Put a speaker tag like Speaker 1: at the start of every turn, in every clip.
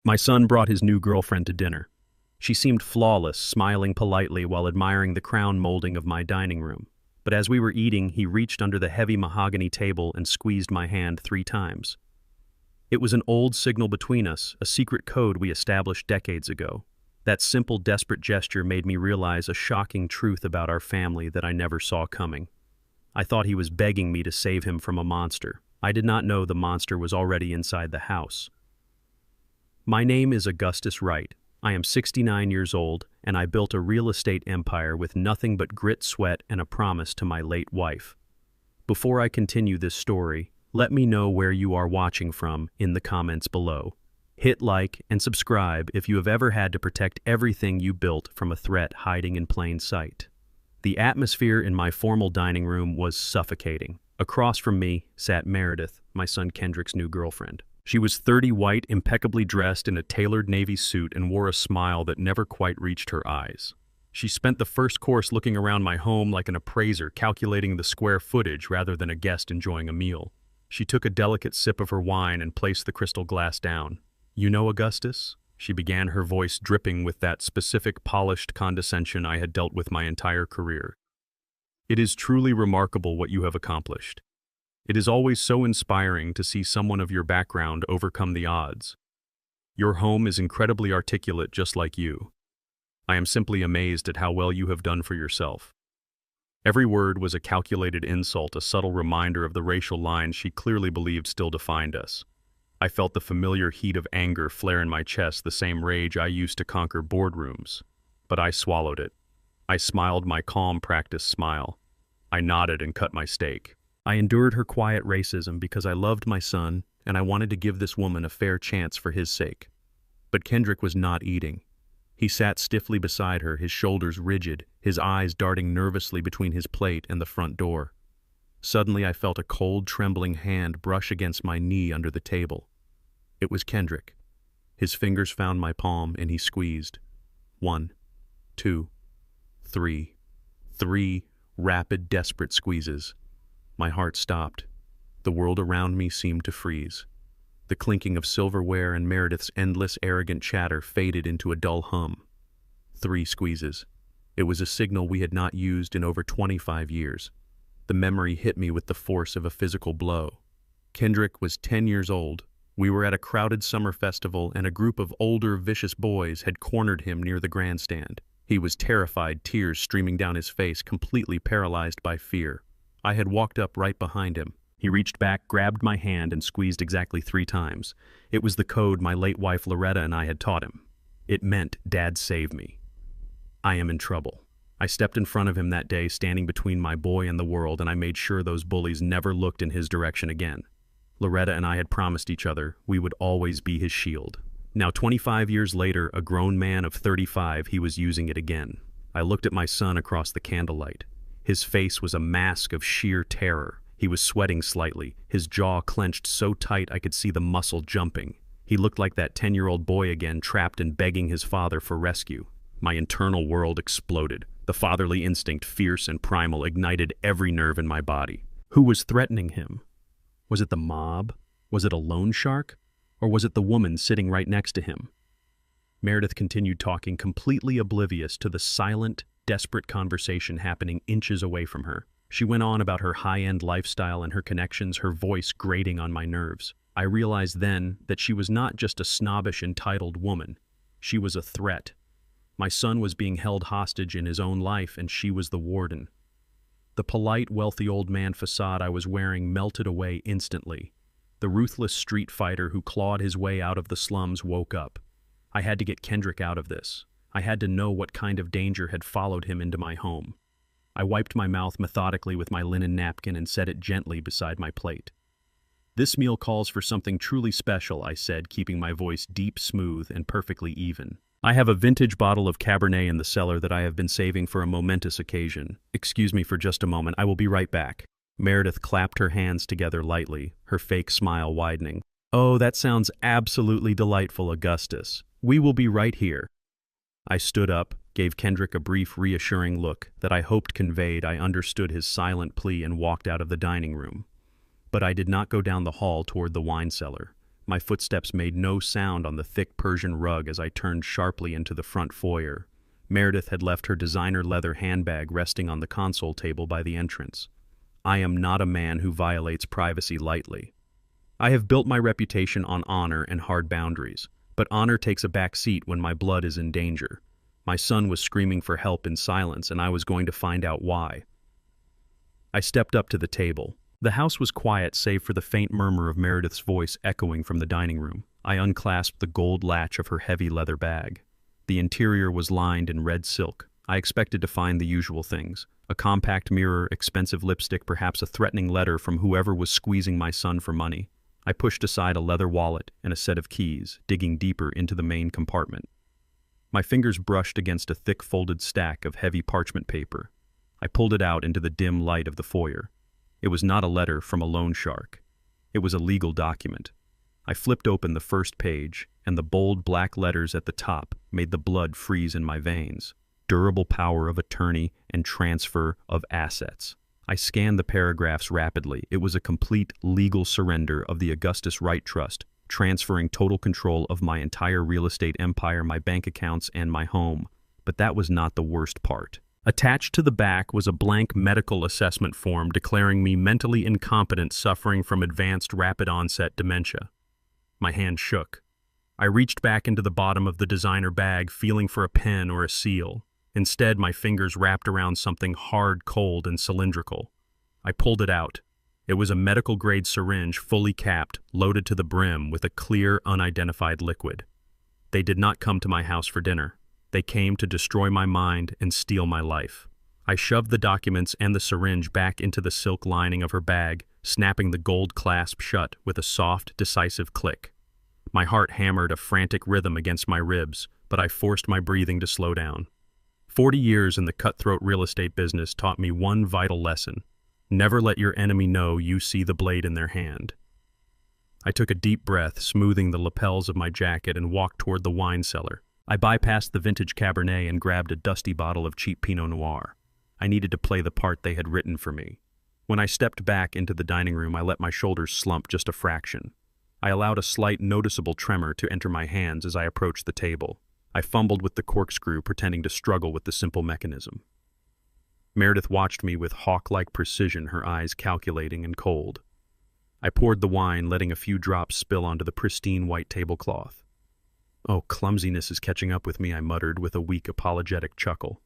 Speaker 1: My son brought his new girlfriend to dinner. She seemed flawless, smiling politely while admiring the crown molding of my dining room. But as we were eating, he reached under the heavy mahogany table and squeezed my hand 3 times. It was an old signal between us, a secret code we established decades ago. That simple, desperate gesture made me realize a shocking truth about our family that I never saw coming. I thought he was begging me to save him from a monster. I did not know the monster was already inside the house. My name is Augustus Wright. I am 69 years old, and I built a real estate empire with nothing but grit, sweat, and a promise to my late wife. Before I continue this story, let me know where you are watching from in the comments below. Hit like and subscribe if you have ever had to protect everything you built from a threat hiding in plain sight. The atmosphere in my formal dining room was suffocating. Across from me sat Meredith, my son Kendrick's new girlfriend. She was 30, white, impeccably dressed in a tailored navy suit and wore a smile that never quite reached her eyes. She spent the first course looking around my home like an appraiser, calculating the square footage rather than a guest enjoying a meal. She took a delicate sip of her wine and placed the crystal glass down. "You know, Augustus?" she began, her voice dripping with that specific polished condescension I had dealt with my entire career. "It is truly remarkable what you have accomplished. It is always so inspiring to see someone of your background overcome the odds. Your home is incredibly articulate, just like you. I am simply amazed at how well you have done for yourself." Every word was a calculated insult, a subtle reminder of the racial lines she clearly believed still defined us. I felt the familiar heat of anger flare in my chest, the same rage I used to conquer boardrooms. But I swallowed it. I smiled my calm, practiced smile. I nodded and cut my steak. I endured her quiet racism because I loved my son, and I wanted to give this woman a fair chance for his sake. But Kendrick was not eating. He sat stiffly beside her, his shoulders rigid, his eyes darting nervously between his plate and the front door. Suddenly I felt a cold, trembling hand brush against my knee under the table. It was Kendrick. His fingers found my palm, and he squeezed. 1, 2, 3. 3 rapid, desperate squeezes. My heart stopped. The world around me seemed to freeze. The clinking of silverware and Meredith's endless, arrogant chatter faded into a dull hum. 3 squeezes. It was a signal we had not used in over 25 years. The memory hit me with the force of a physical blow. Kendrick was 10 years old. We were at a crowded summer festival, and a group of older, vicious boys had cornered him near the grandstand. He was terrified, tears streaming down his face, completely paralyzed by fear. I had walked up right behind him. He reached back, grabbed my hand, and squeezed exactly 3 times. It was the code my late wife Loretta and I had taught him. It meant, "Dad, save me. I am in trouble." I stepped in front of him that day, standing between my boy and the world, and I made sure those bullies never looked in his direction again. Loretta and I had promised each other we would always be his shield. Now, 25 years later, a grown man of 35, he was using it again. I looked at my son across the candlelight. His face was a mask of sheer terror. He was sweating slightly, his jaw clenched so tight I could see the muscle jumping. He looked like that 10-year-old boy again, trapped and begging his father for rescue. My internal world exploded. The fatherly instinct, fierce and primal, ignited every nerve in my body. Who was threatening him? Was it the mob? Was it a loan shark? Or was it the woman sitting right next to him? Meredith continued talking, completely oblivious to the silent, desperate conversation happening inches away from her. She went on about her high-end lifestyle and her connections, her voice grating on my nerves. I realized then that she was not just a snobbish, entitled woman. She was a threat. My son was being held hostage in his own life, and she was the warden. The polite, wealthy old man facade I was wearing melted away instantly. The ruthless street fighter who clawed his way out of the slums woke up. I had to get Kendrick out of this. I had to know what kind of danger had followed him into my home. I wiped my mouth methodically with my linen napkin and set it gently beside my plate. "This meal calls for something truly special," I said, keeping my voice deep, smooth, and perfectly even. "I have a vintage bottle of Cabernet in the cellar that I have been saving for a momentous occasion. Excuse me for just a moment, I will be right back." Meredith clapped her hands together lightly, her fake smile widening. "Oh, that sounds absolutely delightful, Augustus. We will be right here." I stood up, gave Kendrick a brief, reassuring look that I hoped conveyed I understood his silent plea, and walked out of the dining room. But I did not go down the hall toward the wine cellar. My footsteps made no sound on the thick Persian rug as I turned sharply into the front foyer. Meredith had left her designer leather handbag resting on the console table by the entrance. I am not a man who violates privacy lightly. I have built my reputation on honor and hard boundaries, but honor takes a back seat when my blood is in danger. My son was screaming for help in silence, and I was going to find out why. I stepped up to the table. The house was quiet save for the faint murmur of Meredith's voice echoing from the dining room. I unclasped the gold latch of her heavy leather bag. The interior was lined in red silk. I expected to find the usual things: a compact mirror, expensive lipstick, perhaps a threatening letter from whoever was squeezing my son for money. I pushed aside a leather wallet and a set of keys, digging deeper into the main compartment. My fingers brushed against a thick folded stack of heavy parchment paper. I pulled it out into the dim light of the foyer. It was not a letter from a loan shark. It was a legal document. I flipped open the first page, and the bold black letters at the top made the blood freeze in my veins. Durable power of attorney and transfer of assets. I scanned the paragraphs rapidly. It was a complete legal surrender of the Augustus Wright Trust, transferring total control of my entire real estate empire, my bank accounts, and my home. But that was not the worst part. Attached to the back was a blank medical assessment form declaring me mentally incompetent, suffering from advanced rapid-onset dementia. My hand shook. I reached back into the bottom of the designer bag, feeling for a pen or a seal. Instead, my fingers wrapped around something hard, cold, and cylindrical. I pulled it out. It was a medical-grade syringe, fully capped, loaded to the brim with a clear, unidentified liquid. They did not come to my house for dinner. They came to destroy my mind and steal my life. I shoved the documents and the syringe back into the silk lining of her bag, snapping the gold clasp shut with a soft, decisive click. My heart hammered a frantic rhythm against my ribs, but I forced my breathing to slow down. 40 years in the cutthroat real estate business taught me one vital lesson: never let your enemy know you see the blade in their hand. I took a deep breath, smoothing the lapels of my jacket, and walked toward the wine cellar. I bypassed the vintage Cabernet and grabbed a dusty bottle of cheap Pinot Noir. I needed to play the part they had written for me. When I stepped back into the dining room, I let my shoulders slump just a fraction. I allowed a slight, noticeable tremor to enter my hands as I approached the table. I fumbled with the corkscrew, pretending to struggle with the simple mechanism. Meredith watched me with hawk-like precision, her eyes calculating and cold. I poured the wine, letting a few drops spill onto the pristine white tablecloth. "Oh, clumsiness is catching up with me," I muttered with a weak, apologetic chuckle.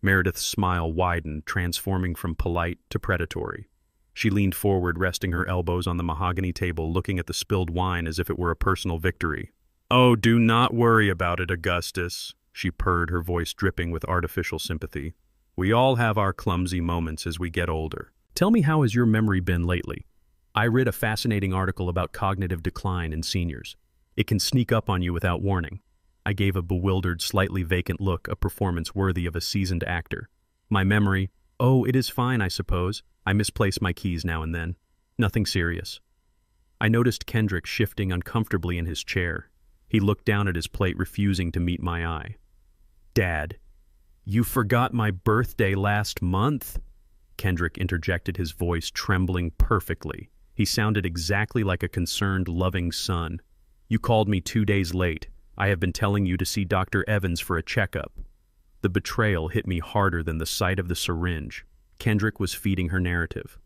Speaker 1: Meredith's smile widened, transforming from polite to predatory. She leaned forward, resting her elbows on the mahogany table, looking at the spilled wine as if it were a personal victory. "Oh, do not worry about it, Augustus," she purred, her voice dripping with artificial sympathy. "We all have our clumsy moments as we get older. Tell me, how has your memory been lately? I read a fascinating article about cognitive decline in seniors. It can sneak up on you without warning." I gave a bewildered, slightly vacant look, a performance worthy of a seasoned actor. My memory, "Oh, it is fine, I suppose. I misplace my keys now and then. Nothing serious." I noticed Kendrick shifting uncomfortably in his chair. He looked down at his plate, refusing to meet my eye. "Dad, you forgot my birthday last month?" Kendrick interjected, his voice trembling perfectly. He sounded exactly like a concerned, loving son. "You called me 2 days late. I have been telling you to see Dr. Evans for a checkup." The betrayal hit me harder than the sight of the syringe. Kendrick was feeding her narrative.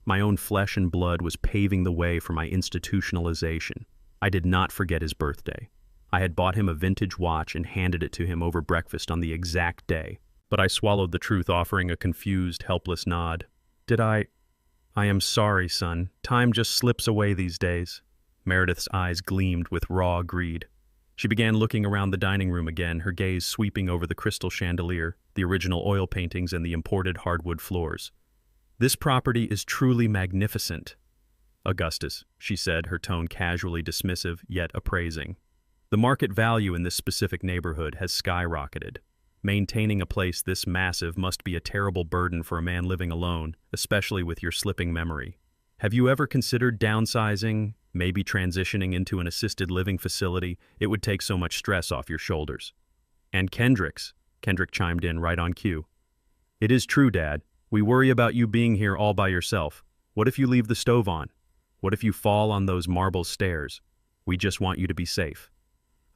Speaker 1: My own flesh and blood was paving the way for my institutionalization. I did not forget his birthday. I had bought him a vintage watch and handed it to him over breakfast on the exact day. But I swallowed the truth, offering a confused, helpless nod. "Did I am sorry, son. Time just slips away these days." Meredith's eyes gleamed with raw greed. She began looking around the dining room again, her gaze sweeping over the crystal chandelier, the original oil paintings, and the imported hardwood floors. "This property is truly magnificent, Augustus," she said, her tone casually dismissive yet appraising. "The market value in this specific neighborhood has skyrocketed. Maintaining a place this massive must be a terrible burden for a man living alone, especially with your slipping memory. Have you ever considered downsizing, maybe transitioning into an assisted living facility? It would take so much stress off your shoulders." "And Kendrick chimed in right on cue. "It is true, Dad. We worry about you being here all by yourself. What if you leave the stove on? What if you fall on those marble stairs? We just want you to be safe."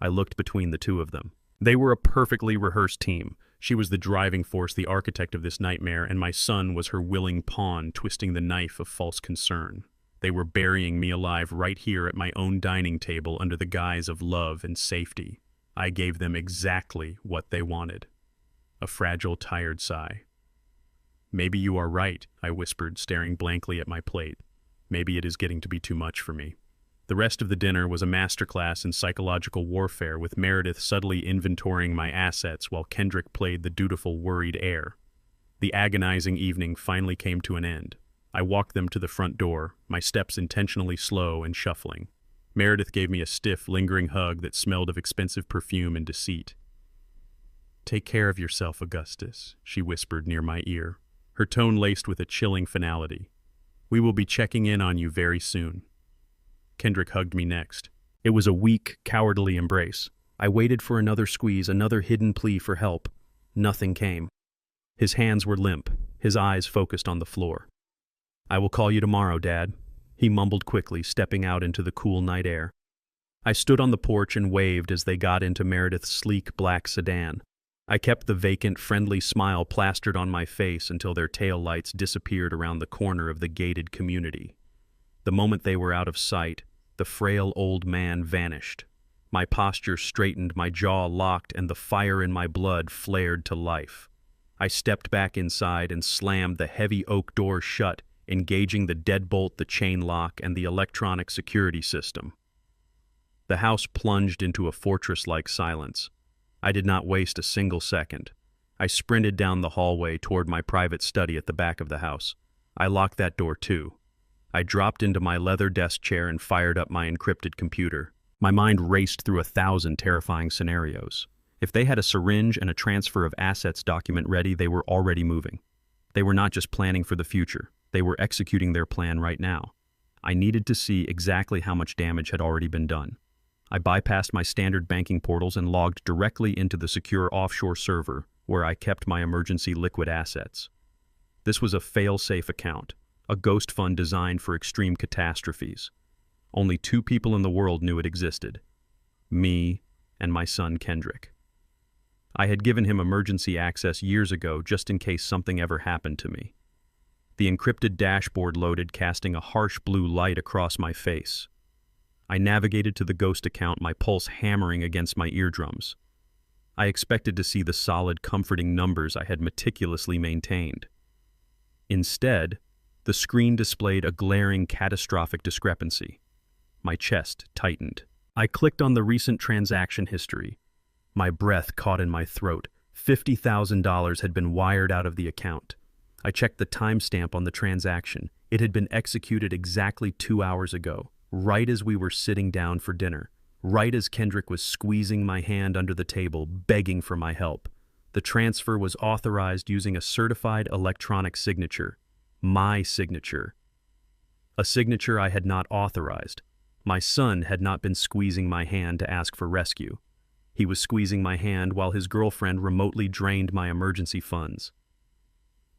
Speaker 1: I looked between the two of them. They were a perfectly rehearsed team. She was the driving force, the architect of this nightmare, and my son was her willing pawn, twisting the knife of false concern. They were burying me alive right here at my own dining table under the guise of love and safety. I gave them exactly what they wanted. A fragile, tired sigh. "Maybe you are right," I whispered, staring blankly at my plate. "Maybe it is getting to be too much for me." The rest of the dinner was a masterclass in psychological warfare, with Meredith subtly inventorying my assets while Kendrick played the dutiful, worried heir. The agonizing evening finally came to an end. I walked them to the front door, my steps intentionally slow and shuffling. Meredith gave me a stiff, lingering hug that smelled of expensive perfume and deceit. "Take care of yourself, Augustus," she whispered near my ear, her tone laced with a chilling finality. "We will be checking in on you very soon." Kendrick hugged me next. It was a weak, cowardly embrace. I waited for another squeeze, another hidden plea for help. Nothing came. His hands were limp, his eyes focused on the floor. "I will call you tomorrow, Dad," he mumbled quickly, stepping out into the cool night air. I stood on the porch and waved as they got into Meredith's sleek black sedan. I kept the vacant, friendly smile plastered on my face until their taillights disappeared around the corner of the gated community. The moment they were out of sight, the frail old man vanished. My posture straightened, my jaw locked, and the fire in my blood flared to life. I stepped back inside and slammed the heavy oak door shut, engaging the deadbolt, the chain lock, and the electronic security system. The house plunged into a fortress-like silence. I did not waste a single second. I sprinted down the hallway toward my private study at the back of the house. I locked that door too. I dropped into my leather desk chair and fired up my encrypted computer. My mind raced through 1,000 terrifying scenarios. If they had a syringe and a transfer of assets document ready, they were already moving. They were not just planning for the future. They were executing their plan right now. I needed to see exactly how much damage had already been done. I bypassed my standard banking portals and logged directly into the secure offshore server where I kept my emergency liquid assets. This was a fail-safe account, a ghost fund designed for extreme catastrophes. Only 2 people in the world knew it existed: me and my son Kendrick. I had given him emergency access years ago just in case something ever happened to me. The encrypted dashboard loaded, casting a harsh blue light across my face. I navigated to the ghost account, my pulse hammering against my eardrums. I expected to see the solid, comforting numbers I had meticulously maintained. Instead, the screen displayed a glaring, catastrophic discrepancy. My chest tightened. I clicked on the recent transaction history. My breath caught in my throat. $50,000 had been wired out of the account. I checked the timestamp on the transaction. It had been executed exactly 2 hours ago, right as we were sitting down for dinner, right as Kendrick was squeezing my hand under the table, begging for my help. The transfer was authorized using a certified electronic signature. My signature. A signature I had not authorized. My son had not been squeezing my hand to ask for rescue. He was squeezing my hand while his girlfriend remotely drained my emergency funds.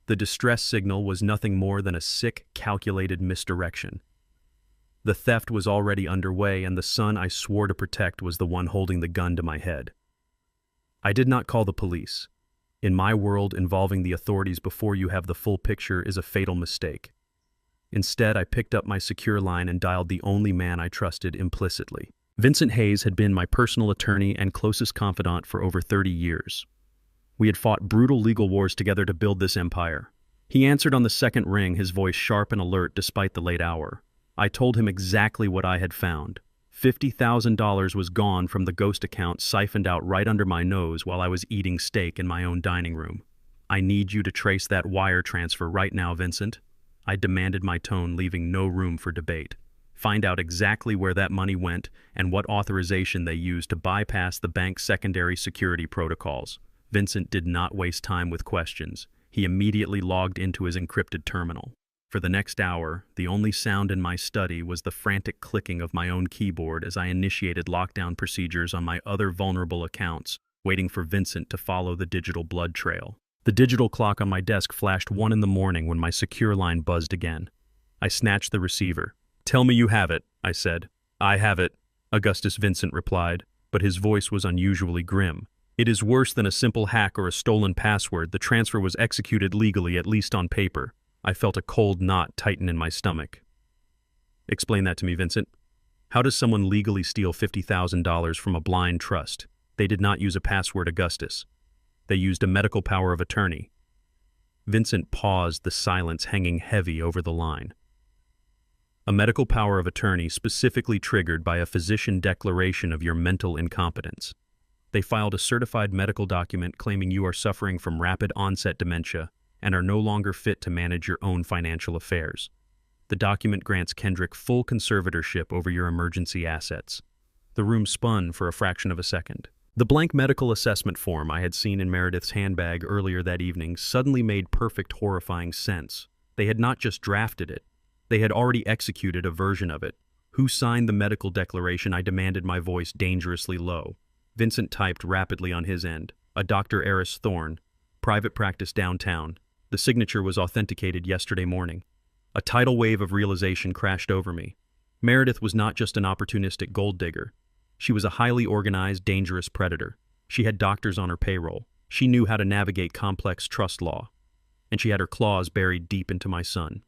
Speaker 1: The distress signal was nothing more than a sick, calculated misdirection. The theft was already underway, and the son I swore to protect was the one holding the gun to my head. I did not call the police. In my world, involving the authorities before you have the full picture is a fatal mistake. Instead, I picked up my secure line and dialed the only man I trusted implicitly. Vincent Hayes had been my personal attorney and closest confidant for over 30 years. We had fought brutal legal wars together to build this empire. He answered on the second ring, his voice sharp and alert despite the late hour. I told him exactly what I had found. $50,000 was gone from the ghost account, siphoned out right under my nose while I was eating steak in my own dining room. "I need you to trace that wire transfer right now, Vincent," I demanded, my tone leaving no room for debate. "Find out exactly where that money went and what authorization they used to bypass the bank's secondary security protocols." Vincent did not waste time with questions. He immediately logged into his encrypted terminal. For the next hour, the only sound in my study was the frantic clicking of my own keyboard as I initiated lockdown procedures on my other vulnerable accounts, waiting for Vincent to follow the digital blood trail. The digital clock on my desk flashed 1 in the morning when my secure line buzzed again. I snatched the receiver. "Tell me you have it," I said. "I have it," Augustus Vincent replied, but his voice was unusually grim. It is worse than a simple hack or a stolen password. The transfer was executed legally, at least on paper. I felt a cold knot tighten in my stomach. Explain that to me, Vincent. How does someone legally steal $50,000 from a blind trust? They did not use a password, Augustus. They used a medical power of attorney. Vincent paused, the silence hanging heavy over the line. A medical power of attorney specifically triggered by a physician declaration of your mental incompetence. They filed a certified medical document claiming you are suffering from rapid onset dementia and are no longer fit to manage your own financial affairs. The document grants Kendrick full conservatorship over your emergency assets. The room spun for a fraction of a second. The blank medical assessment form I had seen in Meredith's handbag earlier that evening suddenly made perfect, horrifying sense. They had not just drafted it. They had already executed a version of it. Who signed the medical declaration? I demanded, my voice dangerously low. Vincent typed rapidly on his end. A Dr. Eris Thorne, private practice downtown. The signature was authenticated yesterday morning. A tidal wave of realization crashed over me. Meredith was not just an opportunistic gold digger. She was a highly organized, dangerous predator. She had doctors on her payroll. She knew how to navigate complex trust law. And she had her claws buried deep into my son.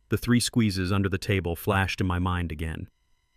Speaker 1: The three squeezes under the table flashed in my mind again.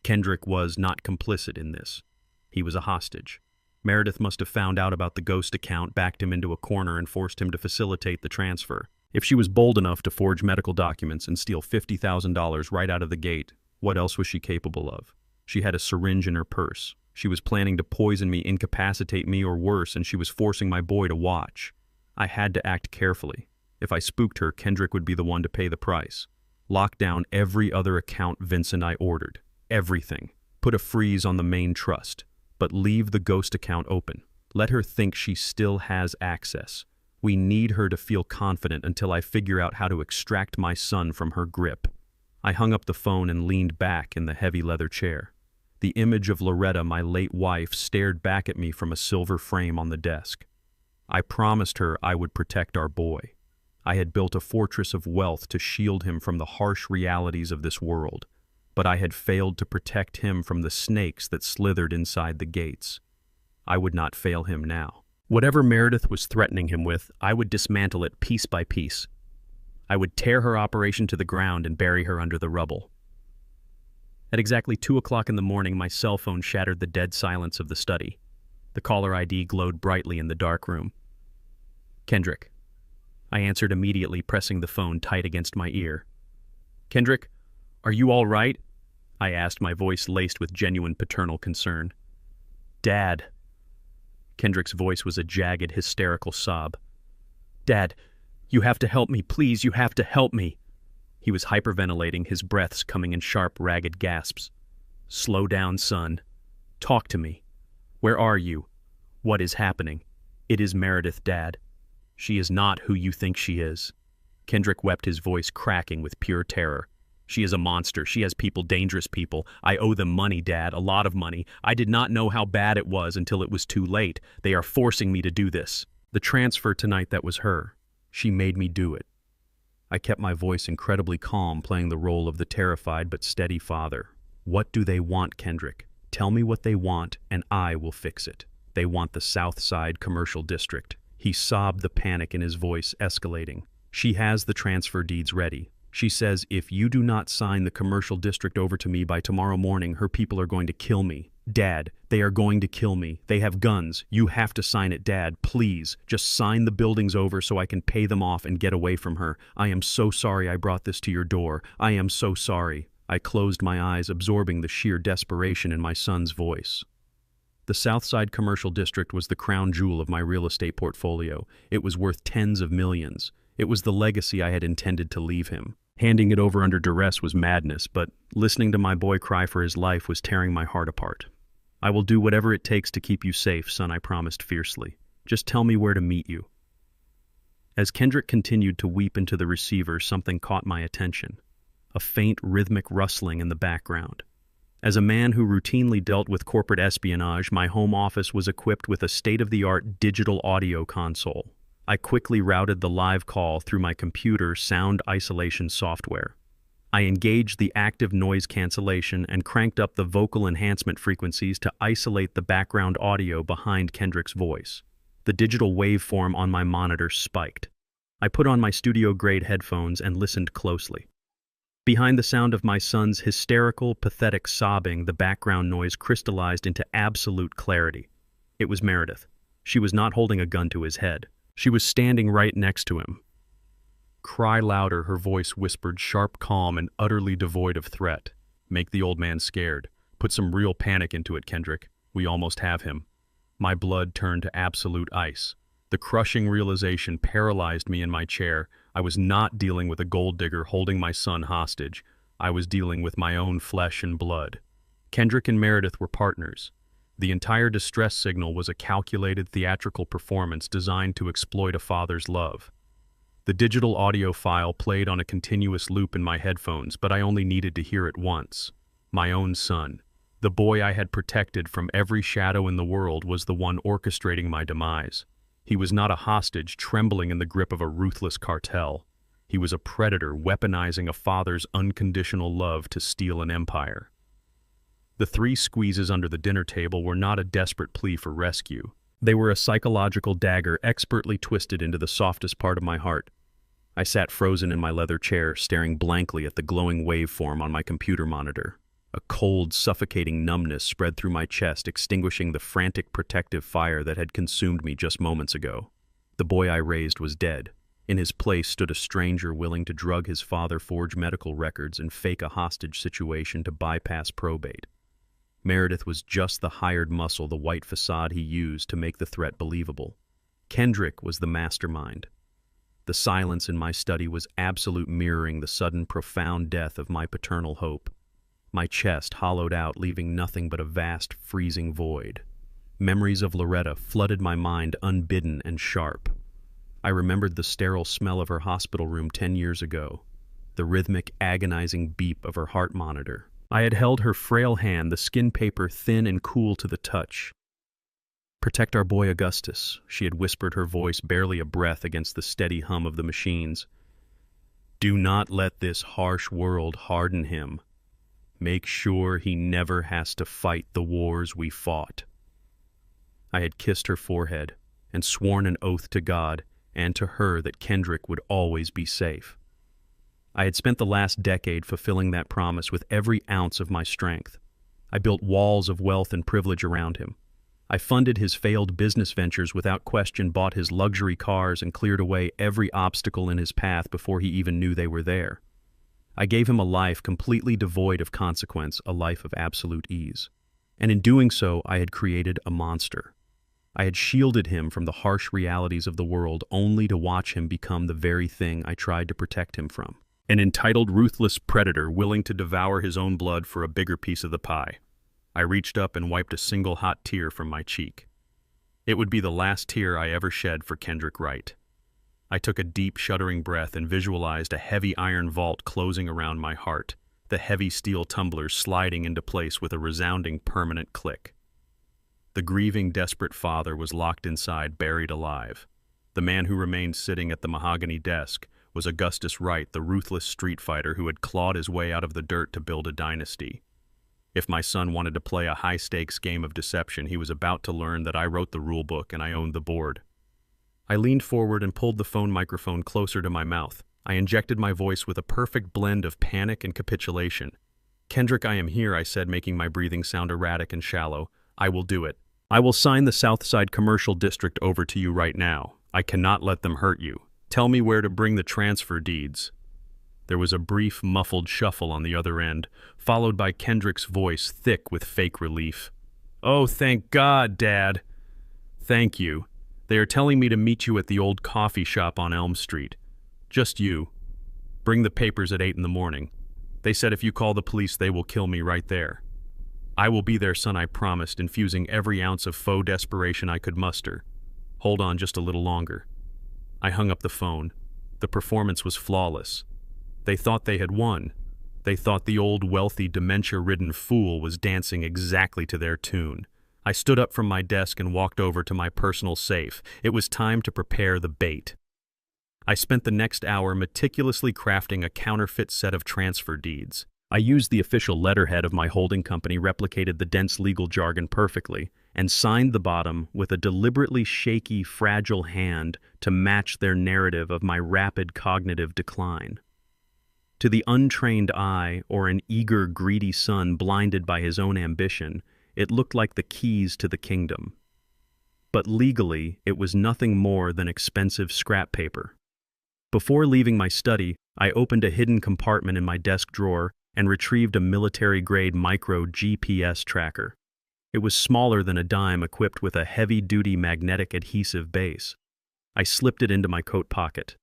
Speaker 1: Kendrick was not complicit in this. He was a hostage. Meredith must have found out about the ghost account, backed him into a corner, and forced him to facilitate the transfer. If she was bold enough to forge medical documents and steal $50,000 right out of the gate, what else was she capable of? She had a syringe in her purse. She was planning to poison me, incapacitate me, or worse, and she was forcing my boy to watch. I had to act carefully. If I spooked her, Kendrick would be the one to pay the price. Lock down every other account, Vincent, I ordered. Everything. Put a freeze on the main trust. But leave the ghost account open. Let her think she still has access. We need her to feel confident until I figure out how to extract my son from her grip. I hung up the phone and leaned back in the heavy leather chair. The image of Loretta, my late wife, stared back at me from a silver frame on the desk. I promised her I would protect our boy. I had built a fortress of wealth to shield him from the harsh realities of this world. But I had failed to protect him from the snakes that slithered inside the gates. I would not fail him now. Whatever Meredith was threatening him with, I would dismantle it piece by piece. I would tear her operation to the ground and bury her under the rubble. At exactly 2 o'clock in the morning, my cell phone shattered the dead silence of the study. The caller ID glowed brightly in the dark room. Kendrick. I answered immediately, pressing the phone tight against my ear. Kendrick, are you all right? I asked, my voice laced with genuine paternal concern. Dad. Kendrick's voice was a jagged, hysterical sob. Dad, you have to help me, please, you have to help me. He was hyperventilating, his breaths coming in sharp, ragged gasps. Slow down, son. Talk to me. Where are you? What is happening? It is Meredith, Dad. She is not who you think she is. Kendrick wept, his voice cracking with pure terror. She is a monster. She has people, dangerous people. I owe them money, Dad, a lot of money. I did not know how bad it was until it was too late. They are forcing me to do this. The transfer tonight, that was her. She made me do it. I kept my voice incredibly calm, playing the role of the terrified but steady father. What do they want, Kendrick? Tell me what they want, and I will fix it. They want the South Side Commercial District. He sobbed, the panic in his voice escalating. She has the transfer deeds ready. She says, if you do not sign the commercial district over to me by tomorrow morning, her people are going to kill me. Dad, they are going to kill me. They have guns. You have to sign it, Dad. Please, just sign the buildings over so I can pay them off and get away from her. I am so sorry I brought this to your door. I am so sorry. I closed my eyes, absorbing the sheer desperation in my son's voice. The Southside Commercial District was the crown jewel of my real estate portfolio. It was worth tens of millions. It was the legacy I had intended to leave him. Handing it over under duress was madness, but listening to my boy cry for his life was tearing my heart apart. I will do whatever it takes to keep you safe, son, I promised fiercely. Just tell me where to meet you. As Kendrick continued to weep into the receiver, something caught my attention. A faint, rhythmic rustling in the background. As a man who routinely dealt with corporate espionage, my home office was equipped with a state-of-the-art digital audio console. I quickly routed the live call through my computer sound isolation software. I engaged the active noise cancellation and cranked up the vocal enhancement frequencies to isolate the background audio behind Kendrick's voice. The digital waveform on my monitor spiked. I put on my studio-grade headphones and listened closely. Behind the sound of my son's hysterical, pathetic sobbing, the background noise crystallized into absolute clarity. It was Meredith. She was not holding a gun to his head. She was standing right next to him. "Cry louder," her voice whispered, sharp, calm, and utterly devoid of threat. "Make the old man scared. Put some real panic into it, Kendrick. We almost have him." My blood turned to absolute ice. The crushing realization paralyzed me in my chair. I was not dealing with a gold digger holding my son hostage. I was dealing with my own flesh and blood. Kendrick and Meredith were partners. The entire distress signal was a calculated theatrical performance designed to exploit a father's love. The digital audio file played on a continuous loop in my headphones, but I only needed to hear it once. My own son. The boy I had protected from every shadow in the world was the one orchestrating my demise. He was not a hostage trembling in the grip of a ruthless cartel. He was a predator weaponizing a father's unconditional love to steal an empire. The 3 squeezes under the dinner table were not a desperate plea for rescue. They were a psychological dagger expertly twisted into the softest part of my heart. I sat frozen in my leather chair, staring blankly at the glowing waveform on my computer monitor. A cold, suffocating numbness spread through my chest, extinguishing the frantic protective fire that had consumed me just moments ago. The boy I raised was dead. In his place stood a stranger willing to drug his father, forge medical records, and fake a hostage situation to bypass probate. Meredith was just the hired muscle, the white facade he used to make the threat believable. Kendrick was the mastermind. The silence in my study was absolute, mirroring the sudden, profound death of my paternal hope. My chest hollowed out, leaving nothing but a vast, freezing void. Memories of Loretta flooded my mind, unbidden and sharp. I remembered the sterile smell of her hospital room 10 years ago, the rhythmic, agonizing beep of her heart monitor. I had held her frail hand, the skin paper thin and cool to the touch. "Protect our boy Augustus," she had whispered, her voice barely a breath against the steady hum of the machines. "Do not let this harsh world harden him. Make sure he never has to fight the wars we fought." I had kissed her forehead and sworn an oath to God and to her that Kendrick would always be safe. I had spent the last decade fulfilling that promise with every ounce of my strength. I built walls of wealth and privilege around him. I funded his failed business ventures without question, bought his luxury cars, and cleared away every obstacle in his path before he even knew they were there. I gave him a life completely devoid of consequence, a life of absolute ease. And in doing so, I had created a monster. I had shielded him from the harsh realities of the world, only to watch him become the very thing I tried to protect him from. An entitled, ruthless predator willing to devour his own blood for a bigger piece of the pie. I reached up and wiped a single hot tear from my cheek. It would be the last tear I ever shed for Kendrick Wright. I took a deep, shuddering breath and visualized a heavy iron vault closing around my heart, the heavy steel tumblers sliding into place with a resounding, permanent click. The grieving, desperate father was locked inside, buried alive. The man who remained sitting at the mahogany desk was Augustus Wright, the ruthless street fighter who had clawed his way out of the dirt to build a dynasty. If my son wanted to play a high-stakes game of deception, he was about to learn that I wrote the rule book and I owned the board. I leaned forward and pulled the phone microphone closer to my mouth. I injected my voice with a perfect blend of panic and capitulation. "Kendrick, I am here," I said, making my breathing sound erratic and shallow. "I will do it. I will sign the Southside Commercial District over to you right now. I cannot let them hurt you. Tell me where to bring the transfer deeds." There was a brief, muffled shuffle on the other end, followed by Kendrick's voice, thick with fake relief. "Oh, thank God, Dad." "Thank you. They are telling me to meet you at the old coffee shop on Elm Street. Just you. Bring the papers at 8 in the morning. They said if you call the police, they will kill me right there." "I will be there, son," I promised, infusing every ounce of faux desperation I could muster. "Hold on just a little longer." I hung up the phone. The performance was flawless. They thought they had won. They thought the old, wealthy, dementia-ridden fool was dancing exactly to their tune. I stood up from my desk and walked over to my personal safe. It was time to prepare the bait. I spent the next hour meticulously crafting a counterfeit set of transfer deeds. I used the official letterhead of my holding company, replicated the dense legal jargon perfectly, and signed the bottom with a deliberately shaky, fragile hand to match their narrative of my rapid cognitive decline. To the untrained eye or an eager, greedy son blinded by his own ambition, it looked like the keys to the kingdom. But legally, it was nothing more than expensive scrap paper. Before leaving my study, I opened a hidden compartment in my desk drawer and retrieved a military-grade micro GPS tracker. It was smaller than a dime, equipped with a heavy-duty magnetic adhesive base. I slipped it into my coat pocket.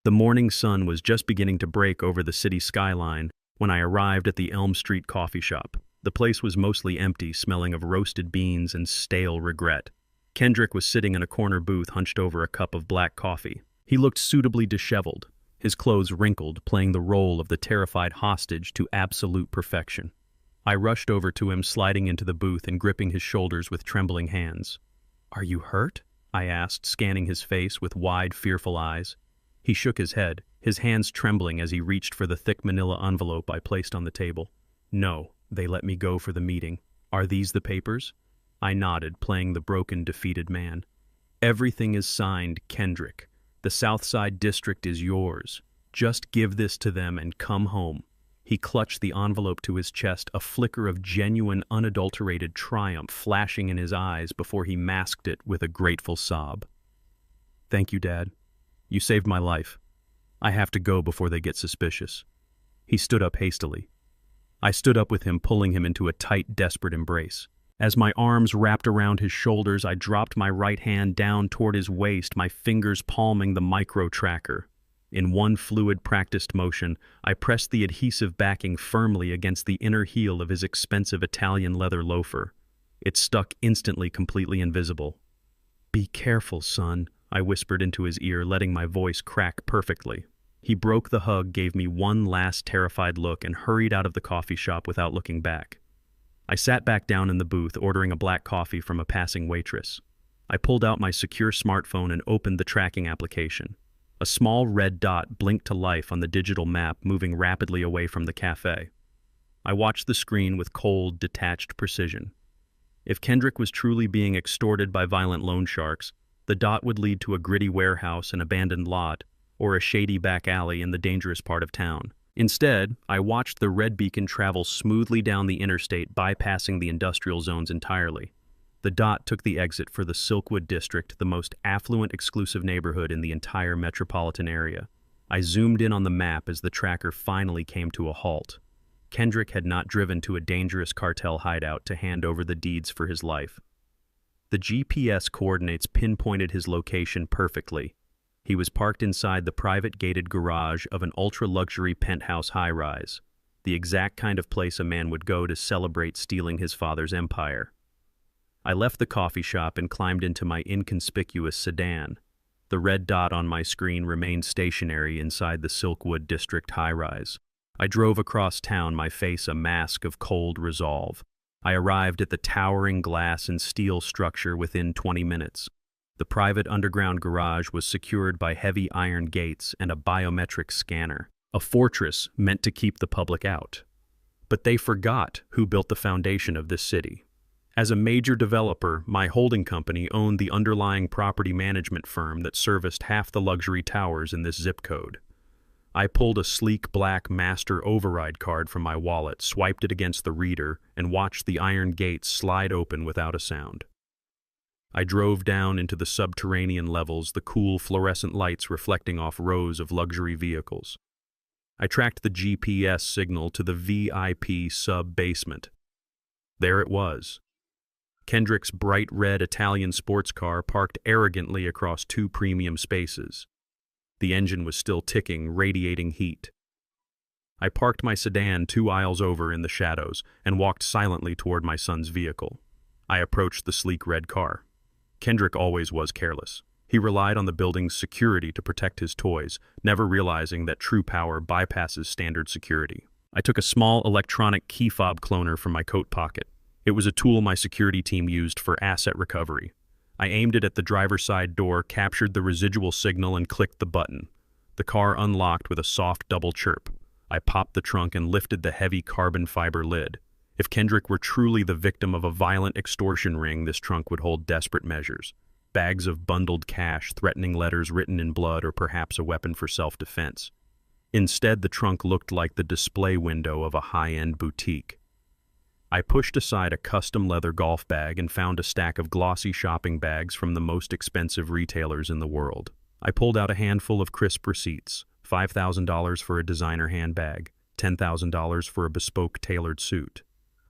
Speaker 1: The morning sun was just beginning to break over the city skyline when I arrived at the Elm Street coffee shop. The place was mostly empty, smelling of roasted beans and stale regret. Kendrick was sitting in a corner booth, hunched over a cup of black coffee. He looked suitably disheveled, his clothes wrinkled, playing the role of the terrified hostage to absolute perfection. I rushed over to him, sliding into the booth and gripping his shoulders with trembling hands. "Are you hurt?" I asked, scanning his face with wide, fearful eyes. He shook his head, his hands trembling as he reached for the thick manila envelope I placed on the table. "No, they let me go for the meeting. Are these the papers?" I nodded, playing the broken, defeated man. "Everything is signed, Kendrick. The Southside District is yours. Just give this to them and come home." He clutched the envelope to his chest, a flicker of genuine, unadulterated triumph flashing in his eyes before he masked it with a grateful sob. "Thank you, Dad. You saved my life. I have to go before they get suspicious." He stood up hastily. I stood up with him, pulling him into a tight, desperate embrace. As my arms wrapped around his shoulders, I dropped my right hand down toward his waist, my fingers palming the micro-tracker. In one fluid, practiced motion, I pressed the adhesive backing firmly against the inner heel of his expensive Italian leather loafer. It stuck instantly, completely invisible. "Be careful, son," I whispered into his ear, letting my voice crack perfectly. He broke the hug, gave me one last terrified look, and hurried out of the coffee shop without looking back. I sat back down in the booth, ordering a black coffee from a passing waitress. I pulled out my secure smartphone and opened the tracking application. A small red dot blinked to life on the digital map, moving rapidly away from the cafe. I watched the screen with cold, detached precision. If Kendrick was truly being extorted by violent loan sharks, the dot would lead to a gritty warehouse, an abandoned lot, or a shady back alley in the dangerous part of town. Instead, I watched the red beacon travel smoothly down the interstate, bypassing the industrial zones entirely. The dot took the exit for the Silkwood District, the most affluent, exclusive neighborhood in the entire metropolitan area. I zoomed in on the map as the tracker finally came to a halt. Kendrick had not driven to a dangerous cartel hideout to hand over the deeds for his life. The GPS coordinates pinpointed his location perfectly. He was parked inside the private gated garage of an ultra-luxury penthouse high-rise, the exact kind of place a man would go to celebrate stealing his father's empire. I left the coffee shop and climbed into my inconspicuous sedan. The red dot on my screen remained stationary inside the Silkwood District high-rise. I drove across town, my face a mask of cold resolve. I arrived at the towering glass and steel structure within 20 minutes. The private underground garage was secured by heavy iron gates and a biometric scanner, a fortress meant to keep the public out. But they forgot who built the foundation of this city. As a major developer, my holding company owned the underlying property management firm that serviced half the luxury towers in this zip code. I pulled a sleek black master override card from my wallet, swiped it against the reader, and watched the iron gates slide open without a sound. I drove down into the subterranean levels, the cool fluorescent lights reflecting off rows of luxury vehicles. I tracked the GPS signal to the VIP sub-basement. There it was. Kendrick's bright red Italian sports car parked arrogantly across two premium spaces. The engine was still ticking, radiating heat. I parked my sedan 2 aisles over in the shadows and walked silently toward my son's vehicle. I approached the sleek red car. Kendrick always was careless. He relied on the building's security to protect his toys, never realizing that true power bypasses standard security. I took a small electronic key fob cloner from my coat pocket. It was a tool my security team used for asset recovery. I aimed it at the driver's side door, captured the residual signal, and clicked the button. The car unlocked with a soft double chirp. I popped the trunk and lifted the heavy carbon fiber lid. If Kendrick were truly the victim of a violent extortion ring, this trunk would hold desperate measures. Bags of bundled cash, threatening letters written in blood, or perhaps a weapon for self-defense. Instead, the trunk looked like the display window of a high-end boutique. I pushed aside a custom leather golf bag and found a stack of glossy shopping bags from the most expensive retailers in the world. I pulled out a handful of crisp receipts: $5,000 for a designer handbag, $10,000 for a bespoke tailored suit.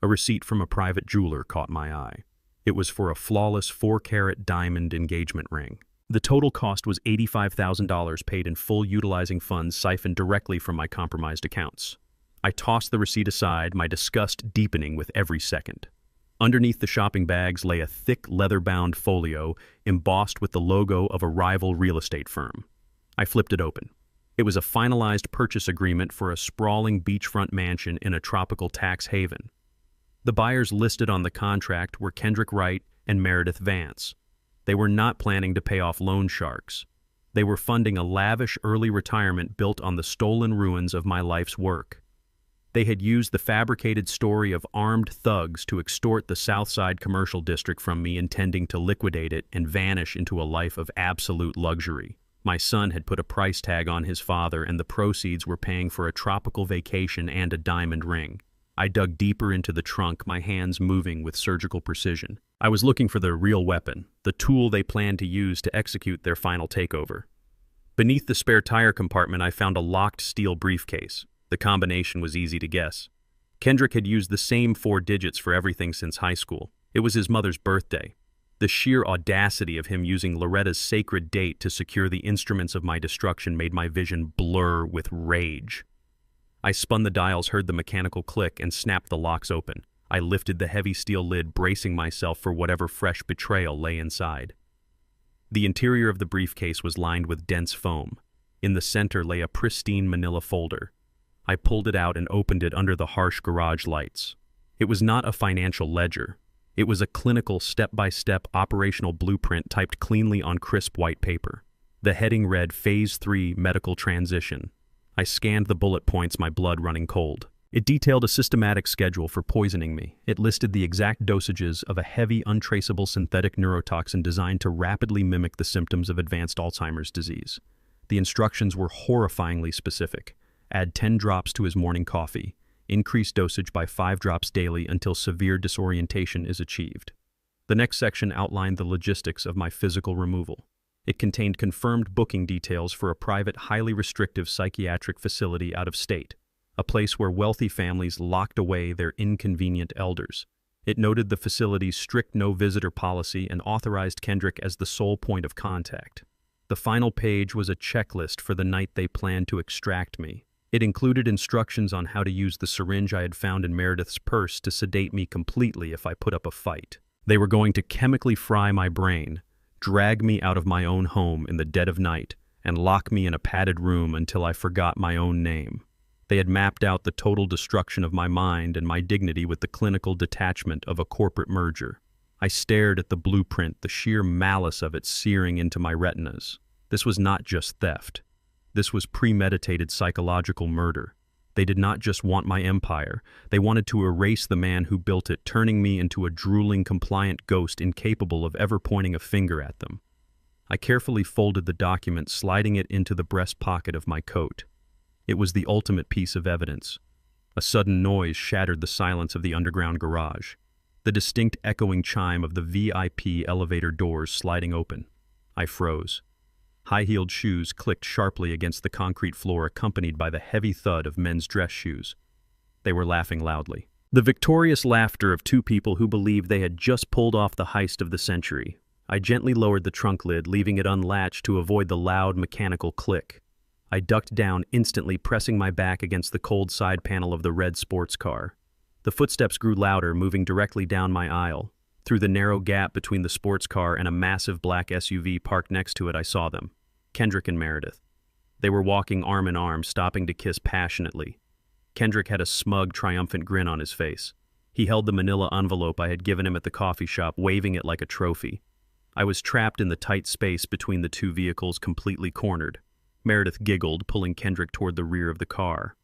Speaker 1: A receipt from a private jeweler caught my eye. It was for a flawless 4-carat diamond engagement ring. The total cost was $85,000, paid in full, utilizing funds siphoned directly from my compromised accounts. I tossed the receipt aside, my disgust deepening with every second. Underneath the shopping bags lay a thick leather-bound folio embossed with the logo of a rival real estate firm. I flipped it open. It was a finalized purchase agreement for a sprawling beachfront mansion in a tropical tax haven. The buyers listed on the contract were Kendrick Wright and Meredith Vance. They were not planning to pay off loan sharks. They were funding a lavish early retirement built on the stolen ruins of my life's work. They had used the fabricated story of armed thugs to extort the Southside commercial district from me, intending to liquidate it and vanish into a life of absolute luxury. My son had put a price tag on his father, and the proceeds were paying for a tropical vacation and a diamond ring. I dug deeper into the trunk, my hands moving with surgical precision. I was looking for the real weapon, the tool they planned to use to execute their final takeover. Beneath the spare tire compartment, I found a locked steel briefcase. The combination was easy to guess. Kendrick had used the same 4 digits for everything since high school. It was his mother's birthday. The sheer audacity of him using Loretta's sacred date to secure the instruments of my destruction made my vision blur with rage. I spun the dials, heard the mechanical click, and snapped the locks open. I lifted the heavy steel lid, bracing myself for whatever fresh betrayal lay inside. The interior of the briefcase was lined with dense foam. In the center lay a pristine manila folder. I pulled it out and opened it under the harsh garage lights. It was not a financial ledger. It was a clinical, step-by-step operational blueprint typed cleanly on crisp white paper. The heading read, Phase 3 Medical Transition. I scanned the bullet points, my blood running cold. It detailed a systematic schedule for poisoning me. It listed the exact dosages of a heavy, untraceable synthetic neurotoxin designed to rapidly mimic the symptoms of advanced Alzheimer's disease. The instructions were horrifyingly specific. Add 10 drops to his morning coffee. Increase dosage by 5 drops daily until severe disorientation is achieved. The next section outlined the logistics of my physical removal. It contained confirmed booking details for a private, highly restrictive psychiatric facility out of state, a place where wealthy families locked away their inconvenient elders. It noted the facility's strict no-visitor policy and authorized Kendrick as the sole point of contact. The final page was a checklist for the night they planned to extract me. It included instructions on how to use the syringe I had found in Meredith's purse to sedate me completely if I put up a fight. They were going to chemically fry my brain, drag me out of my own home in the dead of night, and lock me in a padded room until I forgot my own name. They had mapped out the total destruction of my mind and my dignity with the clinical detachment of a corporate merger. I stared at the blueprint, the sheer malice of it searing into my retinas. This was not just theft. This was premeditated psychological murder. They did not just want my empire. They wanted to erase the man who built it, turning me into a drooling, compliant ghost incapable of ever pointing a finger at them. I carefully folded the document, sliding it into the breast pocket of my coat. It was the ultimate piece of evidence. A sudden noise shattered the silence of the underground garage. The distinct echoing chime of the VIP elevator doors sliding open. I froze. High-heeled shoes clicked sharply against the concrete floor, accompanied by the heavy thud of men's dress shoes. They were laughing loudly. The victorious laughter of 2 people who believed they had just pulled off the heist of the century. I gently lowered the trunk lid, leaving it unlatched to avoid the loud mechanical click. I ducked down, instantly pressing my back against the cold side panel of the red sports car. The footsteps grew louder, moving directly down my aisle. Through the narrow gap between the sports car and a massive black SUV parked next to it, I saw them. Kendrick and Meredith. They were walking arm in arm, stopping to kiss passionately. Kendrick had a smug, triumphant grin on his face. He held the manila envelope I had given him at the coffee shop, waving it like a trophy. I was trapped in the tight space between the two vehicles, completely cornered. Meredith giggled, pulling Kendrick toward the rear of the car.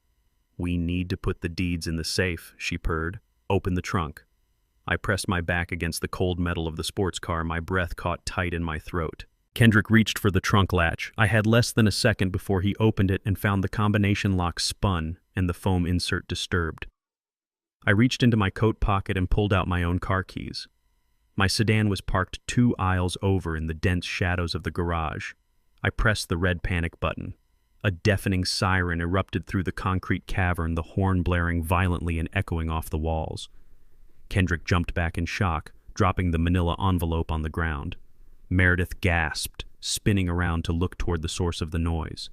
Speaker 1: "We need to put the deeds in the safe," she purred. "Open the trunk." I pressed my back against the cold metal of the sports car, my breath caught tight in my throat. Kendrick reached for the trunk latch. I had less than a second before he opened it and found the combination lock spun and the foam insert disturbed. I reached into my coat pocket and pulled out my own car keys. My sedan was parked 2 aisles over in the dense shadows of the garage. I pressed the red panic button. A deafening siren erupted through the concrete cavern, the horn blaring violently and echoing off the walls. Kendrick jumped back in shock, dropping the manila envelope on the ground. Meredith gasped, spinning around to look toward the source of the noise.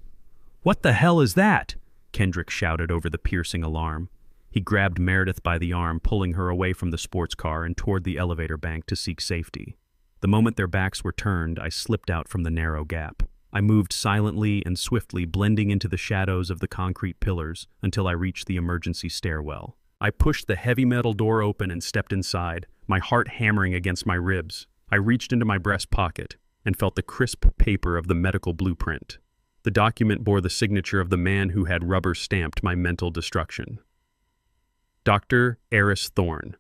Speaker 1: "What the hell is that?" Kendrick shouted over the piercing alarm. He grabbed Meredith by the arm, pulling her away from the sports car and toward the elevator bank to seek safety. The moment their backs were turned, I slipped out from the narrow gap. I moved silently and swiftly, blending into the shadows of the concrete pillars until I reached the emergency stairwell. I pushed the heavy metal door open and stepped inside, my heart hammering against my ribs. I reached into my breast pocket and felt the crisp paper of the medical blueprint. The document bore the signature of the man who had rubber-stamped my mental destruction. Dr. Eris Thorne.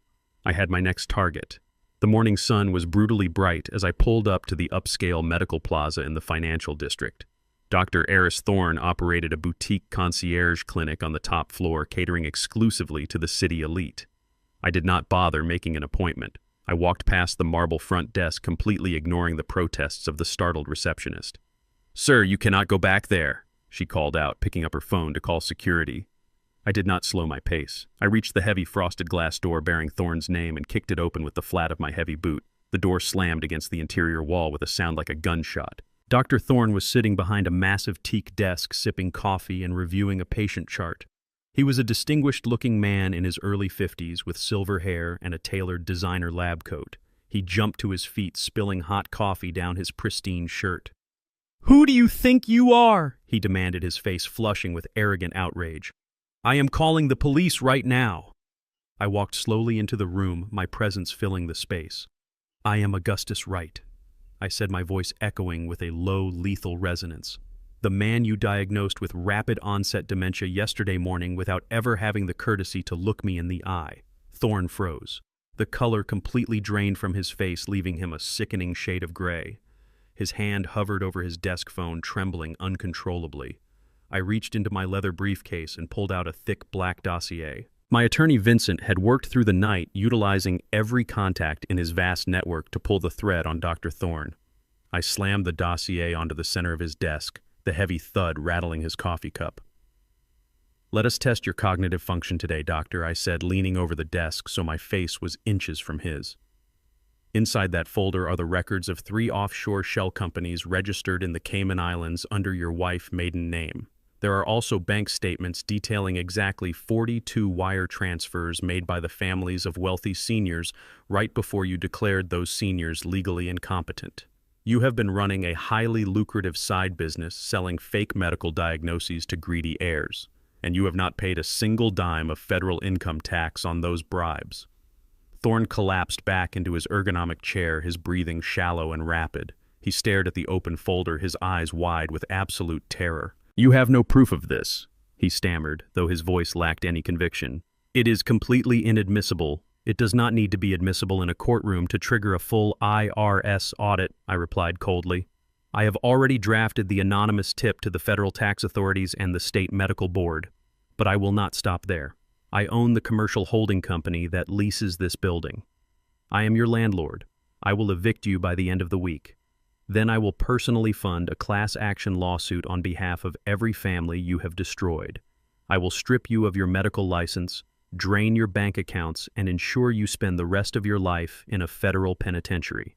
Speaker 1: I had my next target. The morning sun was brutally bright as I pulled up to the upscale medical plaza in the financial district. Dr. Eris Thorne operated a boutique concierge clinic on the top floor, catering exclusively to the city elite. I did not bother making an appointment. I walked past the marble front desk, completely ignoring the protests of the startled receptionist. "Sir, you cannot go back there," she called out, picking up her phone to call security. I did not slow my pace. I reached the heavy frosted glass door bearing Thorne's name and kicked it open with the flat of my heavy boot. The door slammed against the interior wall with a sound like a gunshot. Dr. Thorne was sitting behind a massive teak desk, sipping coffee and reviewing a patient chart. He was a distinguished-looking man in his early 50s with silver hair and a tailored designer lab coat. He jumped to his feet, spilling hot coffee down his pristine shirt. "Who do you think you are?" he demanded, his face flushing with arrogant outrage. "I am calling the police right now." I walked slowly into the room, my presence filling the space. "I am Augustus Wright," I said, my voice echoing with a low, lethal resonance. "The man you diagnosed with rapid-onset dementia yesterday morning without ever having the courtesy to look me in the eye." Thorne froze. The color completely drained from his face, leaving him a sickening shade of gray. His hand hovered over his desk phone, trembling uncontrollably. I reached into my leather briefcase and pulled out a thick black dossier. My attorney Vincent had worked through the night, utilizing every contact in his vast network to pull the thread on Dr. Thorne. I slammed the dossier onto the center of his desk, the heavy thud rattling his coffee cup. "Let us test your cognitive function today, doctor," I said, leaning over the desk so my face was inches from his. "Inside that folder are the records of 3 offshore shell companies registered in the Cayman Islands under your wife's maiden name. There are also bank statements detailing exactly 42 wire transfers made by the families of wealthy seniors right before you declared those seniors legally incompetent. You have been running a highly lucrative side business selling fake medical diagnoses to greedy heirs, and you have not paid a single dime of federal income tax on those bribes." Thorne collapsed back into his ergonomic chair, his breathing shallow and rapid. He stared at the open folder, his eyes wide with absolute terror. "You have no proof of this," he stammered, though his voice lacked any conviction. "It is completely inadmissible. It does not need to be admissible in a courtroom to trigger a full IRS audit," I replied coldly. "I have already drafted the anonymous tip to the federal tax authorities and the state medical board. But I will not stop there. I own the commercial holding company that leases this building. I am your landlord. I will evict you by the end of the week. Then I will personally fund a class action lawsuit on behalf of every family you have destroyed. I will strip you of your medical license, drain your bank accounts, and ensure you spend the rest of your life in a federal penitentiary."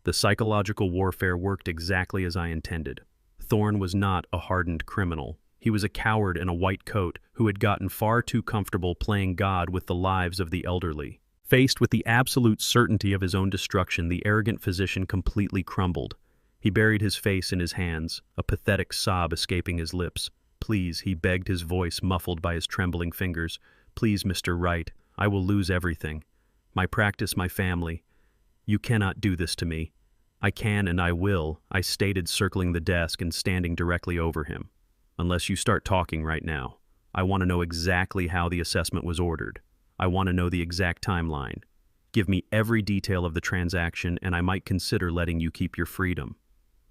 Speaker 1: The psychological warfare worked exactly as I intended. Thorne was not a hardened criminal. He was a coward in a white coat who had gotten far too comfortable playing God with the lives of the elderly. Faced with the absolute certainty of his own destruction, the arrogant physician completely crumbled. He buried his face in his hands, a pathetic sob escaping his lips. "Please," he begged, his voice muffled by his trembling fingers. "Please, Mr. Wright, I will lose everything. My practice, my family. You cannot do this to me." "I can and I will," I stated, circling the desk and standing directly over him. "Unless you start talking right now. I want to know exactly how the assessment was ordered. I want to know the exact timeline. Give me every detail of the transaction, and I might consider letting you keep your freedom."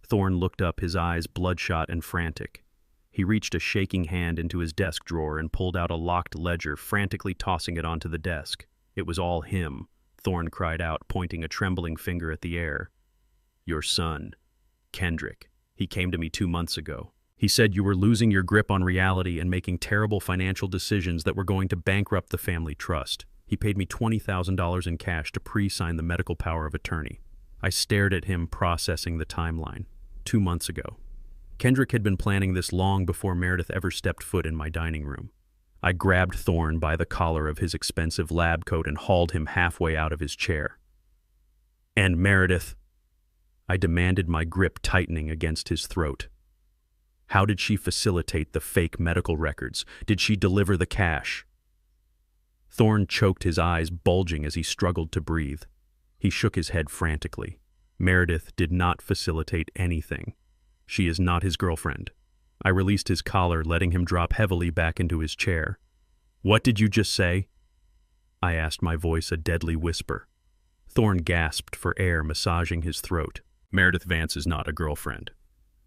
Speaker 1: Thorne looked up, his eyes bloodshot and frantic. He reached a shaking hand into his desk drawer and pulled out a locked ledger, frantically tossing it onto the desk. "It was all him," Thorne cried out, pointing a trembling finger at the air. "Your son, Kendrick. He came to me 2 months ago. He said you were losing your grip on reality and making terrible financial decisions that were going to bankrupt the family trust. He paid me $20,000 in cash to pre-sign the medical power of attorney." I stared at him, processing the timeline. 2 months ago. Kendrick had been planning this long before Meredith ever stepped foot in my dining room. I grabbed Thorne by the collar of his expensive lab coat and hauled him halfway out of his chair. "And Meredith?" I demanded, my grip tightening against his throat. "How did she facilitate the fake medical records? Did she deliver the cash?" Thorne choked, his eyes bulging as he struggled to breathe. He shook his head frantically. "Meredith did not facilitate anything. She is not his girlfriend." I released his collar, letting him drop heavily back into his chair. "What did you just say?" I asked, my voice a deadly whisper. Thorne gasped for air, massaging his throat. "Meredith Vance is not a girlfriend."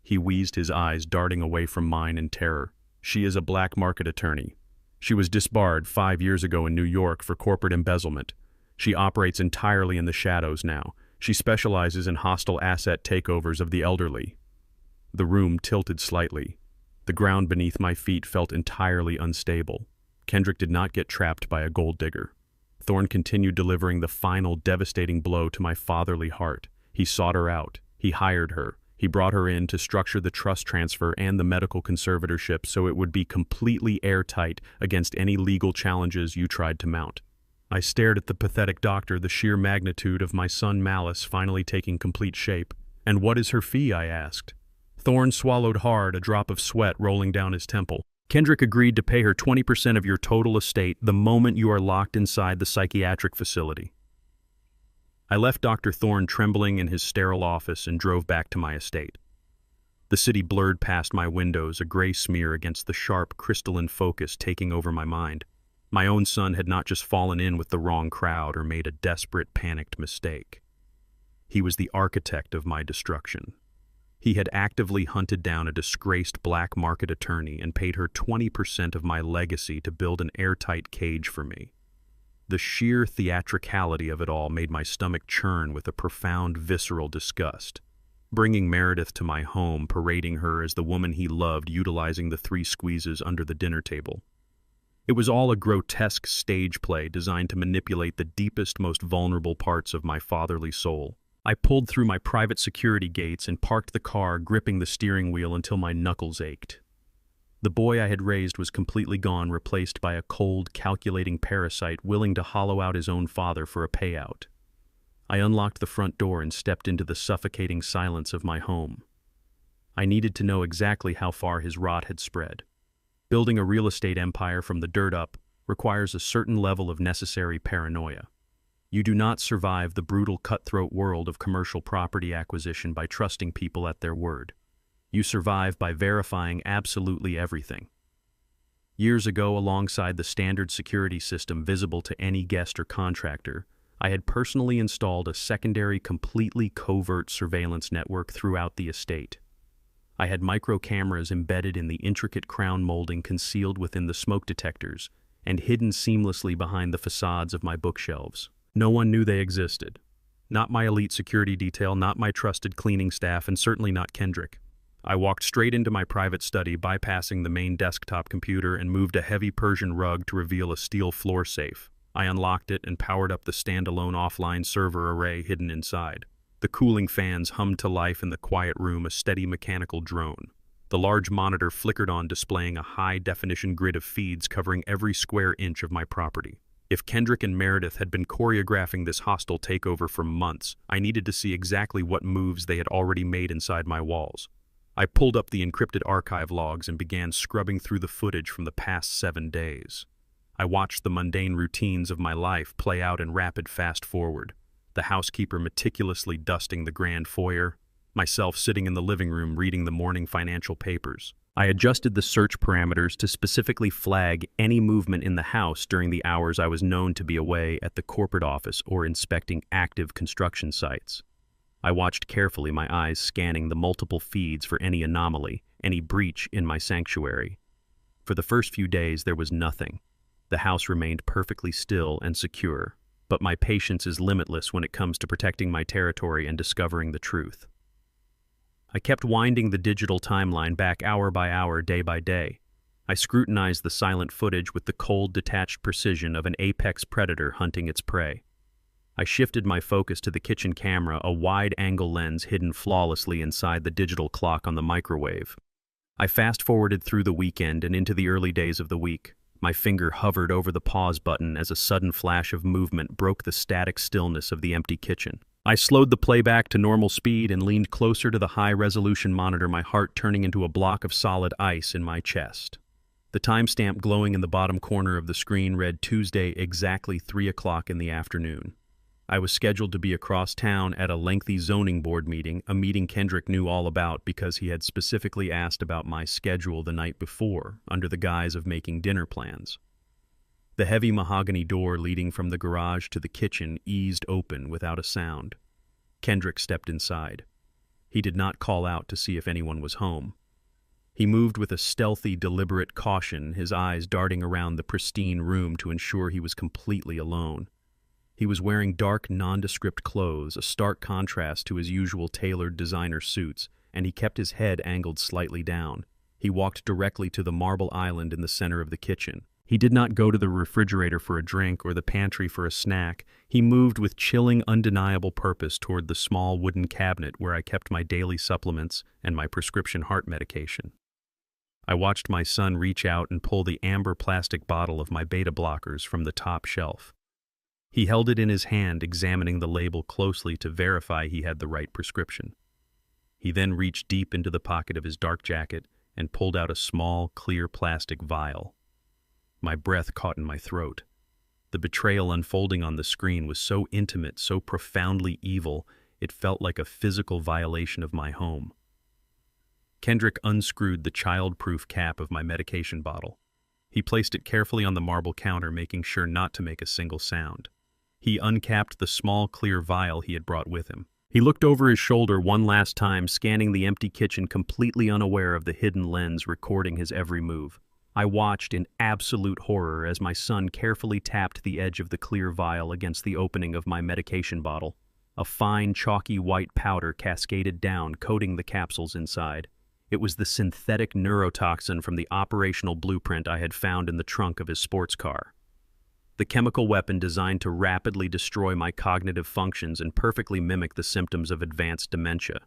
Speaker 1: He wheezed, his eyes darting away from mine in terror. "She is a black market attorney. She was disbarred 5 years ago in New York for corporate embezzlement. She operates entirely in the shadows now. She specializes in hostile asset takeovers of the elderly." The room tilted slightly. The ground beneath my feet felt entirely unstable. Kendrick did not get trapped by a gold digger. Thorne continued delivering the final devastating blow to my fatherly heart. He sought her out. He hired her. He brought her in to structure the trust transfer and the medical conservatorship so it would be completely airtight against any legal challenges you tried to mount. I stared at the pathetic doctor, the sheer magnitude of my son malice finally taking complete shape. "And what is her fee?" I asked. Thorne swallowed hard, a drop of sweat rolling down his temple. "Kendrick agreed to pay her 20% of your total estate the moment you are locked inside the psychiatric facility." I left Dr. Thorne trembling in his sterile office and drove back to my estate. The city blurred past my windows, a gray smear against the sharp, crystalline focus taking over my mind. My own son had not just fallen in with the wrong crowd or made a desperate, panicked mistake. He was the architect of my destruction. He had actively hunted down a disgraced black market attorney and paid her 20% of my legacy to build an airtight cage for me. The sheer theatricality of it all made my stomach churn with a profound, visceral disgust. Bringing Meredith to my home, parading her as the woman he loved, utilizing the 3 squeezes under the dinner table. It was all a grotesque stage play designed to manipulate the deepest, most vulnerable parts of my fatherly soul. I pulled through my private security gates and parked the car, gripping the steering wheel until my knuckles ached. The boy I had raised was completely gone, replaced by a cold, calculating parasite willing to hollow out his own father for a payout. I unlocked the front door and stepped into the suffocating silence of my home. I needed to know exactly how far his rot had spread. Building a real estate empire from the dirt up requires a certain level of necessary paranoia. You do not survive the brutal, cutthroat world of commercial property acquisition by trusting people at their word. You survive by verifying absolutely everything. Years ago, alongside the standard security system visible to any guest or contractor, I had personally installed a secondary, completely covert surveillance network throughout the estate. I had micro cameras embedded in the intricate crown molding concealed within the smoke detectors and hidden seamlessly behind the facades of my bookshelves. No one knew they existed. Not my elite security detail, not my trusted cleaning staff, and certainly not Kendrick. I walked straight into my private study, bypassing the main desktop computer, and moved a heavy Persian rug to reveal a steel floor safe. I unlocked it and powered up the standalone offline server array hidden inside. The cooling fans hummed to life in the quiet room, a steady mechanical drone. The large monitor flickered on, displaying a high-definition grid of feeds covering every square inch of my property. If Kendrick and Meredith had been choreographing this hostile takeover for months, I needed to see exactly what moves they had already made inside my walls. I pulled up the encrypted archive logs and began scrubbing through the footage from the past 7 days. I watched the mundane routines of my life play out in rapid fast-forward. the housekeeper meticulously dusting the grand foyer, myself sitting in the living room reading the morning financial papers. I adjusted the search parameters to specifically flag any movement in the house during the hours I was known to be away at the corporate office or inspecting active construction sites. I watched carefully, my eyes scanning the multiple feeds for any anomaly, any breach in my sanctuary. For the first few days, there was nothing. The house remained perfectly still and secure, but my patience is limitless when it comes to protecting my territory and discovering the truth. I kept winding the digital timeline back hour by hour, day by day. I scrutinized the silent footage with the cold, detached precision of an apex predator hunting its prey. I shifted my focus to the kitchen camera, a wide-angle lens hidden flawlessly inside the digital clock on the microwave. I fast-forwarded through the weekend and into the early days of the week. My finger hovered over the pause button as a sudden flash of movement broke the static stillness of the empty kitchen. I slowed the playback to normal speed and leaned closer to the high-resolution monitor, my heart turning into a block of solid ice in my chest. The timestamp glowing in the bottom corner of the screen read Tuesday, exactly 3 o'clock in the afternoon. I was scheduled to be across town at a lengthy zoning board meeting, a meeting Kendrick knew all about because he had specifically asked about my schedule the night before, under the guise of making dinner plans. The heavy mahogany door leading from the garage to the kitchen eased open without a sound. Kendrick stepped inside. He did not call out to see if anyone was home. He moved with a stealthy, deliberate caution, his eyes darting around the pristine room to ensure he was completely alone. He was wearing dark, nondescript clothes, a stark contrast to his usual tailored designer suits, and he kept his head angled slightly down. He walked directly to the marble island in the center of the kitchen. He did not go to the refrigerator for a drink or the pantry for a snack. He moved with chilling, undeniable purpose toward the small wooden cabinet where I kept my daily supplements and my prescription heart medication. I watched my son reach out and pull the amber plastic bottle of my beta blockers from the top shelf. He held it in his hand, examining the label closely to verify he had the right prescription. He then reached deep into the pocket of his dark jacket and pulled out a small, clear plastic vial. My breath caught in my throat. The betrayal unfolding on the screen was so intimate, so profoundly evil, it felt like a physical violation of my home. Kendrick unscrewed the child-proof cap of my medication bottle. He placed it carefully on the marble counter, making sure not to make a single sound. He uncapped the small, clear vial he had brought with him. He looked over his shoulder one last time, scanning the empty kitchen, completely unaware of the hidden lens recording his every move. I watched in absolute horror as my son carefully tapped the edge of the clear vial against the opening of my medication bottle. A fine, chalky white powder cascaded down, coating the capsules inside. It was the synthetic neurotoxin from the operational blueprint I had found in the trunk of his sports car. The chemical weapon designed to rapidly destroy my cognitive functions and perfectly mimic the symptoms of advanced dementia.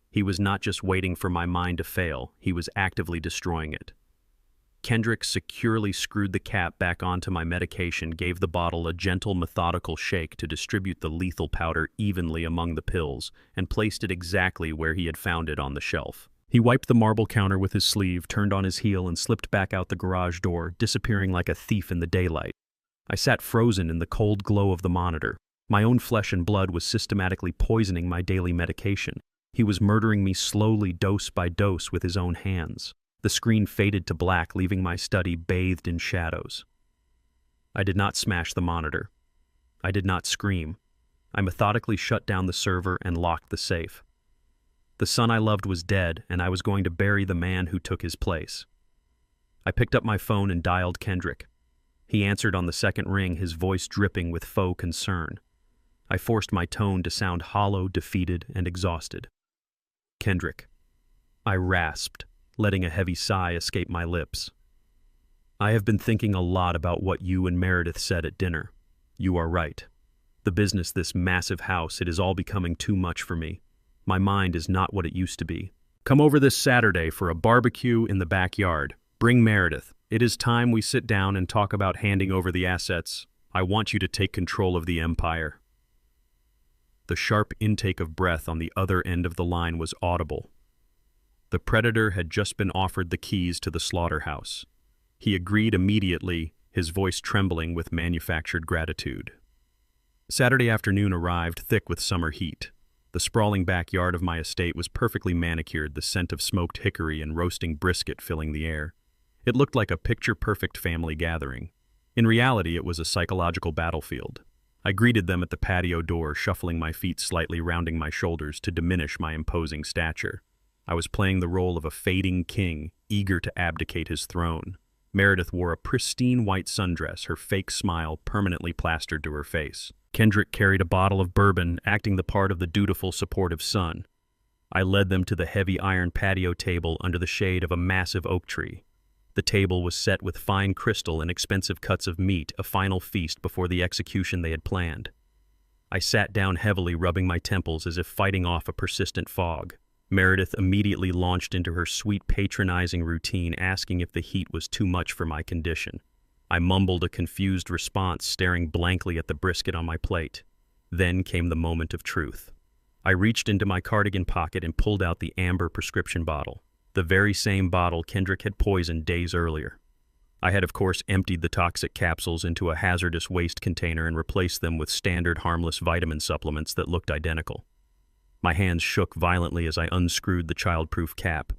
Speaker 1: He was not just waiting for my mind to fail, he was actively destroying it. Kendrick securely screwed the cap back onto my medication, gave the bottle a gentle, methodical shake to distribute the lethal powder evenly among the pills, and placed it exactly where he had found it on the shelf. He wiped the marble counter with his sleeve, turned on his heel, and slipped back out the garage door, disappearing like a thief in the daylight. I sat frozen in the cold glow of the monitor. My own flesh and blood was systematically poisoning my daily medication. He was murdering me slowly, dose by dose, with his own hands. The screen faded to black, leaving my study bathed in shadows. I did not smash the monitor. I did not scream. I methodically shut down the server and locked the safe. The son I loved was dead, and I was going to bury the man who took his place. I picked up my phone and dialed Kendrick. He answered on the second ring, his voice dripping with faux concern. I forced my tone to sound hollow, defeated, and exhausted. "Kendrick," I rasped, letting a heavy sigh escape my lips. "I have been thinking a lot about what you and Meredith said at dinner. You are right. The business, this massive house, it is all becoming too much for me. My mind is not what it used to be. Come over this Saturday for a barbecue in the backyard. Bring Meredith. It is time we sit down and talk about handing over the assets. I want you to take control of the empire." The sharp intake of breath on the other end of the line was audible. The predator had just been offered the keys to the slaughterhouse. He agreed immediately, his voice trembling with manufactured gratitude. Saturday afternoon arrived thick with summer heat. The sprawling backyard of my estate was perfectly manicured, the scent of smoked hickory and roasting brisket filling the air. It looked like a picture-perfect family gathering. In reality, it was a psychological battlefield. I greeted them at the patio door, shuffling my feet slightly, rounding my shoulders to diminish my imposing stature. I was playing the role of a fading king, eager to abdicate his throne. Meredith wore a pristine white sundress, her fake smile permanently plastered to her face. Kendrick carried a bottle of bourbon, acting the part of the dutiful, supportive son. I led them to the heavy iron patio table under the shade of a massive oak tree. The table was set with fine crystal and expensive cuts of meat, a final feast before the execution they had planned. I sat down heavily, rubbing my temples as if fighting off a persistent fog. Meredith immediately launched into her sweet, patronizing routine, asking if the heat was too much for my condition. I mumbled a confused response, staring blankly at the brisket on my plate. Then came the moment of truth. I reached into my cardigan pocket and pulled out the amber prescription bottle, the very same bottle Kendrick had poisoned days earlier. I had, of course, emptied the toxic capsules into a hazardous waste container and replaced them with standard harmless vitamin supplements that looked identical. My hands shook violently as I unscrewed the child-proof cap.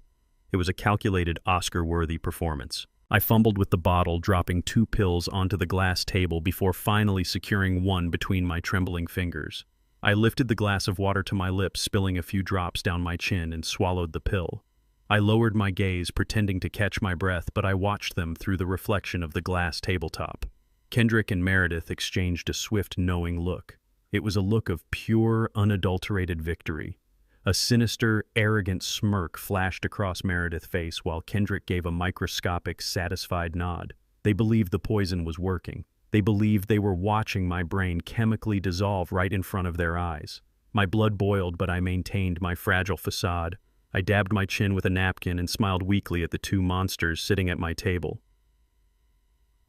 Speaker 1: It was a calculated, Oscar-worthy performance. I fumbled with the bottle, dropping 2 pills onto the glass table before finally securing one between my trembling fingers. I lifted the glass of water to my lips, spilling a few drops down my chin, and swallowed the pill. I lowered my gaze, pretending to catch my breath, but I watched them through the reflection of the glass tabletop. Kendrick and Meredith exchanged a swift, knowing look. It was a look of pure, unadulterated victory. A sinister, arrogant smirk flashed across Meredith's face while Kendrick gave a microscopic, satisfied nod. They believed the poison was working. They believed they were watching my brain chemically dissolve right in front of their eyes. My blood boiled, but I maintained my fragile facade. I dabbed my chin with a napkin and smiled weakly at the 2 monsters sitting at my table.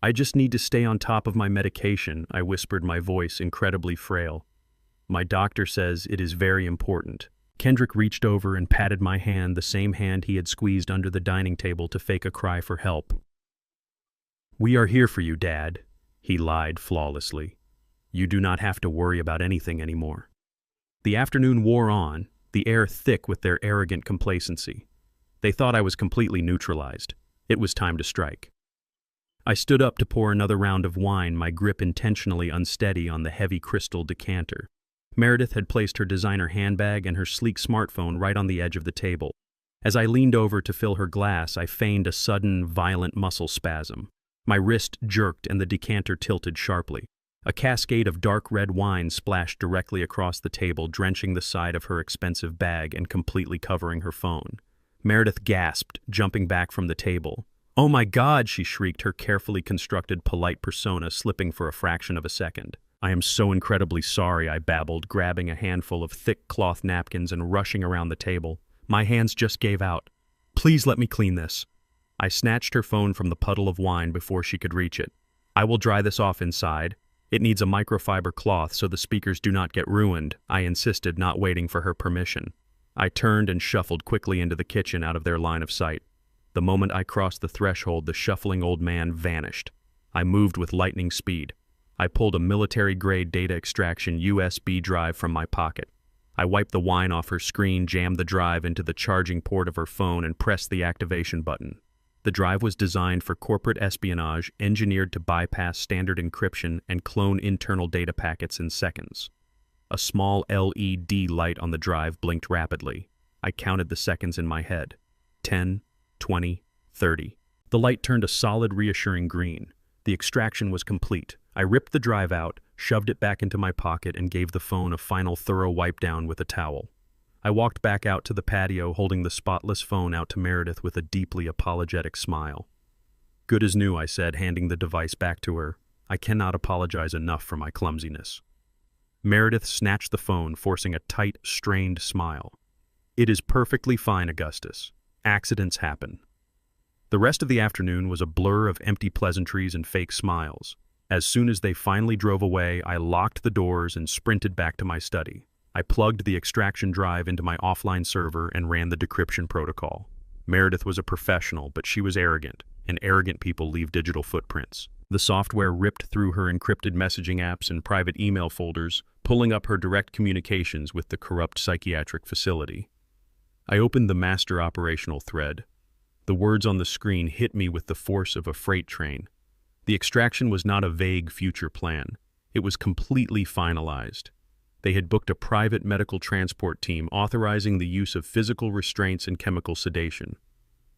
Speaker 1: "I just need to stay on top of my medication," I whispered, my voice incredibly frail. "My doctor says it is very important." Kendrick reached over and patted my hand, the same hand he had squeezed under the dining table to fake a cry for help. "We are here for you, Dad," he lied flawlessly. "You do not have to worry about anything anymore." The afternoon wore on, the air thick with their arrogant complacency. They thought I was completely neutralized. It was time to strike. I stood up to pour another round of wine, my grip intentionally unsteady on the heavy crystal decanter. Meredith had placed her designer handbag and her sleek smartphone right on the edge of the table. As I leaned over to fill her glass, I feigned a sudden, violent muscle spasm. My wrist jerked and the decanter tilted sharply. A cascade of dark red wine splashed directly across the table, drenching the side of her expensive bag and completely covering her phone. Meredith gasped, jumping back from the table. "Oh my God!" she shrieked, her carefully constructed, polite persona slipping for a fraction of a second. "I am so incredibly sorry," I babbled, grabbing a handful of thick cloth napkins and rushing around the table. My hands just gave out. "Please let me clean this." I snatched her phone from the puddle of wine before she could reach it. "I will dry this off inside. It needs a microfiber cloth so the speakers do not get ruined," I insisted, not waiting for her permission. I turned and shuffled quickly into the kitchen, out of their line of sight. The moment I crossed the threshold, the shuffling old man vanished. I moved with lightning speed. I pulled a military-grade data extraction USB drive from my pocket. I wiped the wine off her screen, jammed the drive into the charging port of her phone, and pressed the activation button. The drive was designed for corporate espionage, engineered to bypass standard encryption and clone internal data packets in seconds. A small LED light on the drive blinked rapidly. I counted the seconds in my head. 10, 20, 30. The light turned a solid, reassuring green. The extraction was complete. I ripped the drive out, shoved it back into my pocket, and gave the phone a final thorough wipe down with a towel. I walked back out to the patio, holding the spotless phone out to Meredith with a deeply apologetic smile. "Good as new," I said, handing the device back to her. "I cannot apologize enough for my clumsiness." Meredith snatched the phone, forcing a tight, strained smile. "It is perfectly fine, Augustus. Accidents happen." The rest of the afternoon was a blur of empty pleasantries and fake smiles. As soon as they finally drove away, I locked the doors and sprinted back to my study. I plugged the extraction drive into my offline server and ran the decryption protocol. Meredith was a professional, but she was arrogant, and arrogant people leave digital footprints. The software ripped through her encrypted messaging apps and private email folders, pulling up her direct communications with the corrupt psychiatric facility. I opened the master operational thread. The words on the screen hit me with the force of a freight train. The extraction was not a vague future plan. It was completely finalized. They had booked a private medical transport team authorizing the use of physical restraints and chemical sedation.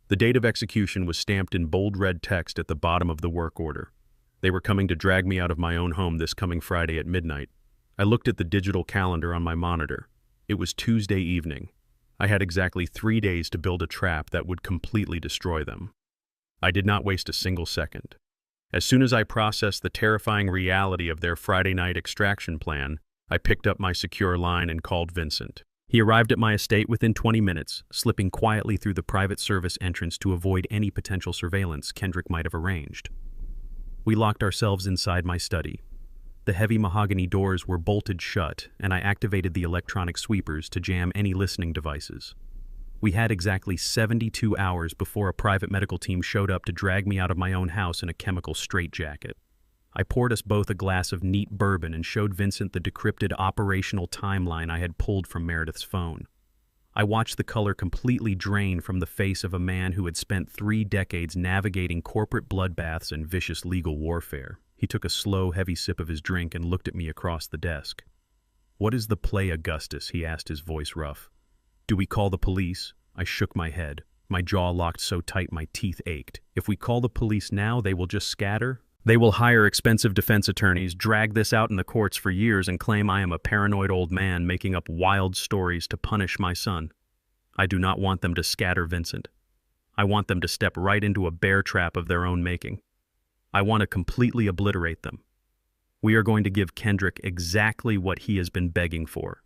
Speaker 1: The date of execution was stamped in bold red text at the bottom of the work order. They were coming to drag me out of my own home this coming Friday at midnight. I looked at the digital calendar on my monitor. It was Tuesday evening. I had exactly 3 days to build a trap that would completely destroy them. I did not waste a single second. As soon as I processed the terrifying reality of their Friday night extraction plan, I picked up my secure line and called Vincent. He arrived at my estate within 20 minutes, slipping quietly through the private service entrance to avoid any potential surveillance Kendrick might have arranged. We locked ourselves inside my study. The heavy mahogany doors were bolted shut, and I activated the electronic sweepers to jam any listening devices. We had exactly 72 hours before a private medical team showed up to drag me out of my own house in a chemical straitjacket. I poured us both a glass of neat bourbon and showed Vincent the decrypted operational timeline I had pulled from Meredith's phone. I watched the color completely drain from the face of a man who had spent 3 decades navigating corporate bloodbaths and vicious legal warfare. He took a slow, heavy sip of his drink and looked at me across the desk. "What is the play, Augustus?" he asked, his voice rough. "Do we call the police?" I shook my head. My jaw locked so tight my teeth ached. "If we call the police now, they will just scatter. They will hire expensive defense attorneys, drag this out in the courts for years, and claim I am a paranoid old man making up wild stories to punish my son. I do not want them to scatter, Vincent. I want them to step right into a bear trap of their own making. I want to completely obliterate them. We are going to give Kendrick exactly what he has been begging for."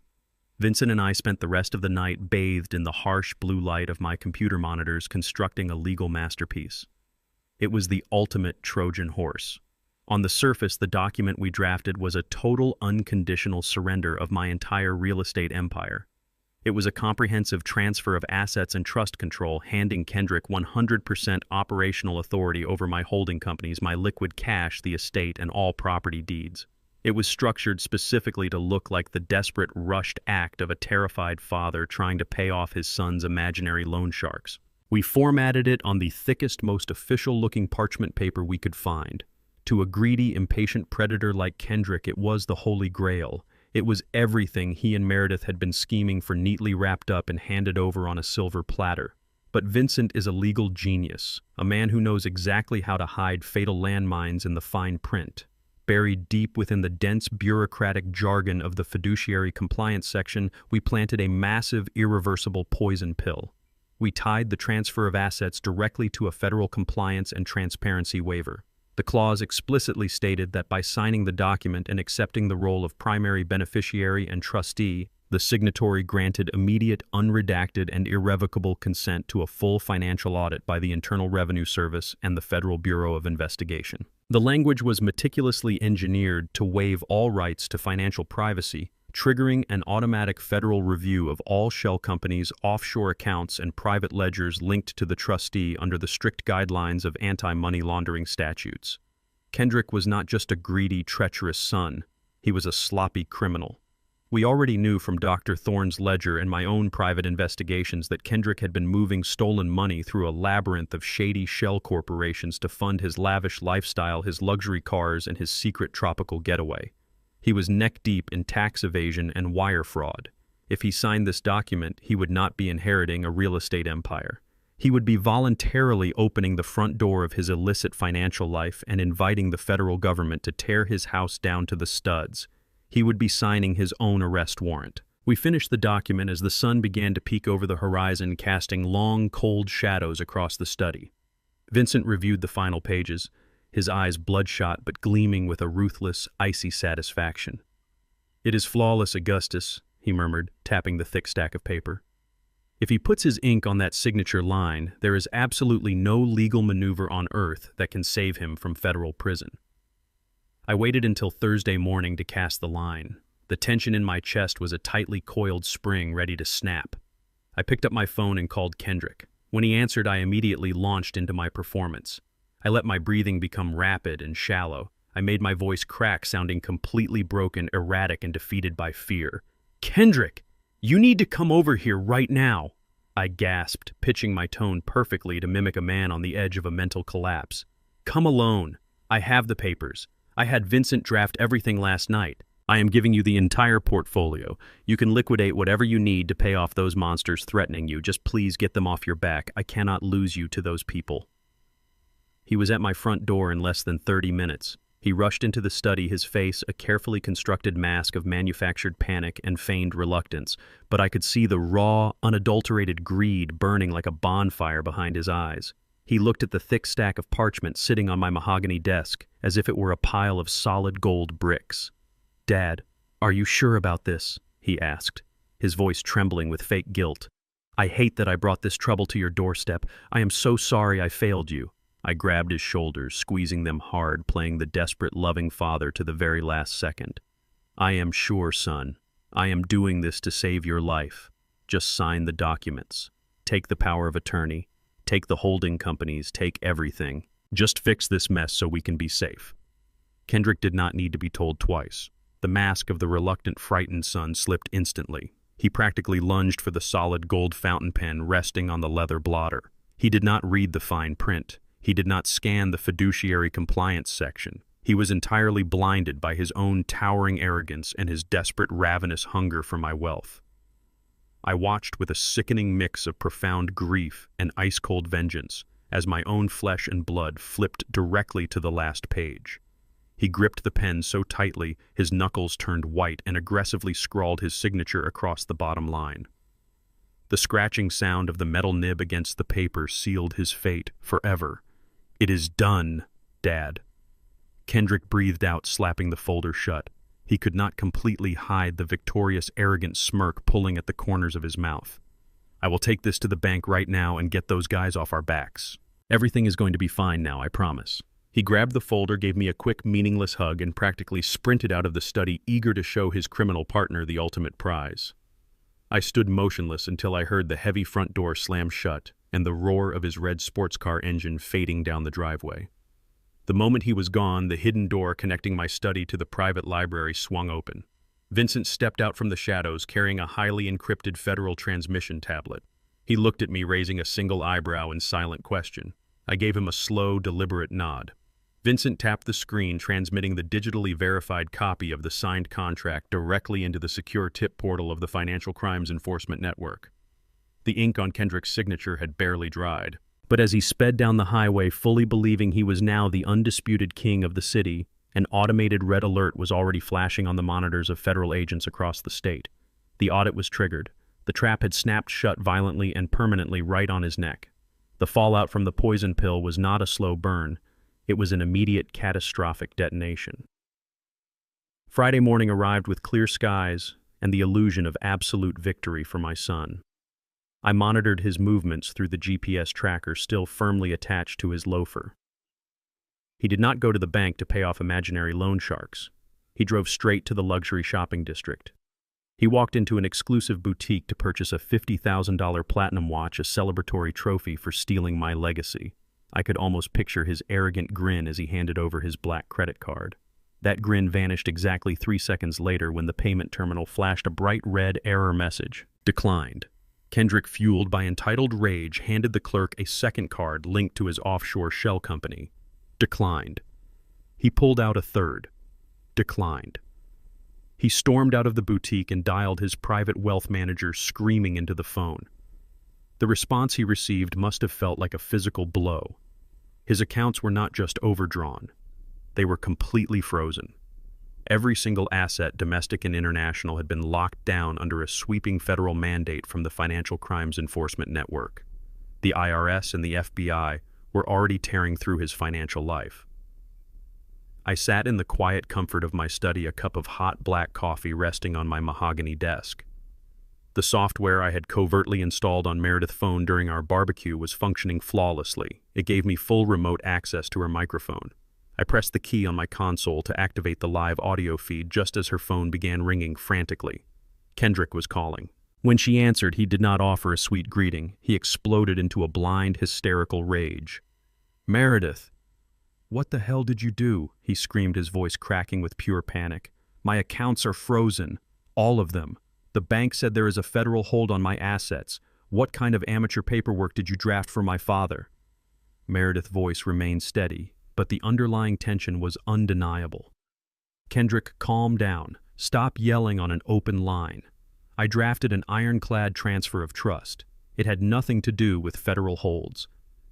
Speaker 1: Vincent and I spent the rest of the night bathed in the harsh blue light of my computer monitors constructing a legal masterpiece. It was the ultimate Trojan horse. On the surface, the document we drafted was a total unconditional surrender of my entire real estate empire. It was a comprehensive transfer of assets and trust control, handing Kendrick 100% operational authority over my holding companies, my liquid cash, the estate, and all property deeds. It was structured specifically to look like the desperate, rushed act of a terrified father trying to pay off his son's imaginary loan sharks. We formatted it on the thickest, most official-looking parchment paper we could find. To a greedy, impatient predator like Kendrick, it was the Holy Grail. It was everything he and Meredith had been scheming for, neatly wrapped up and handed over on a silver platter. But Vincent is a legal genius, a man who knows exactly how to hide fatal landmines in the fine print. Buried deep within the dense bureaucratic jargon of the fiduciary compliance section, we planted a massive, irreversible poison pill. We tied the transfer of assets directly to a federal compliance and transparency waiver. The clause explicitly stated that by signing the document and accepting the role of primary beneficiary and trustee, the signatory granted immediate, unredacted, and irrevocable consent to a full financial audit by the Internal Revenue Service and the Federal Bureau of Investigation. The language was meticulously engineered to waive all rights to financial privacy, triggering an automatic federal review of all shell companies, offshore accounts, and private ledgers linked to the trustee under the strict guidelines of anti-money laundering statutes. Kendrick was not just a greedy, treacherous son. He was a sloppy criminal. We already knew from Dr. Thorne's ledger and my own private investigations that Kendrick had been moving stolen money through a labyrinth of shady shell corporations to fund his lavish lifestyle, his luxury cars, and his secret tropical getaway. He was neck-deep in tax evasion and wire fraud. If he signed this document, he would not be inheriting a real estate empire. He would be voluntarily opening the front door of his illicit financial life and inviting the federal government to tear his house down to the studs. He would be signing his own arrest warrant. We finished the document as the sun began to peek over the horizon, casting long, cold shadows across the study. Vincent reviewed the final pages, his eyes bloodshot but gleaming with a ruthless, icy satisfaction. "It is flawless, Augustus," he murmured, tapping the thick stack of paper. "If he puts his ink on that signature line, there is absolutely no legal maneuver on earth that can save him from federal prison." I waited until Thursday morning to cast the line. The tension in my chest was a tightly coiled spring ready to snap. I picked up my phone and called Kendrick. When he answered, I immediately launched into my performance. I let my breathing become rapid and shallow. I made my voice crack, sounding completely broken, erratic, and defeated by fear. "Kendrick, you need to come over here right now," I gasped, pitching my tone perfectly to mimic a man on the edge of a mental collapse. "Come alone. I have the papers. I had Vincent draft everything last night. I am giving you the entire portfolio. You can liquidate whatever you need to pay off those monsters threatening you. Just please get them off your back. I cannot lose you to those people." He was at my front door in less than 30 minutes. He rushed into the study, his face a carefully constructed mask of manufactured panic and feigned reluctance, but I could see the raw, unadulterated greed burning like a bonfire behind his eyes. He looked at the thick stack of parchment sitting on my mahogany desk as if it were a pile of solid gold bricks. "Dad, are you sure about this?" he asked, his voice trembling with fake guilt. "I hate that I brought this trouble to your doorstep. I am so sorry I failed you." I grabbed his shoulders, squeezing them hard, playing the desperate, loving father to the very last second. "I am sure, son. I am doing this to save your life. Just sign the documents. Take the power of attorney. Take the holding companies. Take everything. Just fix this mess so we can be safe." Kendrick did not need to be told twice. The mask of the reluctant, frightened son slipped instantly. He practically lunged for the solid gold fountain pen resting on the leather blotter. He did not read the fine print. He did not scan the fiduciary compliance section. He was entirely blinded by his own towering arrogance and his desperate, ravenous hunger for my wealth. I watched with a sickening mix of profound grief and ice-cold vengeance as my own flesh and blood flipped directly to the last page. He gripped the pen so tightly his knuckles turned white and aggressively scrawled his signature across the bottom line. The scratching sound of the metal nib against the paper sealed his fate forever. "It is done, Dad." Kendrick breathed out, slapping the folder shut. He could not completely hide the victorious, arrogant smirk pulling at the corners of his mouth. "I will take this to the bank right now and get those guys off our backs. Everything is going to be fine now, I promise." He grabbed the folder, gave me a quick, meaningless hug, and practically sprinted out of the study, eager to show his criminal partner the ultimate prize. I stood motionless until I heard the heavy front door slam shut and the roar of his red sports car engine fading down the driveway. The moment he was gone, the hidden door connecting my study to the private library swung open. Vincent stepped out from the shadows, carrying a highly encrypted Federal transmission tablet. He looked at me, raising a single eyebrow in silent question. I gave him a slow, deliberate nod. Vincent tapped the screen, transmitting the digitally verified copy of the signed contract directly into the secure tip portal of the Financial Crimes Enforcement Network. The ink on Kendrick's signature had barely dried. But as he sped down the highway, fully believing he was now the undisputed king of the city, an automated red alert was already flashing on the monitors of federal agents across the state. The audit was triggered. The trap had snapped shut violently and permanently right on his neck. The fallout from the poison pill was not a slow burn. It was an immediate, catastrophic detonation. Friday morning arrived with clear skies and the illusion of absolute victory for my son. I monitored his movements through the GPS tracker still firmly attached to his loafer. He did not go to the bank to pay off imaginary loan sharks. He drove straight to the luxury shopping district. He walked into an exclusive boutique to purchase a $50,000 platinum watch, a celebratory trophy for stealing my legacy. I could almost picture his arrogant grin as he handed over his black credit card. That grin vanished exactly 3 seconds later when the payment terminal flashed a bright red error message. Declined. Kendrick, fueled by entitled rage, handed the clerk a second card linked to his offshore shell company. Declined. He pulled out a third. Declined. He stormed out of the boutique and dialed his private wealth manager, screaming into the phone. The response he received must have felt like a physical blow. His accounts were not just overdrawn. They were completely frozen. Every single asset, domestic and international, had been locked down under a sweeping federal mandate from the Financial Crimes Enforcement Network. The IRS and the FBI were already tearing through his financial life. I sat in the quiet comfort of my study, a cup of hot black coffee resting on my mahogany desk. The software I had covertly installed on Meredith's phone during our barbecue was functioning flawlessly. It gave me full remote access to her microphone. I pressed the key on my console to activate the live audio feed just as her phone began ringing frantically. Kendrick was calling. When she answered, he did not offer a sweet greeting. He exploded into a blind, hysterical rage. "Meredith, "What the hell did you do?" he screamed, his voice cracking with pure panic. "My accounts are frozen. All of them. The bank said there is a federal hold on my assets. What kind of amateur paperwork did you draft for my father?" Meredith's voice remained steady, but the underlying tension was undeniable. "Kendrick, calm down. Stop yelling on an open line. I drafted an ironclad transfer of trust. It had nothing to do with federal holds.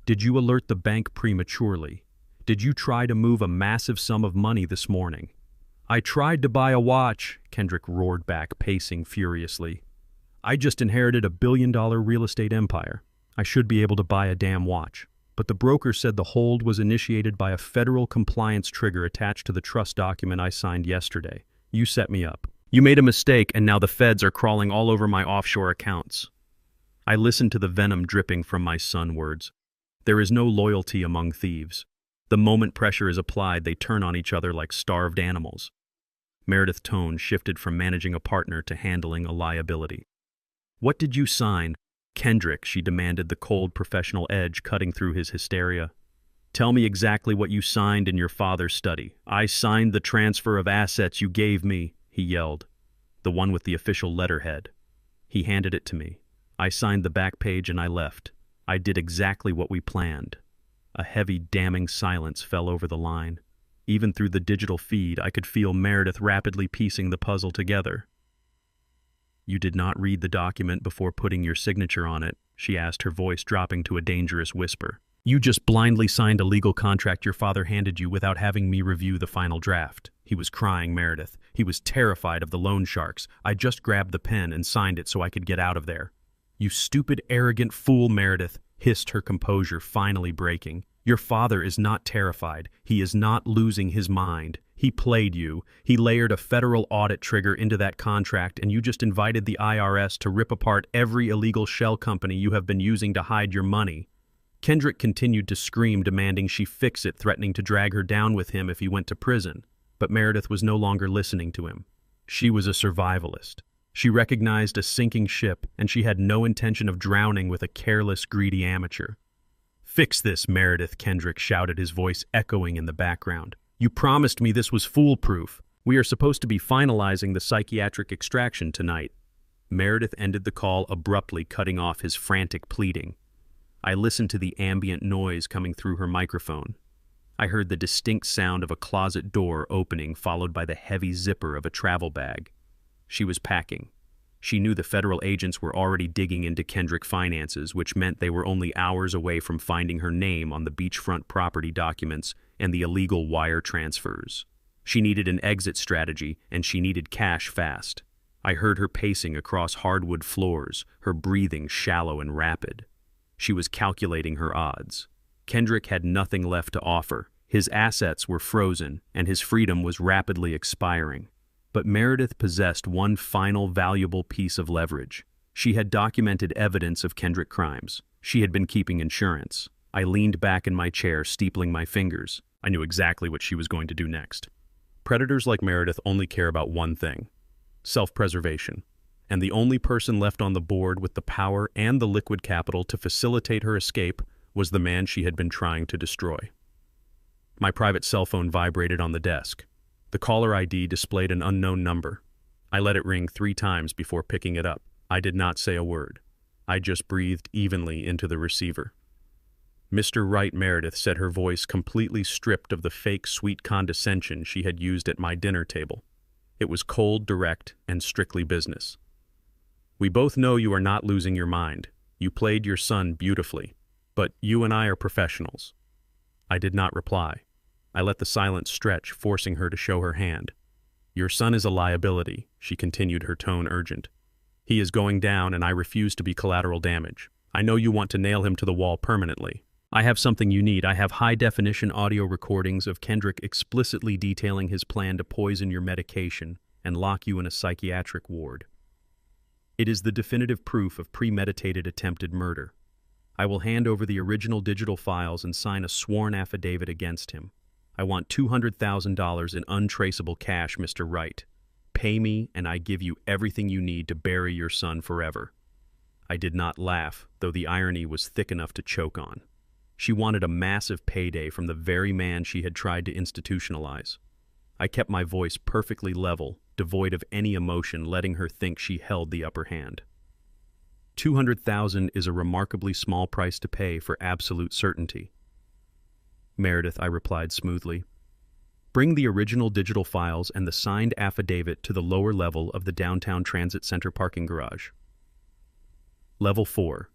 Speaker 1: Did you alert the bank prematurely? Did you try to move a massive sum of money this morning?" "I tried to buy a watch," Kendrick roared back, pacing furiously. "I just inherited a billion-dollar real estate empire. I should be able to buy a damn watch. But the broker said the hold was initiated by a federal compliance trigger attached to the trust document I signed yesterday. You set me up. You made a mistake, and now the feds are crawling all over my offshore accounts." I listened to the venom dripping from my son's words. There is no loyalty among thieves. The moment pressure is applied, they turn on each other like starved animals. Meredith's tone shifted from managing a partner to handling a liability. "What did you sign?" "Kendrick," she demanded, the cold professional edge cutting through his hysteria. "Tell me exactly what you signed in your father's study." "I signed the transfer of assets you gave me," he yelled. "The one with the official letterhead." He handed it to me. I signed the back page and I left. I did exactly what we planned. A heavy, damning silence fell over the line. Even through the digital feed, I could feel Meredith rapidly piecing the puzzle together. "You did not read the document before putting your signature on it?" she asked, her voice dropping to a dangerous whisper. "You just blindly signed a legal contract your father handed you without having me review the final draft." He was crying, Meredith. He was terrified of the loan sharks. "I just grabbed the pen and signed it so I could get out of there." "You stupid, arrogant fool," Meredith hissed, her composure finally breaking. "Your father is not terrified. He is not losing his mind. He played you. He layered a federal audit trigger into that contract, and you just invited the IRS to rip apart every illegal shell company you have been using to hide your money." Kendrick continued to scream, demanding she fix it, threatening to drag her down with him if he went to prison. But Meredith was no longer listening to him. She was a survivalist. She recognized a sinking ship, and she had no intention of drowning with a careless, greedy amateur. "Fix this, Meredith," Kendrick shouted, his voice echoing in the background. "You promised me this was foolproof. We are supposed to be finalizing the psychiatric extraction tonight." Meredith ended the call abruptly, cutting off his frantic pleading. I listened to the ambient noise coming through her microphone. I heard the distinct sound of a closet door opening, followed by the heavy zipper of a travel bag. She was packing. She knew the federal agents were already digging into Kendrick finances, which meant they were only hours away from finding her name on the beachfront property documents and the illegal wire transfers. She needed an exit strategy, and she needed cash fast. I heard her pacing across hardwood floors, her breathing shallow and rapid. She was calculating her odds. Kendrick had nothing left to offer. His assets were frozen, and his freedom was rapidly expiring. But Meredith possessed one final valuable piece of leverage. She had documented evidence of Kendrick crimes. She had been keeping insurance. I leaned back in my chair, steepling my fingers. I knew exactly what she was going to do next. Predators like Meredith only care about one thing: self-preservation. And the only person left on the board with the power and the liquid capital to facilitate her escape was the man she had been trying to destroy. My private cell phone vibrated on the desk. The caller ID displayed an unknown number. I let it ring 3 times before picking it up. I did not say a word. I just breathed evenly into the receiver. "Mr. Wright," Meredith said, her voice completely stripped of the fake sweet condescension she had used at my dinner table. It was cold, direct, and strictly business. "We both know you are not losing your mind. You played your son beautifully. But you and I are professionals." I did not reply. I let the silence stretch, forcing her to show her hand. "Your son is a liability," she continued, her tone urgent. "He is going down, and I refuse to be collateral damage. I know you want to nail him to the wall permanently. I have something you need. I have high-definition audio recordings of Kendrick explicitly detailing his plan to poison your medication and lock you in a psychiatric ward. It is the definitive proof of premeditated attempted murder. I will hand over the original digital files and sign a sworn affidavit against him. I want $200,000 in untraceable cash, Mr. Wright. Pay me, and I give you everything you need to bury your son forever." I did not laugh, though the irony was thick enough to choke on. She wanted a massive payday from the very man she had tried to institutionalize. I kept my voice perfectly level, devoid of any emotion, letting her think she held the upper hand. 200,000 is a remarkably small price to pay for absolute certainty. Meredith, I replied smoothly. Bring the original digital files and the signed affidavit to the lower level of the downtown transit center parking garage. Level 4.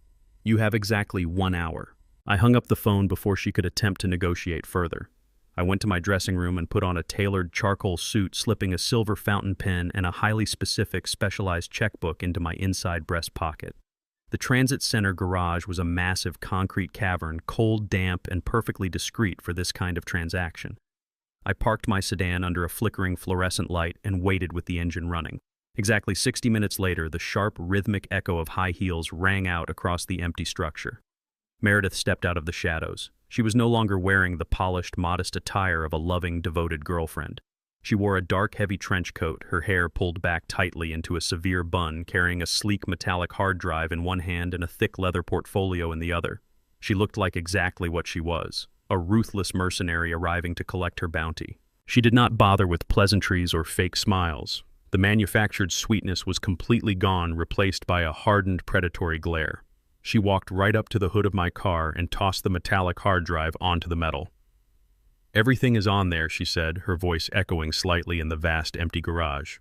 Speaker 1: You have exactly 1 hour. I hung up the phone before she could attempt to negotiate further. I went to my dressing room and put on a tailored charcoal suit, slipping a silver fountain pen and a highly specific specialized checkbook into my inside breast pocket. The transit center garage was a massive concrete cavern, cold, damp, and perfectly discreet for this kind of transaction. I parked my sedan under a flickering fluorescent light and waited with the engine running. Exactly 60 minutes later, the sharp, rhythmic echo of high heels rang out across the empty structure. Meredith stepped out of the shadows. She was no longer wearing the polished, modest attire of a loving, devoted girlfriend. She wore a dark, heavy trench coat, her hair pulled back tightly into a severe bun, carrying a sleek metallic hard drive in one hand and a thick leather portfolio in the other. She looked like exactly what she was, a ruthless mercenary arriving to collect her bounty. She did not bother with pleasantries or fake smiles. The manufactured sweetness was completely gone, replaced by a hardened, predatory glare. She walked right up to the hood of my car and tossed the metallic hard drive onto the metal. Everything is on there, she said, her voice echoing slightly in the vast, empty garage.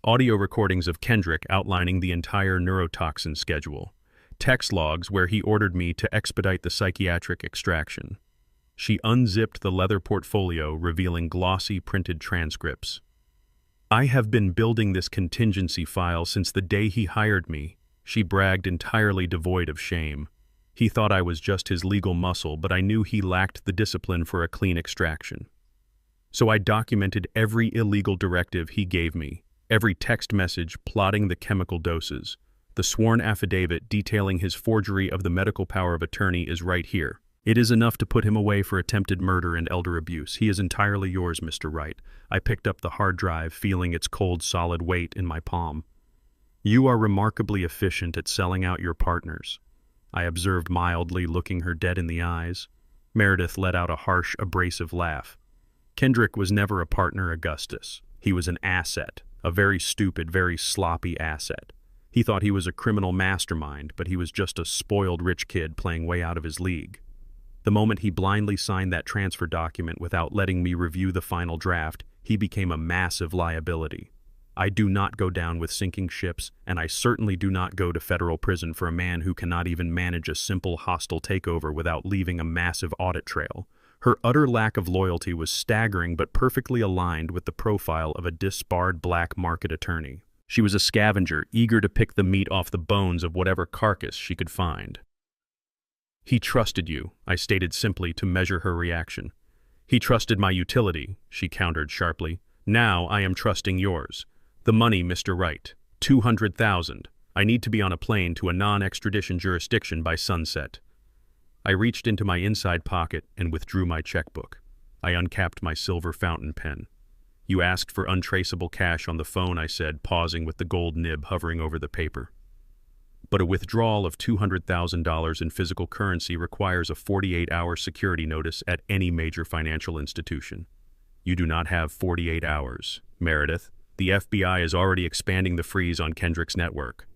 Speaker 1: Audio recordings of Kendrick outlining the entire neurotoxin schedule. Text logs where he ordered me to expedite the psychiatric extraction. She unzipped the leather portfolio, revealing glossy printed transcripts. I have been building this contingency file since the day he hired me, she bragged, entirely devoid of shame. He thought I was just his legal muscle, but I knew he lacked the discipline for a clean extraction. So I documented every illegal directive he gave me, every text message plotting the chemical doses. The sworn affidavit detailing his forgery of the medical power of attorney is right here. It is enough to put him away for attempted murder and elder abuse. He is entirely yours, Mr. Wright. I picked up the hard drive, feeling its cold, solid weight in my palm. You are remarkably efficient at selling out your partners, I observed mildly, looking her dead in the eyes. Meredith let out a harsh, abrasive laugh. Kendrick was never a partner, Augustus. He was an asset, a very stupid, very sloppy asset. He thought he was a criminal mastermind, but he was just a spoiled rich kid playing way out of his league. The moment he blindly signed that transfer document without letting me review the final draft, he became a massive liability. I do not go down with sinking ships, and I certainly do not go to federal prison for a man who cannot even manage a simple hostile takeover without leaving a massive audit trail. Her utter lack of loyalty was staggering but perfectly aligned with the profile of a disbarred black market attorney. She was a scavenger, eager to pick the meat off the bones of whatever carcass she could find. He trusted you, I stated simply to measure her reaction. He trusted my utility, she countered sharply. Now I am trusting yours. The money, Mr. Wright. 200,000. I need to be on a plane to a non-extradition jurisdiction by sunset. I reached into my inside pocket and withdrew my checkbook. I uncapped my silver fountain pen. You asked for untraceable cash on the phone, I said, pausing with the gold nib hovering over the paper. But a withdrawal of $200,000 in physical currency requires a 48-hour security notice at any major financial institution. You do not have 48 hours, Meredith. The FBI is already expanding the freeze on Kendrick's network.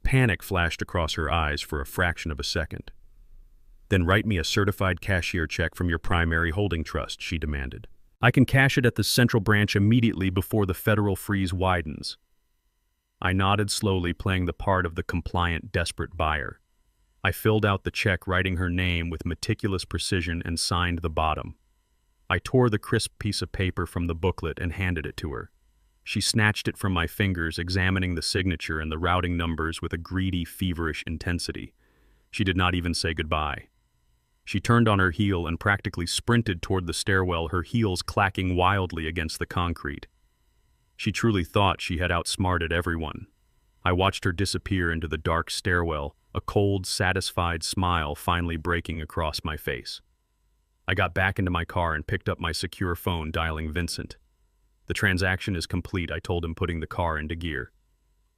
Speaker 1: Panic flashed across her eyes for a fraction of a second. Then write me a certified cashier check from your primary holding trust, she demanded. I can cash it at the central branch immediately before the federal freeze widens. I nodded slowly, playing the part of the compliant, desperate buyer. I filled out the check, writing her name with meticulous precision, and signed the bottom. I tore the crisp piece of paper from the booklet and handed it to her. She snatched it from my fingers, examining the signature and the routing numbers with a greedy, feverish intensity. She did not even say goodbye. She turned on her heel and practically sprinted toward the stairwell, her heels clacking wildly against the concrete. She truly thought she had outsmarted everyone. I watched her disappear into the dark stairwell, a cold, satisfied smile finally breaking across my face. I got back into my car and picked up my secure phone, dialing Vincent. The transaction is complete, I told him, putting the car into gear.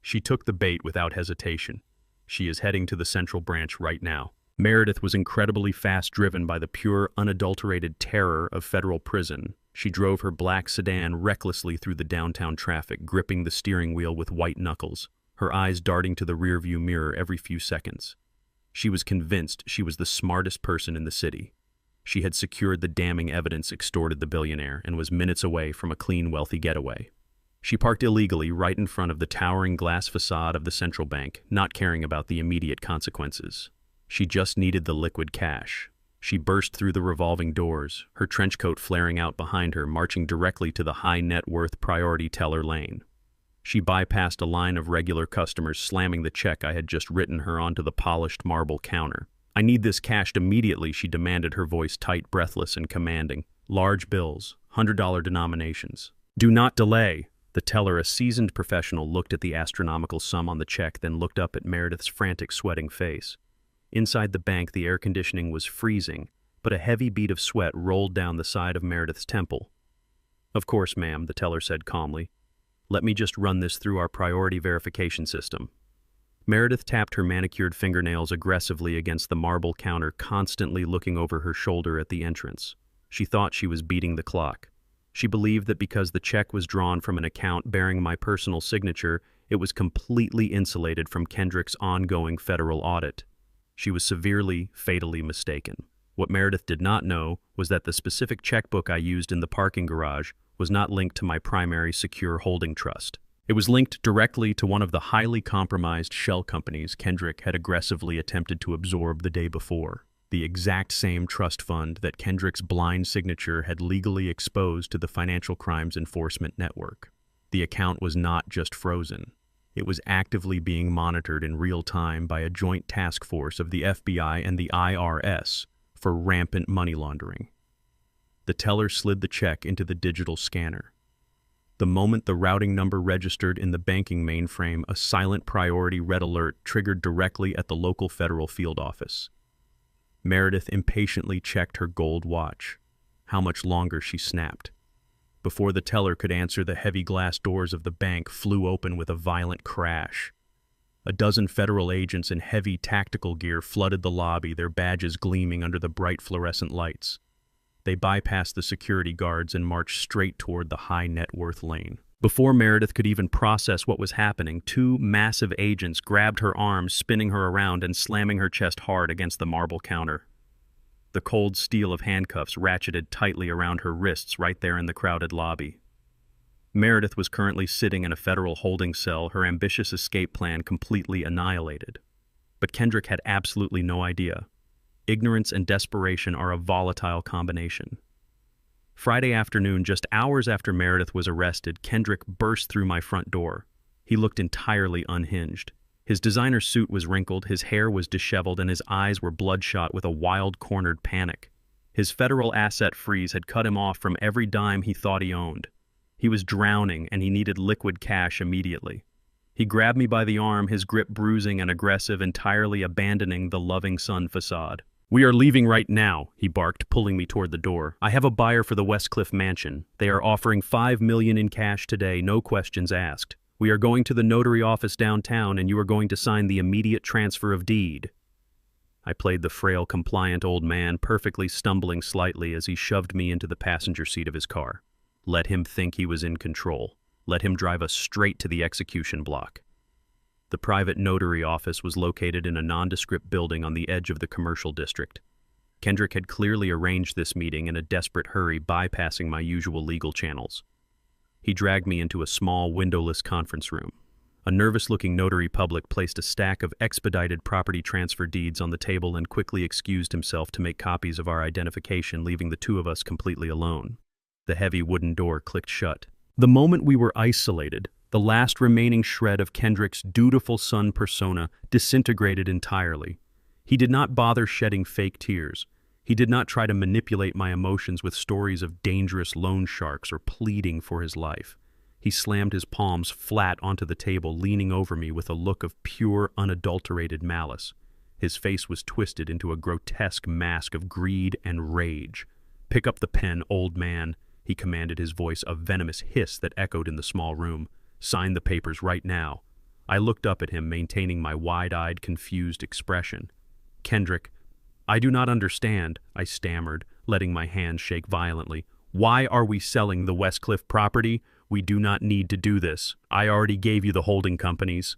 Speaker 1: She took the bait without hesitation. She is heading to the central branch right now. Meredith was incredibly fast-driven by the pure, unadulterated terror of federal prison. She drove her black sedan recklessly through the downtown traffic, gripping the steering wheel with white knuckles, her eyes darting to the rearview mirror every few seconds. She was convinced she was the smartest person in the city. She had secured the damning evidence, extorted the billionaire, and was minutes away from a clean, wealthy getaway. She parked illegally right in front of the towering glass facade of the central bank, not caring about the immediate consequences. She just needed the liquid cash. She burst through the revolving doors, her trench coat flaring out behind her, marching directly to the high net worth priority teller lane. She bypassed a line of regular customers, slamming the check I had just written her onto the polished marble counter. "I need this cashed immediately," she demanded, her voice tight, breathless, and commanding. "Large bills, $100 denominations. Do not delay." The teller, a seasoned professional, looked at the astronomical sum on the check, then looked up at Meredith's frantic, sweating face. Inside the bank, the air conditioning was freezing, but a heavy bead of sweat rolled down the side of Meredith's temple. "Of course, ma'am," the teller said calmly. "Let me just run this through our priority verification system." Meredith tapped her manicured fingernails aggressively against the marble counter, constantly looking over her shoulder at the entrance. She thought she was beating the clock. She believed that because the check was drawn from an account bearing my personal signature, it was completely insulated from Kendrick's ongoing federal audit. She was severely, fatally mistaken. What Meredith did not know was that the specific checkbook I used in the parking garage was not linked to my primary secure holding trust. It was linked directly to one of the highly compromised shell companies Kendrick had aggressively attempted to absorb the day before, the exact same trust fund that Kendrick's blind signature had legally exposed to the Financial Crimes Enforcement Network. The account was not just frozen. It was actively being monitored in real time by a joint task force of the FBI and the IRS for rampant money laundering. The teller slid the check into the digital scanner. The moment the routing number registered in the banking mainframe, a silent priority red alert triggered directly at the local federal field office. Meredith impatiently checked her gold watch. How much longer, she snapped. Before the teller could answer, the heavy glass doors of the bank flew open with a violent crash. A dozen federal agents in heavy tactical gear flooded the lobby, their badges gleaming under the bright fluorescent lights. They bypassed the security guards and marched straight toward the high net worth lane. Before Meredith could even process what was happening, two massive agents grabbed her arms, spinning her around and slamming her chest hard against the marble counter. The cold steel of handcuffs ratcheted tightly around her wrists right there in the crowded lobby. Meredith was currently sitting in a federal holding cell, her ambitious escape plan completely annihilated. But Kendrick had absolutely no idea. Ignorance and desperation are a volatile combination. Friday afternoon, just hours after Meredith was arrested, Kendrick burst through my front door. He looked entirely unhinged. His designer suit was wrinkled, his hair was disheveled, and his eyes were bloodshot with a wild, cornered panic. His federal asset freeze had cut him off from every dime he thought he owned. He was drowning, and he needed liquid cash immediately. He grabbed me by the arm, his grip bruising and aggressive, entirely abandoning the loving son facade. "We are leaving right now," he barked, pulling me toward the door. "I have a buyer for the Westcliff mansion. They are offering $5 million in cash today, no questions asked. We are going to the notary office downtown, and you are going to sign the immediate transfer of deed." I played the frail, compliant old man, perfectly stumbling slightly as he shoved me into the passenger seat of his car. Let him think he was in control. Let him drive us straight to the execution block. The private notary office was located in a nondescript building on the edge of the commercial district. Kendrick had clearly arranged this meeting in a desperate hurry, bypassing my usual legal channels. He dragged me into a small, windowless conference room. A nervous-looking notary public placed a stack of expedited property transfer deeds on the table and quickly excused himself to make copies of our identification, leaving the two of us completely alone. The heavy wooden door clicked shut. The moment we were isolated, the last remaining shred of Kendrick's dutiful son persona disintegrated entirely. He did not bother shedding fake tears. He did not try to manipulate my emotions with stories of dangerous loan sharks or pleading for his life. He slammed his palms flat onto the table, leaning over me with a look of pure, unadulterated malice. His face was twisted into a grotesque mask of greed and rage. "Pick up the pen, old man," he commanded, his voice a venomous hiss that echoed in the small room. "Sign the papers right now." I looked up at him, maintaining my wide-eyed, confused expression. Kendrick, I do not understand, I stammered, letting my hands shake violently. Why are we selling the Westcliff property? We do not need to do this. I already gave you the holding companies.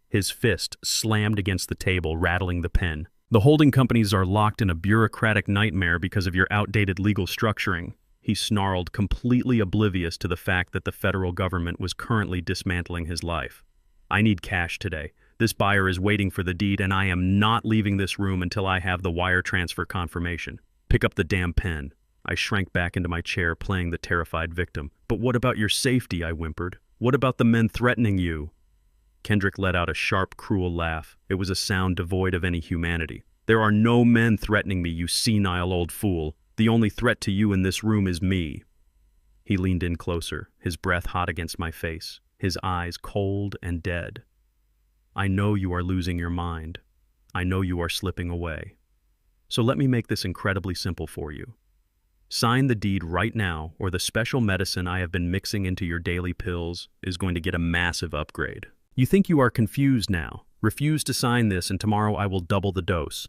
Speaker 1: His fist slammed against the table, rattling the pen. The holding companies are locked in a bureaucratic nightmare because of your outdated legal structuring. He snarled, completely oblivious to the fact that the federal government was currently dismantling his life. I need cash today. This buyer is waiting for the deed, and I am not leaving this room until I have the wire transfer confirmation. Pick up the damn pen. I shrank back into my chair, playing the terrified victim. But what about your safety? I whimpered. What about the men threatening you? Kendrick let out a sharp, cruel laugh. It was a sound devoid of any humanity. There are no men threatening me, you senile old fool. The only threat to you in this room is me. He leaned in closer, his breath hot against my face, his eyes cold and dead. I know you are losing your mind. I know you are slipping away. So let me make this incredibly simple for you. Sign the deed right now, or the special medicine I have been mixing into your daily pills is going to get a massive upgrade. You think you are confused now. Refuse to sign this, and tomorrow I will double the dose.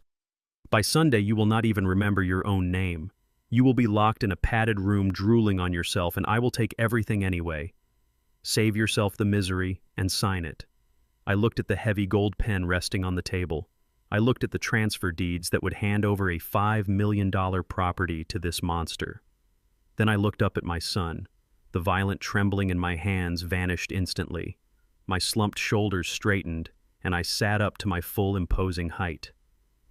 Speaker 1: By Sunday, you will not even remember your own name. You will be locked in a padded room drooling on yourself, and I will take everything anyway. Save yourself the misery and sign it. I looked at the heavy gold pen resting on the table. I looked at the transfer deeds that would hand over a $5 million property to this monster. Then I looked up at my son. The violent trembling in my hands vanished instantly. My slumped shoulders straightened, and I sat up to my full imposing height.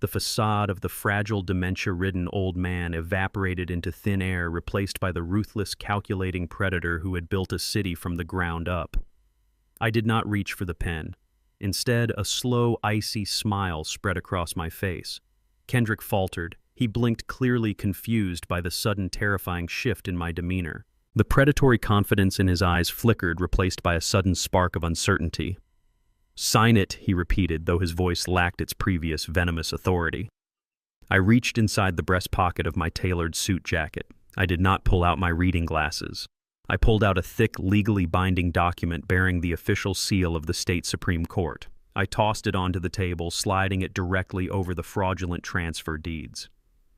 Speaker 1: The facade of the fragile, dementia-ridden old man evaporated into thin air, replaced by the ruthless, calculating predator who had built a city from the ground up. I did not reach for the pen. Instead, a slow, icy smile spread across my face. Kendrick faltered. He blinked, clearly confused by the sudden terrifying shift in my demeanor. The predatory confidence in his eyes flickered, replaced by a sudden spark of uncertainty. "Sign it," he repeated, though his voice lacked its previous venomous authority. I reached inside the breast pocket of my tailored suit jacket. I did not pull out my reading glasses. I pulled out a thick, legally binding document bearing the official seal of the state Supreme Court. I tossed it onto the table, sliding it directly over the fraudulent transfer deeds.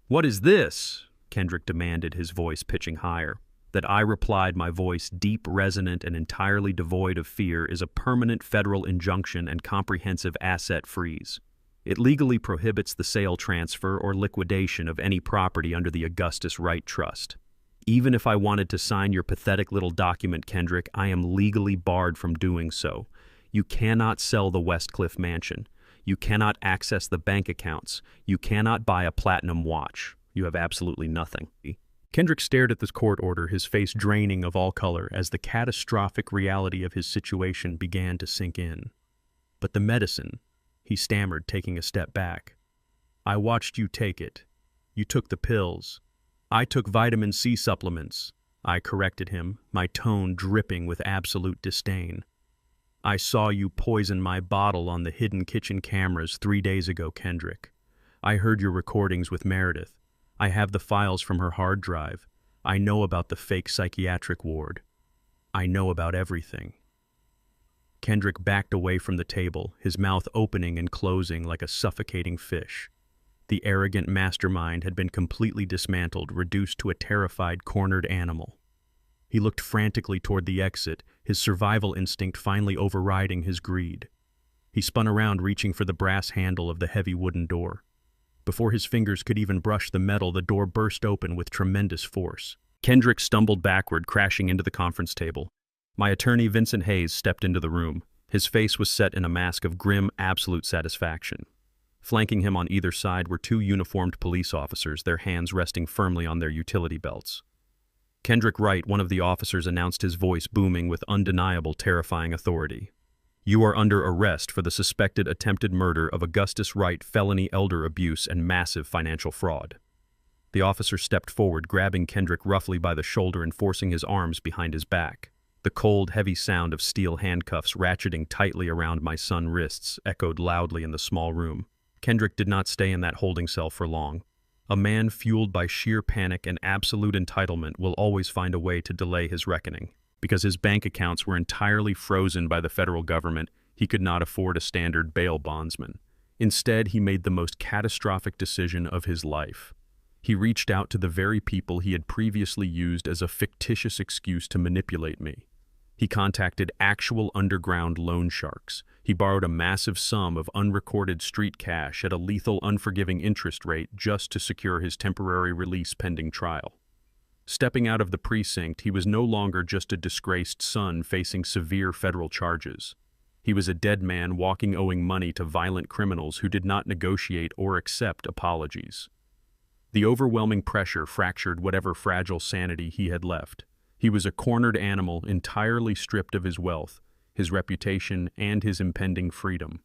Speaker 1: "What is this?" Kendrick demanded, his voice pitching higher. That I replied, my voice deep, resonant, and entirely devoid of fear, is a permanent federal injunction and comprehensive asset freeze. It legally prohibits the sale, transfer, or liquidation of any property under the Augustus Wright Trust. Even if I wanted to sign your pathetic little document, Kendrick, I am legally barred from doing so. You cannot sell the Westcliff mansion. You cannot access the bank accounts. You cannot buy a platinum watch. You have absolutely nothing. Kendrick stared at this court order, his face draining of all color as the catastrophic reality of his situation began to sink in. "But the medicine," he stammered, taking a step back. "I watched you take it. You took the pills. I took vitamin C supplements," I corrected him, my tone dripping with absolute disdain. "I saw you poison my bottle on the hidden kitchen cameras 3 days ago, Kendrick. I heard your recordings with Meredith. I have the files from her hard drive. I know about the fake psychiatric ward. I know about everything." Kendrick backed away from the table, his mouth opening and closing like a suffocating fish. The arrogant mastermind had been completely dismantled, reduced to a terrified, cornered animal. He looked frantically toward the exit, his survival instinct finally overriding his greed. He spun around, reaching for the brass handle of the heavy wooden door. Before his fingers could even brush the metal, the door burst open with tremendous force. Kendrick stumbled backward, crashing into the conference table. My attorney, Vincent Hayes, stepped into the room. His face was set in a mask of grim, absolute satisfaction. Flanking him on either side were 2 uniformed police officers, their hands resting firmly on their utility belts. Kendrick Wright, one of the officers, announced, his voice booming with undeniable, terrifying authority. "You are under arrest for the suspected attempted murder of Augustus Wright, felony elder abuse, and massive financial fraud." The officer stepped forward, grabbing Kendrick roughly by the shoulder and forcing his arms behind his back. The cold, heavy sound of steel handcuffs ratcheting tightly around my son's wrists echoed loudly in the small room. Kendrick did not stay in that holding cell for long. A man fueled by sheer panic and absolute entitlement will always find a way to delay his reckoning. Because his bank accounts were entirely frozen by the federal government, he could not afford a standard bail bondsman. Instead, he made the most catastrophic decision of his life. He reached out to the very people he had previously used as a fictitious excuse to manipulate me. He contacted actual underground loan sharks. He borrowed a massive sum of unrecorded street cash at a lethal, unforgiving interest rate just to secure his temporary release pending trial. Stepping out of the precinct, he was no longer just a disgraced son facing severe federal charges. He was a dead man walking owing money to violent criminals who did not negotiate or accept apologies. The overwhelming pressure fractured whatever fragile sanity he had left. He was a cornered animal entirely stripped of his wealth, his reputation, and his impending freedom.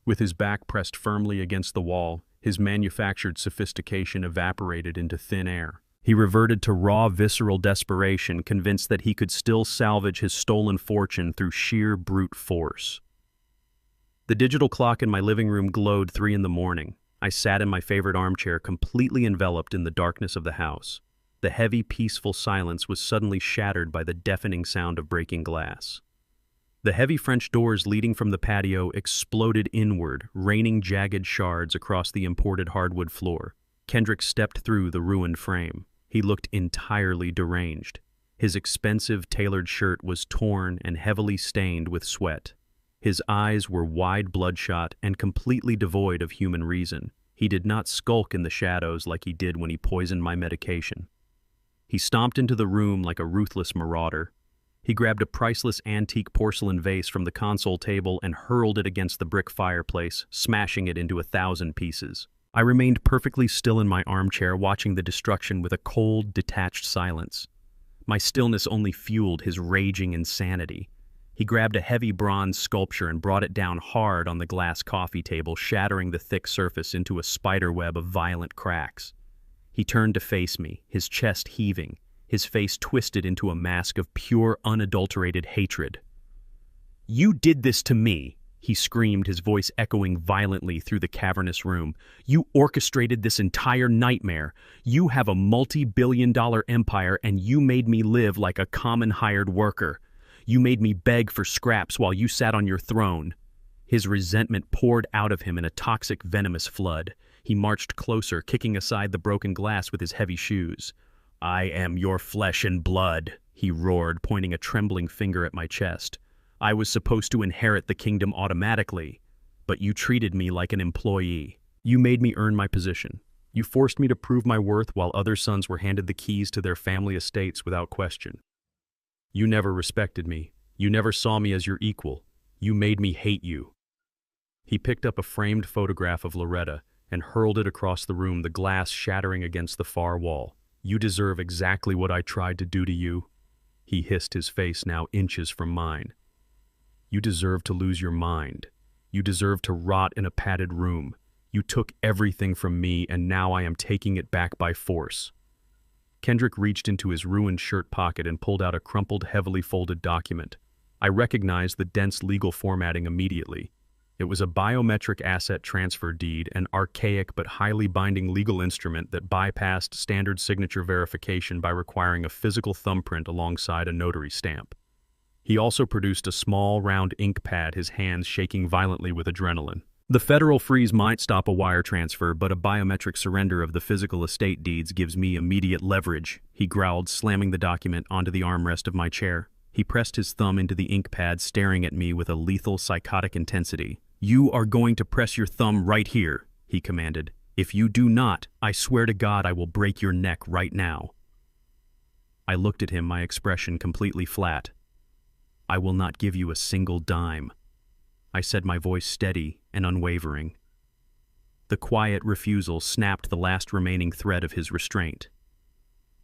Speaker 1: With his back pressed firmly against the wall, his manufactured sophistication evaporated into thin air. He reverted to raw, visceral desperation, convinced that he could still salvage his stolen fortune through sheer brute force. The digital clock in my living room glowed 3 a.m. I sat in my favorite armchair, completely enveloped in the darkness of the house. The heavy, peaceful silence was suddenly shattered by the deafening sound of breaking glass. The heavy French doors leading from the patio exploded inward, raining jagged shards across the imported hardwood floor. Kendrick stepped through the ruined frame. He looked entirely deranged. His expensive, tailored shirt was torn and heavily stained with sweat. His eyes were wide, bloodshot, and completely devoid of human reason. He did not skulk in the shadows like he did when he poisoned my medication. He stomped into the room like a ruthless marauder. He grabbed a priceless antique porcelain vase from the console table and hurled it against the brick fireplace, smashing it into 1,000 pieces. I remained perfectly still in my armchair, watching the destruction with a cold, detached silence. My stillness only fueled his raging insanity. He grabbed a heavy bronze sculpture and brought it down hard on the glass coffee table, shattering the thick surface into a spiderweb of violent cracks. He turned to face me, his chest heaving, his face twisted into a mask of pure, unadulterated hatred. "You did this to me," he screamed, his voice echoing violently through the cavernous room. "You orchestrated this entire nightmare. You have a multi-billion-dollar empire, and you made me live like a common hired worker. You made me beg for scraps while you sat on your throne." His resentment poured out of him in a toxic, venomous flood. He marched closer, kicking aside the broken glass with his heavy shoes. "I am your flesh and blood," he roared, pointing a trembling finger at my chest. "I was supposed to inherit the kingdom automatically, but you treated me like an employee. You made me earn my position. You forced me to prove my worth while other sons were handed the keys to their family estates without question. You never respected me. You never saw me as your equal. You made me hate you." He picked up a framed photograph of Loretta and hurled it across the room, the glass shattering against the far wall. "You deserve exactly what I tried to do to you," he hissed, his face now inches from mine. "You deserve to lose your mind. You deserve to rot in a padded room. You took everything from me, and now I am taking it back by force." Kendrick reached into his ruined shirt pocket and pulled out a crumpled, heavily folded document. I recognized the dense legal formatting immediately. It was a biometric asset transfer deed, an archaic but highly binding legal instrument that bypassed standard signature verification by requiring a physical thumbprint alongside a notary stamp. He also produced a small, round ink pad, his hands shaking violently with adrenaline. "The federal freeze might stop a wire transfer, but a biometric surrender of the physical estate deeds gives me immediate leverage," he growled, slamming the document onto the armrest of my chair. He pressed his thumb into the ink pad, staring at me with a lethal, psychotic intensity. "You are going to press your thumb right here," he commanded. "If you do not, I swear to God I will break your neck right now." I looked at him, my expression completely flat. "I will not give you a single dime," I said, my voice steady and unwavering. The quiet refusal snapped the last remaining thread of his restraint.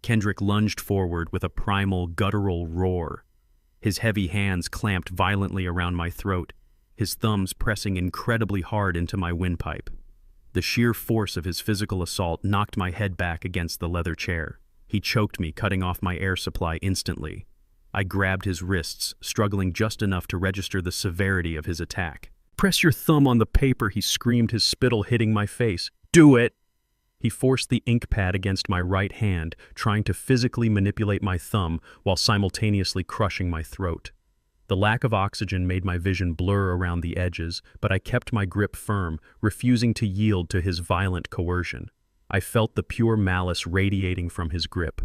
Speaker 1: Kendrick lunged forward with a primal, guttural roar. His heavy hands clamped violently around my throat, his thumbs pressing incredibly hard into my windpipe. The sheer force of his physical assault knocked my head back against the leather chair. He choked me, cutting off my air supply instantly. I grabbed his wrists, struggling just enough to register the severity of his attack. "Press your thumb on the paper," he screamed, his spittle hitting my face. "Do it!" He forced the ink pad against my right hand, trying to physically manipulate my thumb while simultaneously crushing my throat. The lack of oxygen made my vision blur around the edges, but I kept my grip firm, refusing to yield to his violent coercion. I felt the pure malice radiating from his grip.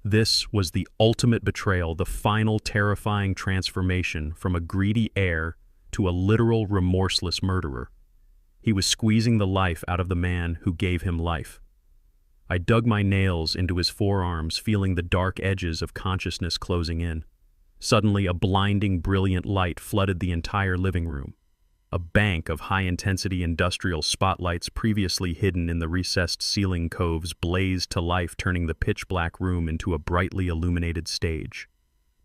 Speaker 1: This was the ultimate betrayal, the final terrifying transformation from a greedy heir to a literal remorseless murderer. He was squeezing the life out of the man who gave him life. I dug my nails into his forearms, feeling the dark edges of consciousness closing in. Suddenly, a blinding, brilliant light flooded the entire living room. A bank of high-intensity industrial spotlights previously hidden in the recessed ceiling coves blazed to life, turning the pitch-black room into a brightly illuminated stage.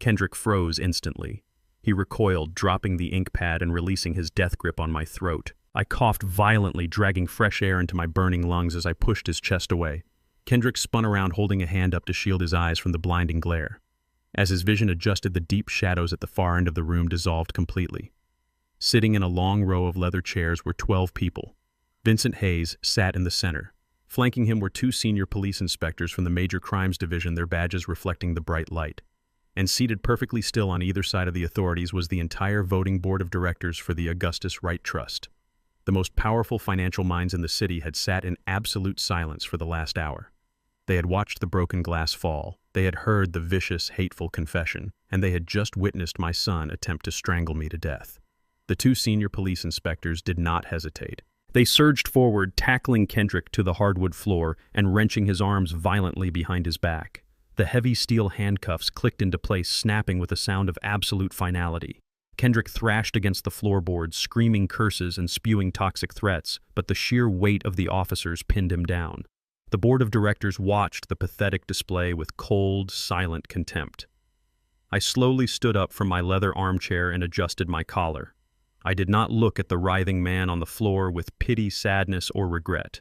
Speaker 1: Kendrick froze instantly. He recoiled, dropping the ink pad and releasing his death grip on my throat. I coughed violently, dragging fresh air into my burning lungs as I pushed his chest away. Kendrick spun around, holding a hand up to shield his eyes from the blinding glare. As his vision adjusted, the deep shadows at the far end of the room dissolved completely. Sitting in a long row of leather chairs were 12 people. Vincent Hayes sat in the center. Flanking him were 2 senior police inspectors from the Major Crimes Division, their badges reflecting the bright light. And seated perfectly still on either side of the authorities was the entire voting board of directors for the Augustus Wright Trust. The most powerful financial minds in the city had sat in absolute silence for the last hour. They had watched the broken glass fall, they had heard the vicious, hateful confession, and they had just witnessed my son attempt to strangle me to death. The 2 senior police inspectors did not hesitate. They surged forward, tackling Kendrick to the hardwood floor and wrenching his arms violently behind his back. The heavy steel handcuffs clicked into place, snapping with a sound of absolute finality. Kendrick thrashed against the floorboards, screaming curses and spewing toxic threats, but the sheer weight of the officers pinned him down. The board of directors watched the pathetic display with cold, silent contempt. I slowly stood up from my leather armchair and adjusted my collar. I did not look at the writhing man on the floor with pity, sadness, or regret.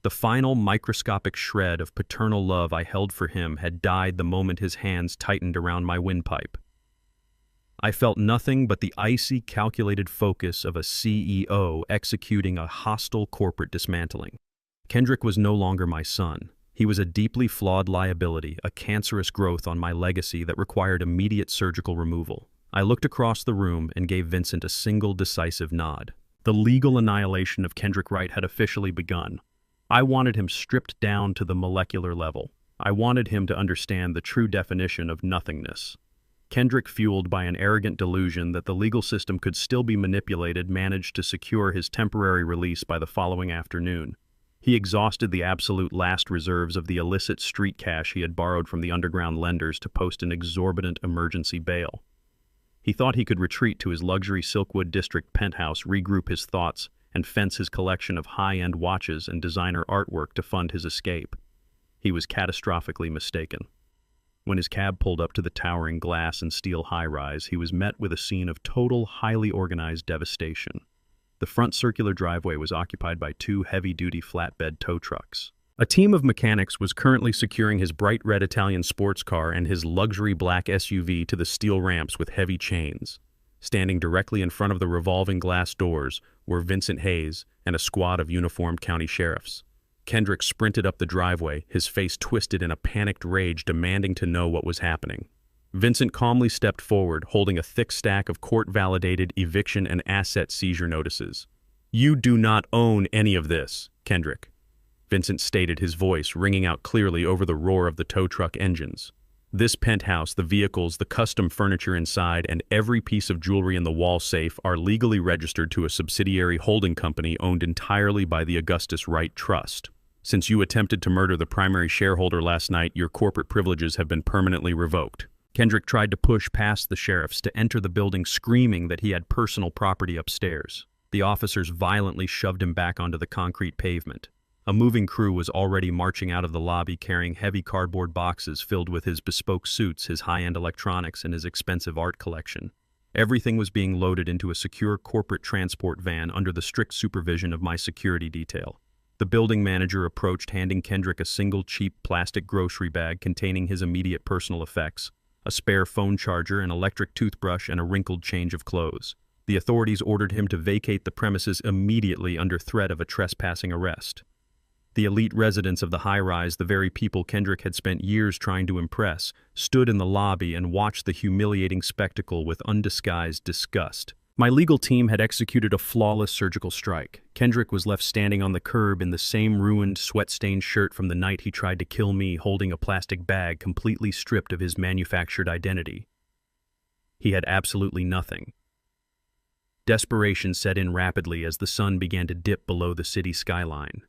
Speaker 1: The final microscopic shred of paternal love I held for him had died the moment his hands tightened around my windpipe. I felt nothing but the icy, calculated focus of a CEO executing a hostile corporate dismantling. Kendrick was no longer my son. He was a deeply flawed liability, a cancerous growth on my legacy that required immediate surgical removal. I looked across the room and gave Vincent a single decisive nod. The legal annihilation of Kendrick Wright had officially begun. I wanted him stripped down to the molecular level. I wanted him to understand the true definition of nothingness. Kendrick, fueled by an arrogant delusion that the legal system could still be manipulated, managed to secure his temporary release by the following afternoon. He exhausted the absolute last reserves of the illicit street cash he had borrowed from the underground lenders to post an exorbitant emergency bail. He thought he could retreat to his luxury Silkwood District penthouse, regroup his thoughts, and fence his collection of high-end watches and designer artwork to fund his escape. He was catastrophically mistaken. When his cab pulled up to the towering glass and steel high-rise, he was met with a scene of total, highly organized devastation. The front circular driveway was occupied by 2 heavy-duty flatbed tow trucks. A team of mechanics was currently securing his bright red Italian sports car and his luxury black SUV to the steel ramps with heavy chains. Standing directly in front of the revolving glass doors were Vincent Hayes and a squad of uniformed county sheriffs. Kendrick sprinted up the driveway, his face twisted in a panicked rage, demanding to know what was happening. Vincent calmly stepped forward, holding a thick stack of court-validated eviction and asset seizure notices. "You do not own any of this, Kendrick," Vincent stated, his voice ringing out clearly over the roar of the tow truck engines. "This penthouse, the vehicles, the custom furniture inside, and every piece of jewelry in the wall safe are legally registered to a subsidiary holding company owned entirely by the Augustus Wright Trust. Since you attempted to murder the primary shareholder last night, your corporate privileges have been permanently revoked." Kendrick tried to push past the sheriffs to enter the building, screaming that he had personal property upstairs. The officers violently shoved him back onto the concrete pavement. A moving crew was already marching out of the lobby, carrying heavy cardboard boxes filled with his bespoke suits, his high-end electronics, and his expensive art collection. Everything was being loaded into a secure corporate transport van under the strict supervision of my security detail. The building manager approached, handing Kendrick a single cheap plastic grocery bag containing his immediate personal effects: a spare phone charger, an electric toothbrush, and a wrinkled change of clothes. The authorities ordered him to vacate the premises immediately under threat of a trespassing arrest. The elite residents of the high-rise, the very people Kendrick had spent years trying to impress, stood in the lobby and watched the humiliating spectacle with undisguised disgust. My legal team had executed a flawless surgical strike. Kendrick was left standing on the curb in the same ruined, sweat-stained shirt from the night he tried to kill me, holding a plastic bag completely stripped of his manufactured identity. He had absolutely nothing. Desperation set in rapidly as the sun began to dip below the city skyline.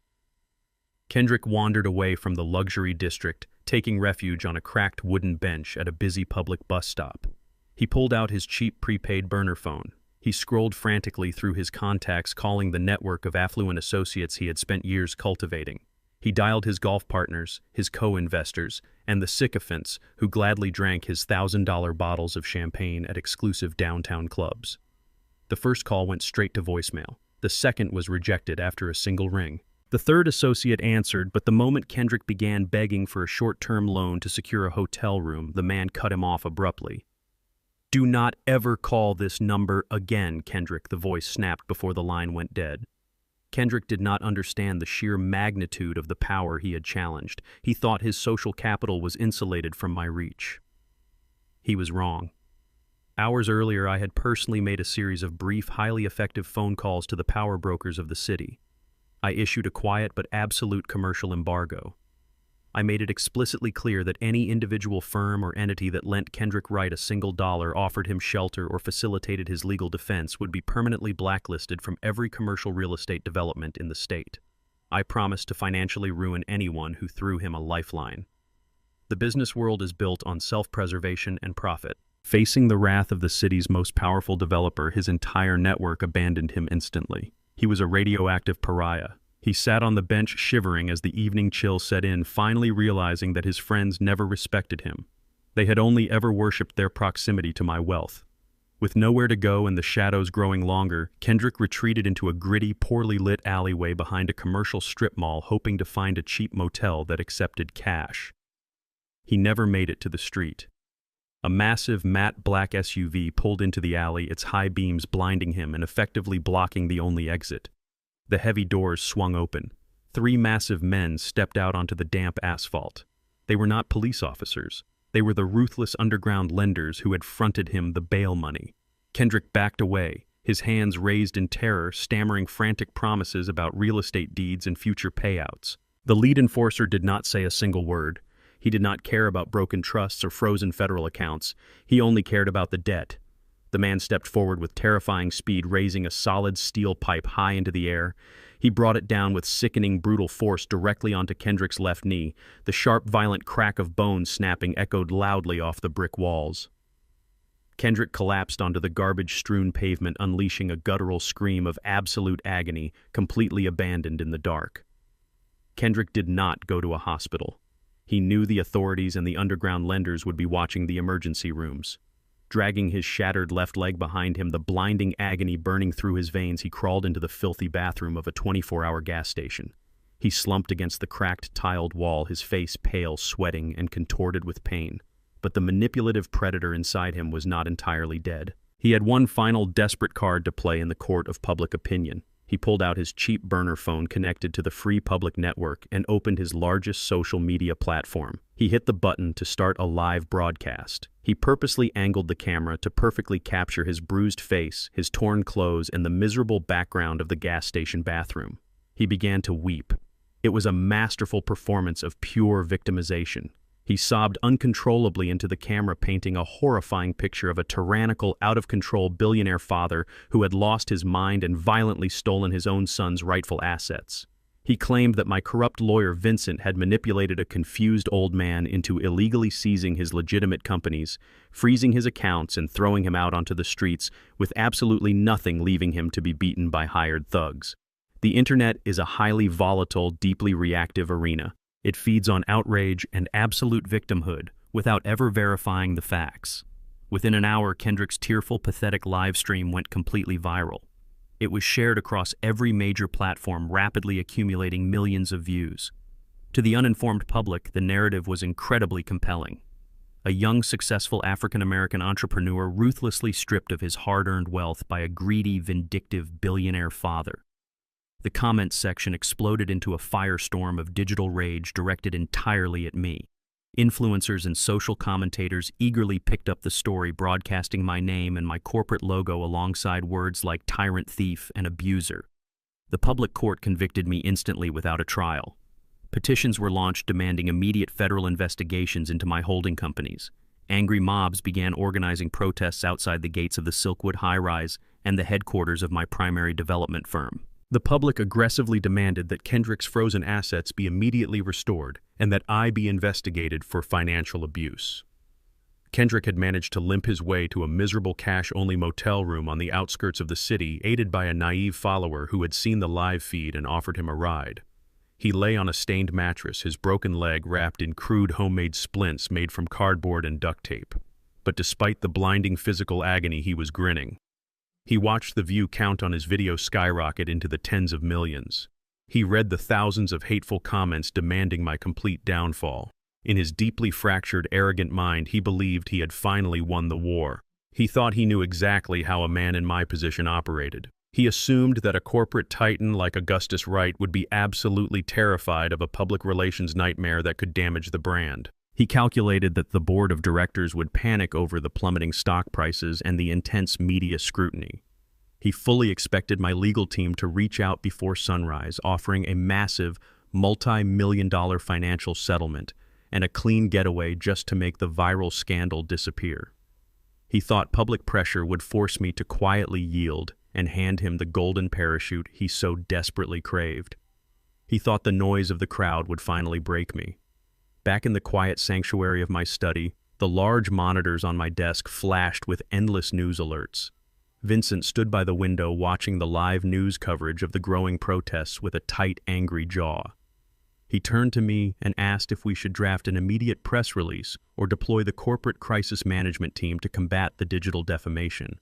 Speaker 1: Kendrick wandered away from the luxury district, taking refuge on a cracked wooden bench at a busy public bus stop. He pulled out his cheap prepaid burner phone. He scrolled frantically through his contacts, calling the network of affluent associates he had spent years cultivating. He dialed his golf partners, his co-investors, and the sycophants who gladly drank his $1,000 bottles of champagne at exclusive downtown clubs. The first call went straight to voicemail. The second was rejected after a single ring. The third associate answered, but the moment Kendrick began begging for a short-term loan to secure a hotel room, the man cut him off abruptly. "Do not ever call this number again, Kendrick," the voice snapped before the line went dead. Kendrick did not understand the sheer magnitude of the power he had challenged. He thought his social capital was insulated from my reach. He was wrong. Hours earlier, I had personally made a series of brief, highly effective phone calls to the power brokers of the city. I issued a quiet but absolute commercial embargo. I made it explicitly clear that any individual firm or entity that lent Kendrick Wright a single dollar, offered him shelter, or facilitated his legal defense would be permanently blacklisted from every commercial real estate development in the state. I promised to financially ruin anyone who threw him a lifeline. The business world is built on self-preservation and profit. Facing the wrath of the city's most powerful developer, his entire network abandoned him instantly. He was a radioactive pariah. He sat on the bench shivering as the evening chill set in, finally realizing that his friends never respected him. They had only ever worshipped their proximity to my wealth. With nowhere to go and the shadows growing longer, Kendrick retreated into a gritty, poorly lit alleyway behind a commercial strip mall, hoping to find a cheap motel that accepted cash. He never made it to the street. A massive, matte black SUV pulled into the alley, its high beams blinding him and effectively blocking the only exit. The heavy doors swung open. 3 massive men stepped out onto the damp asphalt. They were not police officers. They were the ruthless underground lenders who had fronted him the bail money. Kendrick backed away, his hands raised in terror, stammering frantic promises about real estate deeds and future payouts. The lead enforcer did not say a single word. He did not care about broken trusts or frozen federal accounts. He only cared about the debt. The man stepped forward with terrifying speed, raising a solid steel pipe high into the air. He brought it down with sickening, brutal force directly onto Kendrick's left knee. The sharp, violent crack of bones snapping echoed loudly off the brick walls. Kendrick collapsed onto the garbage-strewn pavement, unleashing a guttural scream of absolute agony, completely abandoned in the dark. Kendrick did not go to a hospital. He knew the authorities and the underground lenders would be watching the emergency rooms. Dragging his shattered left leg behind him, the blinding agony burning through his veins, he crawled into the filthy bathroom of a 24-hour gas station. He slumped against the cracked, tiled wall, his face pale, sweating, and contorted with pain. But the manipulative predator inside him was not entirely dead. He had one final desperate card to play in the court of public opinion. He pulled out his cheap burner phone connected to the free public network and opened his largest social media platform. He hit the button to start a live broadcast. He purposely angled the camera to perfectly capture his bruised face, his torn clothes, and the miserable background of the gas station bathroom. He began to weep. It was a masterful performance of pure victimization. He sobbed uncontrollably into the camera, painting a horrifying picture of a tyrannical, out-of-control billionaire father who had lost his mind and violently stolen his own son's rightful assets. He claimed that my corrupt lawyer Vincent had manipulated a confused old man into illegally seizing his legitimate companies, freezing his accounts, and throwing him out onto the streets, with absolutely nothing leaving him to be beaten by hired thugs. The internet is a highly volatile, deeply reactive arena. It feeds on outrage and absolute victimhood without ever verifying the facts. Within an hour, Kendrick's tearful, pathetic live stream went completely viral. It was shared across every major platform, rapidly accumulating millions of views. To the uninformed public, the narrative was incredibly compelling. A young, successful African-American entrepreneur ruthlessly stripped of his hard-earned wealth by a greedy, vindictive billionaire father. The comments section exploded into a firestorm of digital rage directed entirely at me. Influencers and social commentators eagerly picked up the story, broadcasting my name and my corporate logo alongside words like tyrant, thief, and abuser. The public court convicted me instantly without a trial. Petitions were launched demanding immediate federal investigations into my holding companies. Angry mobs began organizing protests outside the gates of the Silkwood high-rise and the headquarters of my primary development firm. The public aggressively demanded that Kendrick's frozen assets be immediately restored and that I be investigated for financial abuse. Kendrick had managed to limp his way to a miserable cash-only motel room on the outskirts of the city, aided by a naive follower who had seen the live feed and offered him a ride. He lay on a stained mattress, his broken leg wrapped in crude homemade splints made from cardboard and duct tape. But despite the blinding physical agony, he was grinning. He watched the view count on his video skyrocket into the tens of millions. He read the thousands of hateful comments demanding my complete downfall. In his deeply fractured, arrogant mind, he believed he had finally won the war. He thought he knew exactly how a man in my position operated. He assumed that a corporate titan like Augustus Wright would be absolutely terrified of a public relations nightmare that could damage the brand. He calculated that the board of directors would panic over the plummeting stock prices and the intense media scrutiny. He fully expected my legal team to reach out before sunrise, offering a massive, multi-million-dollar financial settlement and a clean getaway just to make the viral scandal disappear. He thought public pressure would force me to quietly yield and hand him the golden parachute he so desperately craved. He thought the noise of the crowd would finally break me. Back in the quiet sanctuary of my study, the large monitors on my desk flashed with endless news alerts. Vincent stood by the window watching the live news coverage of the growing protests with a tight, angry jaw. He turned to me and asked if we should draft an immediate press release or deploy the corporate crisis management team to combat the digital defamation.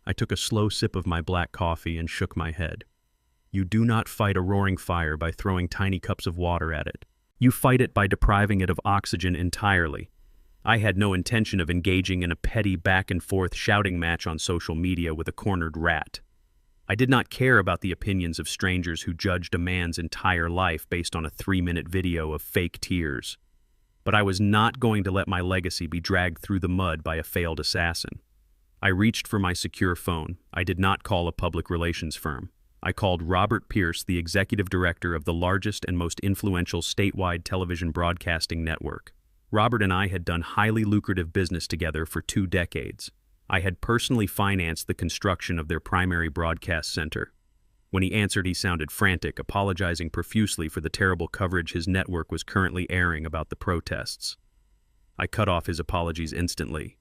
Speaker 1: I took a slow sip of my black coffee and shook my head. You do not fight a roaring fire by throwing tiny cups of water at it. You fight it by depriving it of oxygen entirely. I had no intention of engaging in a petty back-and-forth shouting match on social media with a cornered rat. I did not care about the opinions of strangers who judged a man's entire life based on a 3-minute video of fake tears. But I was not going to let my legacy be dragged through the mud by a failed assassin. I reached for my secure phone. I did not call a public relations firm. I called Robert Pierce, the executive director of the largest and most influential statewide television broadcasting network. Robert and I had done highly lucrative business together for 2 decades. I had personally financed the construction of their primary broadcast center. When he answered, he sounded frantic, apologizing profusely for the terrible coverage his network was currently airing about the protests. I cut off his apologies instantly.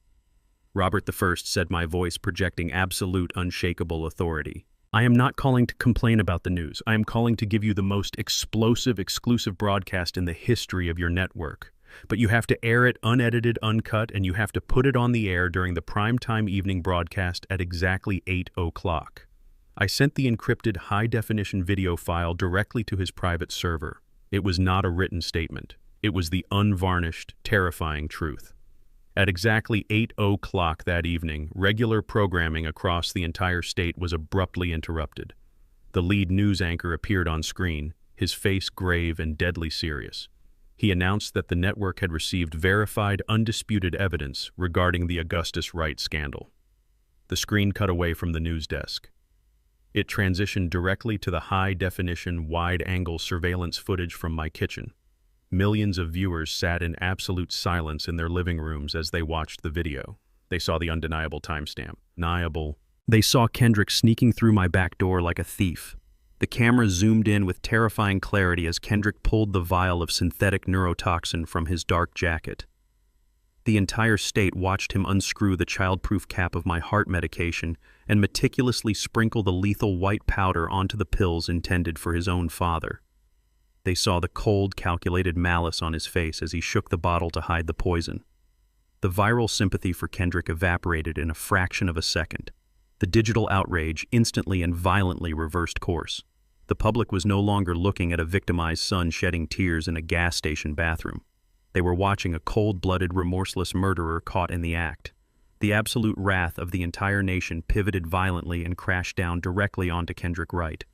Speaker 1: Robert I said, my voice projecting absolute, unshakable authority. I am not calling to complain about the news. I am calling to give you the most explosive, exclusive broadcast in the history of your network. But you have to air it unedited, uncut, and you have to put it on the air during the primetime evening broadcast at exactly 8 o'clock. I sent the encrypted high-definition video file directly to his private server. It was not a written statement. It was the unvarnished, terrifying truth. At exactly 8 o'clock that evening, regular programming across the entire state was abruptly interrupted. The lead news anchor appeared on screen, his face grave and deadly serious. He announced that the network had received verified, undisputed evidence regarding the Augustus Wright scandal. The screen cut away from the news desk. It transitioned directly to the high-definition, wide-angle surveillance footage from my kitchen. Millions of viewers sat in absolute silence in their living rooms as they watched the video. They saw the undeniable timestamp. They saw Kendrick sneaking through my back door like a thief. The camera zoomed in with terrifying clarity as Kendrick pulled the vial of synthetic neurotoxin from his dark jacket. The entire state watched him unscrew the child-proof cap of my heart medication and meticulously sprinkle the lethal white powder onto the pills intended for his own father. They saw the cold, calculated malice on his face as he shook the bottle to hide the poison. The viral sympathy for Kendrick evaporated in a fraction of a second. The digital outrage instantly and violently reversed course. The public was no longer looking at a victimized son shedding tears in a gas station bathroom. They were watching a cold-blooded, remorseless murderer caught in the act. The absolute wrath of the entire nation pivoted violently and crashed down directly onto Kendrick Wright.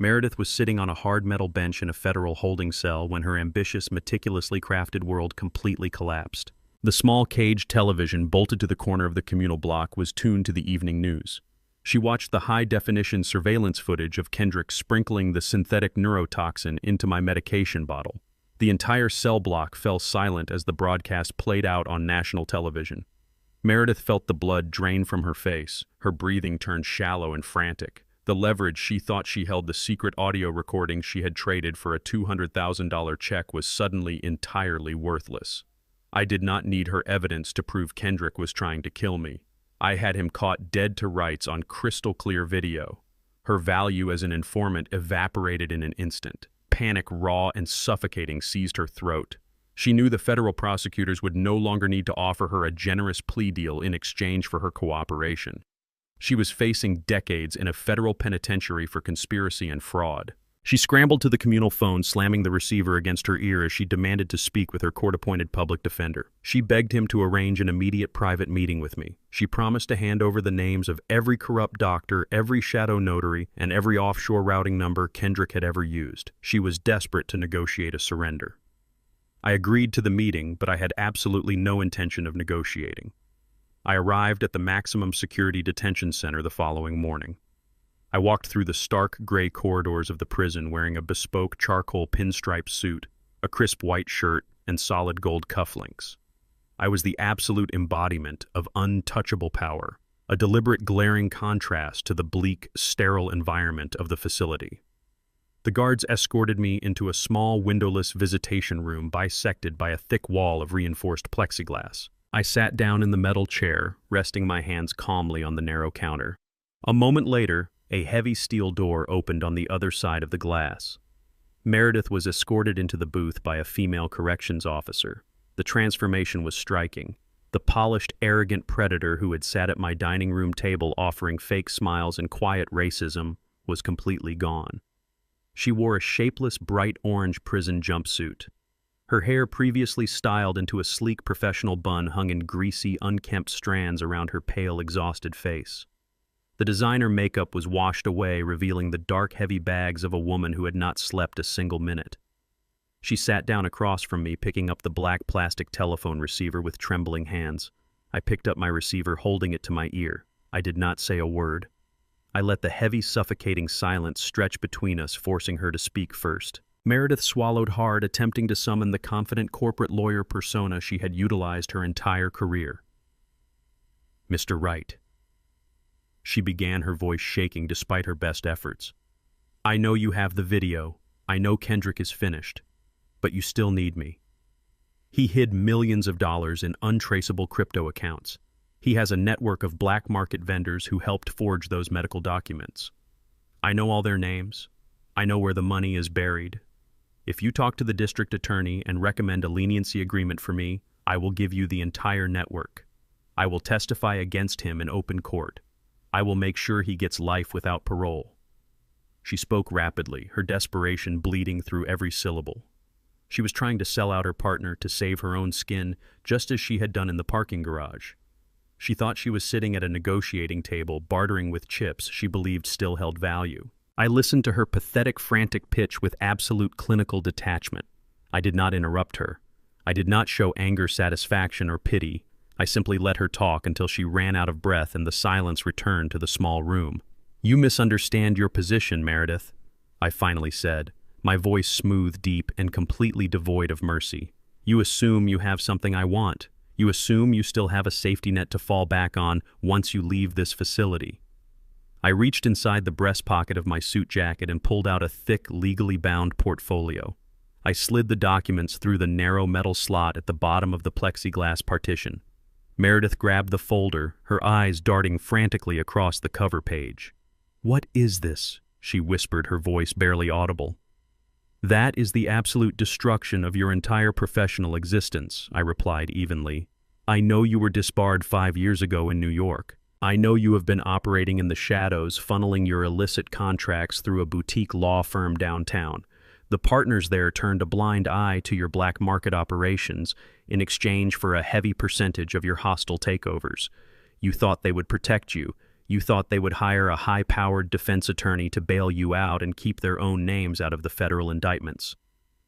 Speaker 1: Meredith was sitting on a hard metal bench in a federal holding cell when her ambitious, meticulously crafted world completely collapsed. The small cage television bolted to the corner of the communal block was tuned to the evening news. She watched the high-definition surveillance footage of Kendrick sprinkling the synthetic neurotoxin into my medication bottle. The entire cell block fell silent as the broadcast played out on national television. Meredith felt the blood drain from her face. Her breathing turned shallow and frantic. The leverage she thought she held, the secret audio recording she had traded for a $200,000 check, was suddenly entirely worthless. I did not need her evidence to prove Kendrick was trying to kill me. I had him caught dead to rights on crystal-clear video. Her value as an informant evaporated in an instant. Panic, raw and suffocating, seized her throat. She knew the federal prosecutors would no longer need to offer her a generous plea deal in exchange for her cooperation. She was facing decades in a federal penitentiary for conspiracy and fraud. She scrambled to the communal phone, slamming the receiver against her ear as she demanded to speak with her court-appointed public defender. She begged him to arrange an immediate private meeting with me. She promised to hand over the names of every corrupt doctor, every shadow notary, and every offshore routing number Kendrick had ever used. She was desperate to negotiate a surrender. I agreed to the meeting, but I had absolutely no intention of negotiating. I arrived at the maximum security detention center the following morning. I walked through the stark gray corridors of the prison wearing a bespoke charcoal pinstripe suit, a crisp white shirt, and solid gold cufflinks. I was the absolute embodiment of untouchable power, a deliberate glaring contrast to the bleak, sterile environment of the facility. The guards escorted me into a small, windowless visitation room bisected by a thick wall of reinforced plexiglass. I sat down in the metal chair, resting my hands calmly on the narrow counter. A moment later, a heavy steel door opened on the other side of the glass. Meredith was escorted into the booth by a female corrections officer. The transformation was striking. The polished, arrogant predator who had sat at my dining room table offering fake smiles and quiet racism was completely gone. She wore a shapeless, bright orange prison jumpsuit. Her hair, previously styled into a sleek professional bun, hung in greasy, unkempt strands around her pale, exhausted face. The designer makeup was washed away, revealing the dark, heavy bags of a woman who had not slept a single minute. She sat down across from me, picking up the black plastic telephone receiver with trembling hands. I picked up my receiver, holding it to my ear. I did not say a word. I let the heavy, suffocating silence stretch between us, forcing her to speak first. Meredith swallowed hard, attempting to summon the confident corporate lawyer persona she had utilized her entire career. "Mr. Wright," she began, her voice shaking despite her best efforts. "I know you have the video. I know Kendrick is finished. But you still need me. He hid millions of dollars in untraceable crypto accounts. He has a network of black market vendors who helped forge those medical documents. I know all their names. I know where the money is buried. If you talk to the district attorney and recommend a leniency agreement for me, I will give you the entire network. I will testify against him in open court. I will make sure he gets life without parole." She spoke rapidly, her desperation bleeding through every syllable. She was trying to sell out her partner to save her own skin, just as she had done in the parking garage. She thought she was sitting at a negotiating table, bartering with chips she believed still held value. I listened to her pathetic, frantic pitch with absolute clinical detachment. I did not interrupt her. I did not show anger, satisfaction, or pity. I simply let her talk until she ran out of breath and the silence returned to the small room. "You misunderstand your position, Meredith," I finally said, my voice smooth, deep, and completely devoid of mercy. "You assume you have something I want. You assume you still have a safety net to fall back on once you leave this facility." I reached inside the breast pocket of my suit jacket and pulled out a thick, legally bound portfolio. I slid the documents through the narrow metal slot at the bottom of the plexiglass partition. Meredith grabbed the folder, her eyes darting frantically across the cover page. "What is this?" she whispered, her voice barely audible. "That is the absolute destruction of your entire professional existence," I replied evenly. "I know you were disbarred 5 years ago in New York. I know you have been operating in the shadows, funneling your illicit contracts through a boutique law firm downtown. The partners there turned a blind eye to your black market operations in exchange for a heavy percentage of your hostile takeovers. You thought they would protect you. You thought they would hire a high-powered defense attorney to bail you out and keep their own names out of the federal indictments.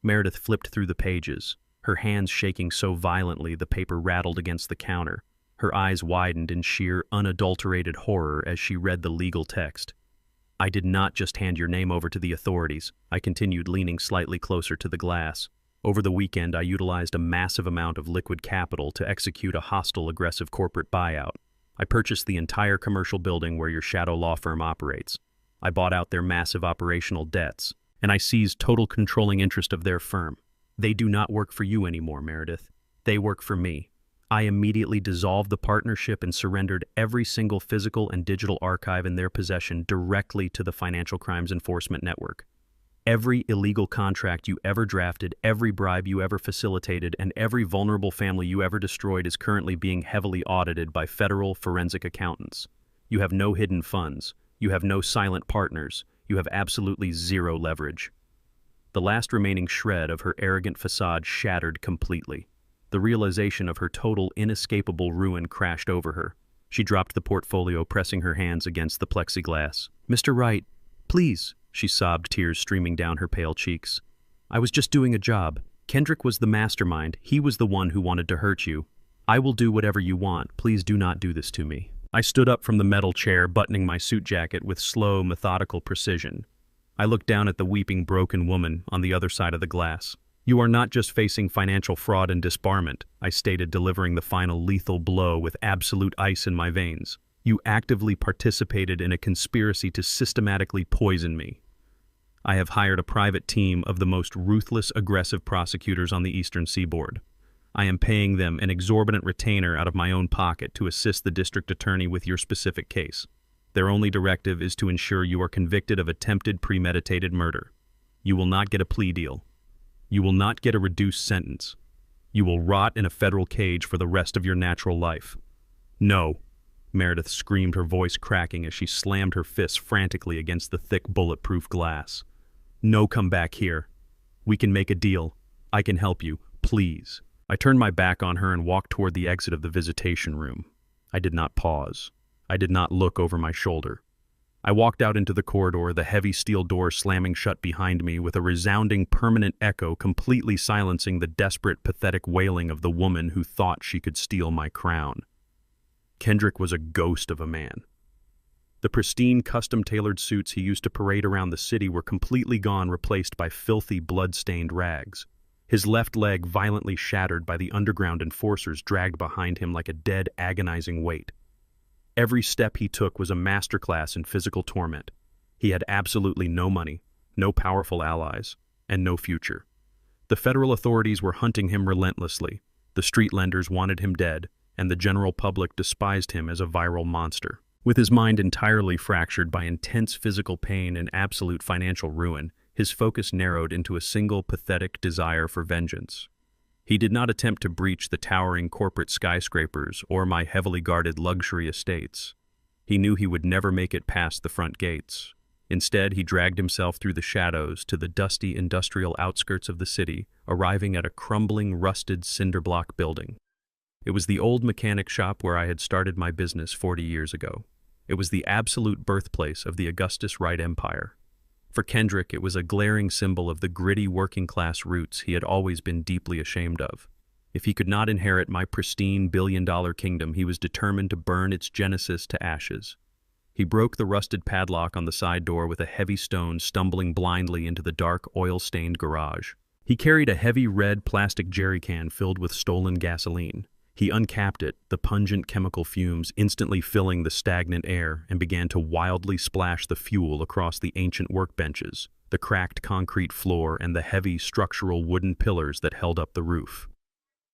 Speaker 1: Meredith flipped through the pages, her hands shaking so violently the paper rattled against the counter. Her eyes widened in sheer, unadulterated horror as she read the legal text. I did not just hand your name over to the authorities, I continued, leaning slightly closer to the glass. Over the weekend, I utilized a massive amount of liquid capital to execute a hostile, aggressive corporate buyout. I purchased the entire commercial building where your shadow law firm operates. I bought out their massive operational debts, and I seized total controlling interest of their firm. They do not work for you anymore, Meredith. They work for me. I immediately dissolved the partnership and surrendered every single physical and digital archive in their possession directly to the Financial Crimes Enforcement Network. Every illegal contract you ever drafted, every bribe you ever facilitated, and every vulnerable family you ever destroyed is currently being heavily audited by federal forensic accountants. You have no hidden funds. You have no silent partners. You have absolutely zero leverage. The last remaining shred of her arrogant facade shattered completely. The realization of her total, inescapable ruin crashed over her. She dropped the portfolio, pressing her hands against the plexiglass. "Mr. Wright, please," she sobbed, tears streaming down her pale cheeks. "I was just doing a job. Kendrick was the mastermind. He was the one who wanted to hurt you. I will do whatever you want. Please do not do this to me." I stood up from the metal chair, buttoning my suit jacket with slow, methodical precision. I looked down at the weeping, broken woman on the other side of the glass. "You are not just facing financial fraud and disbarment," I stated, delivering the final lethal blow with absolute ice in my veins. "You actively participated in a conspiracy to systematically poison me. I have hired a private team of the most ruthless, aggressive prosecutors on the Eastern Seaboard. I am paying them an exorbitant retainer out of my own pocket to assist the district attorney with your specific case. Their only directive is to ensure you are convicted of attempted premeditated murder. You will not get a plea deal. You will not get a reduced sentence. You will rot in a federal cage for the rest of your natural life." "No," Meredith screamed, her voice cracking as she slammed her fists frantically against the thick, bulletproof glass. "No, come back here. We can make a deal. I can help you. Please." I turned my back on her and walked toward the exit of the visitation room. I did not pause. I did not look over my shoulder. I walked out into the corridor, the heavy steel door slamming shut behind me with a resounding, permanent echo completely silencing the desperate, pathetic wailing of the woman who thought she could steal my crown. Kendrick was a ghost of a man. The pristine, custom-tailored suits he used to parade around the city were completely gone, replaced by filthy, blood-stained rags. His left leg violently shattered by the underground enforcers dragged behind him like a dead, agonizing weight. Every step he took was a masterclass in physical torment. He had absolutely no money, no powerful allies, and no future. The federal authorities were hunting him relentlessly. The street lenders wanted him dead, and the general public despised him as a viral monster. With his mind entirely fractured by intense physical pain and absolute financial ruin, his focus narrowed into a single pathetic desire for vengeance. He did not attempt to breach the towering corporate skyscrapers or my heavily guarded luxury estates. He knew he would never make it past the front gates. Instead, he dragged himself through the shadows to the dusty industrial outskirts of the city, arriving at a crumbling, rusted cinder block building. It was the old mechanic shop where I had started my business 40 years ago. It was the absolute birthplace of the Augustus Wright Empire. For Kendrick, it was a glaring symbol of the gritty working-class roots he had always been deeply ashamed of. If he could not inherit my pristine billion-dollar kingdom, he was determined to burn its genesis to ashes. He broke the rusted padlock on the side door with a heavy stone, stumbling blindly into the dark, oil-stained garage. He carried a heavy red plastic jerry can filled with stolen gasoline. He uncapped it, the pungent chemical fumes instantly filling the stagnant air, and began to wildly splash the fuel across the ancient workbenches, the cracked concrete floor, and the heavy structural wooden pillars that held up the roof.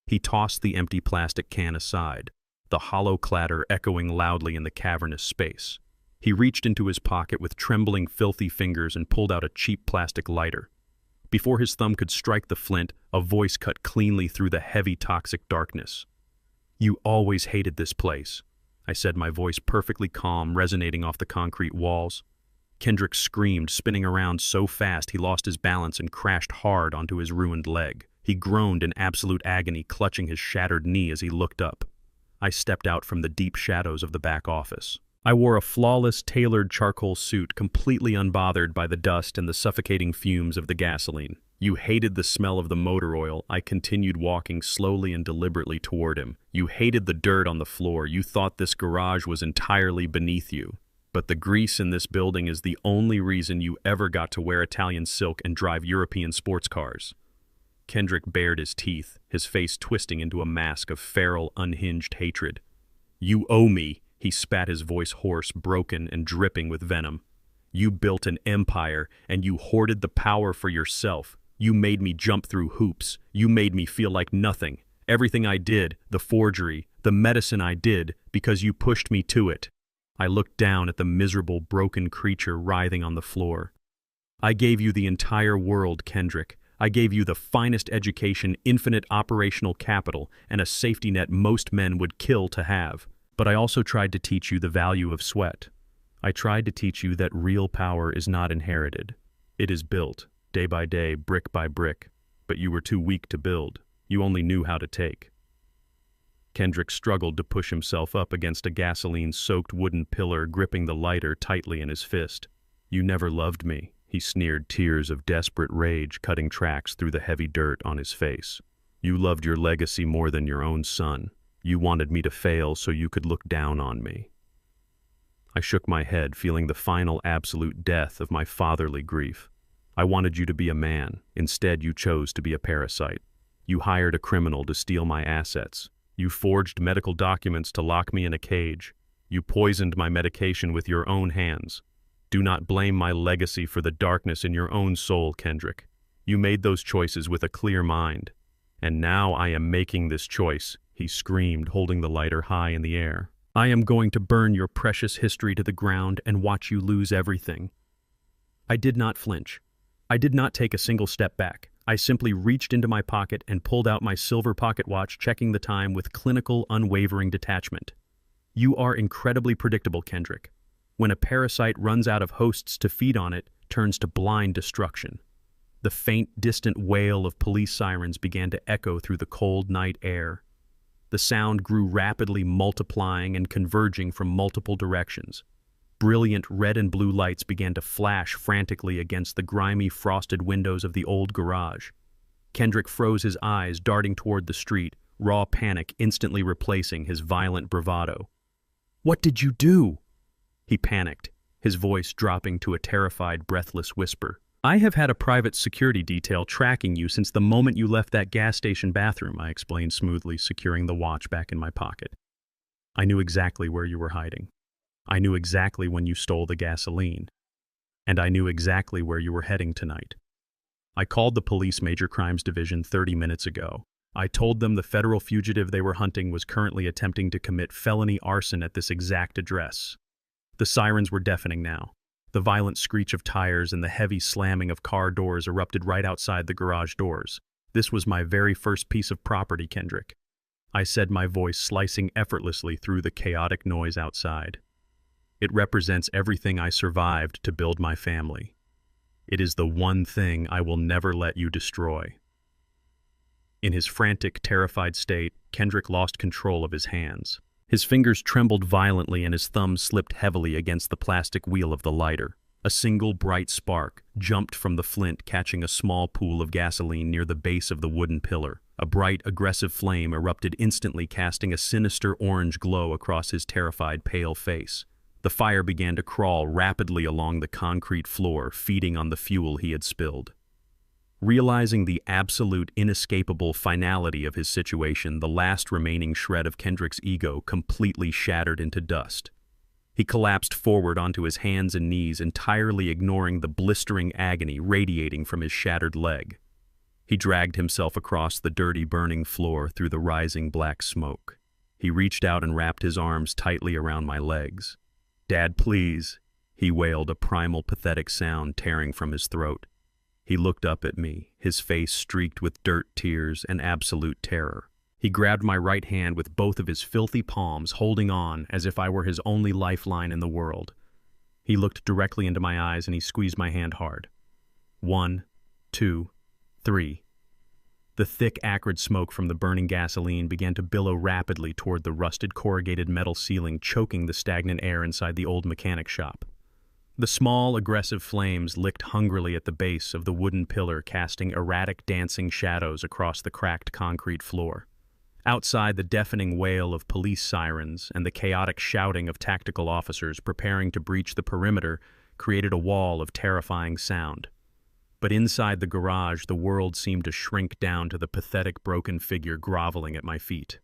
Speaker 1: He tossed the empty plastic can aside, the hollow clatter echoing loudly in the cavernous space. He reached into his pocket with trembling, filthy fingers and pulled out a cheap plastic lighter. Before his thumb could strike the flint, a voice cut cleanly through the heavy, toxic darkness. "You always hated this place," I said, my voice perfectly calm, resonating off the concrete walls. Kendrick screamed, spinning around so fast he lost his balance and crashed hard onto his ruined leg. He groaned in absolute agony, clutching his shattered knee as he looked up. I stepped out from the deep shadows of the back office. I wore a flawless, tailored charcoal suit, completely unbothered by the dust and the suffocating fumes of the gasoline. You hated the smell of the motor oil. I continued walking slowly and deliberately toward him. You hated the dirt on the floor. You thought this garage was entirely beneath you. But the grease in this building is the only reason you ever got to wear Italian silk and drive European sports cars. Kendrick bared his teeth, his face twisting into a mask of feral, unhinged hatred. You owe me. He spat, his voice hoarse, broken, and dripping with venom. You built an empire, and you hoarded the power for yourself. You made me jump through hoops. You made me feel like nothing. Everything I did, the forgery, the medicine I did, because you pushed me to it. I looked down at the miserable, broken creature writhing on the floor. I gave you the entire world, Kendrick. I gave you the finest education, infinite operational capital, and a safety net most men would kill to have. But I also tried to teach you the value of sweat. I tried to teach you that real power is not inherited. It is built, day by day, brick by brick. But you were too weak to build. You only knew how to take. Kendrick struggled to push himself up against a gasoline-soaked wooden pillar, gripping the lighter tightly in his fist. You never loved me, he sneered, tears of desperate rage cutting tracks through the heavy dirt on his face. You loved your legacy more than your own son. You wanted me to fail so you could look down on me. I shook my head, feeling the final absolute death of my fatherly grief. I wanted you to be a man. Instead, you chose to be a parasite. You hired a criminal to steal my assets. You forged medical documents to lock me in a cage. You poisoned my medication with your own hands. Do not blame my legacy for the darkness in your own soul, Kendrick. You made those choices with a clear mind. And now I am making this choice, he screamed, holding the lighter high in the air. I am going to burn your precious history to the ground and watch you lose everything. I did not flinch. I did not take a single step back. I simply reached into my pocket and pulled out my silver pocket watch, checking the time with clinical, unwavering detachment. You are incredibly predictable, Kendrick. When a parasite runs out of hosts to feed on it, turns to blind destruction. The faint, distant wail of police sirens began to echo through the cold night air. The sound grew rapidly, multiplying and converging from multiple directions. Brilliant red and blue lights began to flash frantically against the grimy, frosted windows of the old garage. Kendrick froze his eyes, darting toward the street, raw panic instantly replacing his violent bravado. "What did you do?" He panicked, his voice dropping to a terrified, breathless whisper. "I have had a private security detail tracking you since the moment you left that gas station bathroom," I explained smoothly, securing the watch back in my pocket. "I knew exactly where you were hiding. I knew exactly when you stole the gasoline. And I knew exactly where you were heading tonight. I called the police major crimes division 30 minutes ago. I told them the federal fugitive they were hunting was currently attempting to commit felony arson at this exact address." The sirens were deafening now. The violent screech of tires and the heavy slamming of car doors erupted right outside the garage doors. "This was my very first piece of property, Kendrick," I said, my voice slicing effortlessly through the chaotic noise outside. "It represents everything I survived to build my family. It is the one thing I will never let you destroy." In his frantic, terrified state, Kendrick lost control of his hands. His fingers trembled violently and his thumbs slipped heavily against the plastic wheel of the lighter. A single bright spark jumped from the flint, catching a small pool of gasoline near the base of the wooden pillar. A bright, aggressive flame erupted instantly, casting a sinister orange glow across his terrified, pale face. The fire began to crawl rapidly along the concrete floor, feeding on the fuel he had spilled. Realizing the absolute, inescapable finality of his situation, the last remaining shred of Kendrick's ego completely shattered into dust. He collapsed forward onto his hands and knees, entirely ignoring the blistering agony radiating from his shattered leg. He dragged himself across the dirty, burning floor through the rising black smoke. He reached out and wrapped his arms tightly around my legs. "Dad, please," he wailed, a primal, pathetic sound tearing from his throat. He looked up at me, his face streaked with dirt, tears, and absolute terror. He grabbed my right hand with both of his filthy palms, holding on as if I were his only lifeline in the world. He looked directly into my eyes and he squeezed my hand hard. 1, 2, 3. The thick, acrid smoke from the burning gasoline began to billow rapidly toward the rusted corrugated metal ceiling, choking the stagnant air inside the old mechanic shop. The small, aggressive flames licked hungrily at the base of the wooden pillar, casting erratic, dancing shadows across the cracked concrete floor. Outside, the deafening wail of police sirens and the chaotic shouting of tactical officers preparing to breach the perimeter created a wall of terrifying sound. But inside the garage, the world seemed to shrink down to the pathetic, broken figure groveling at my feet.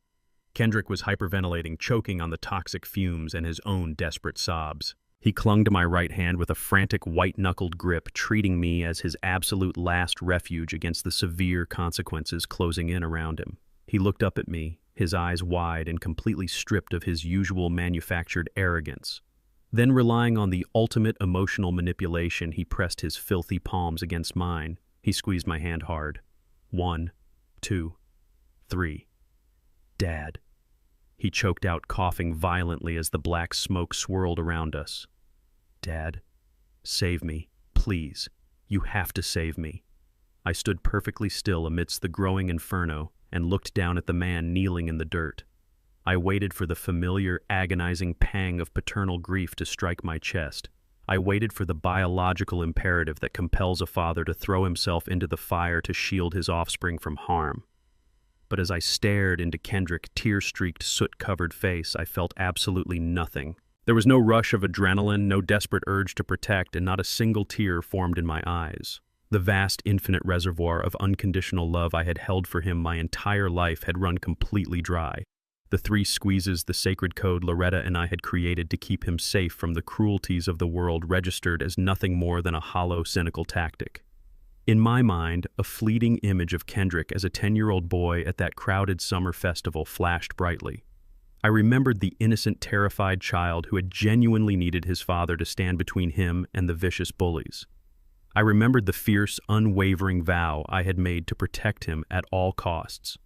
Speaker 1: Kendrick was hyperventilating, choking on the toxic fumes and his own desperate sobs. He clung to my right hand with a frantic, white-knuckled grip, treating me as his absolute last refuge against the severe consequences closing in around him. He looked up at me, his eyes wide and completely stripped of his usual manufactured arrogance. Then, relying on the ultimate emotional manipulation, he pressed his filthy palms against mine. He squeezed my hand hard. 1, 2, 3. Dad. He choked out, coughing violently as the black smoke swirled around us. Dad, save me, please. You have to save me. I stood perfectly still amidst the growing inferno and looked down at the man kneeling in the dirt. I waited for the familiar, agonizing pang of paternal grief to strike my chest. I waited for the biological imperative that compels a father to throw himself into the fire to shield his offspring from harm. But as I stared into Kendrick's tear-streaked, soot-covered face, I felt absolutely nothing. There was no rush of adrenaline, no desperate urge to protect, and not a single tear formed in my eyes. The vast, infinite reservoir of unconditional love I had held for him my entire life had run completely dry. The 3 squeezes, the sacred code Loretta and I had created to keep him safe from the cruelties of the world, registered as nothing more than a hollow, cynical tactic. In my mind, a fleeting image of Kendrick as a 10-year-old boy at that crowded summer festival flashed brightly. I remembered the innocent, terrified child who had genuinely needed his father to stand between him and the vicious bullies. I remembered the fierce, unwavering vow I had made to protect him at all costs.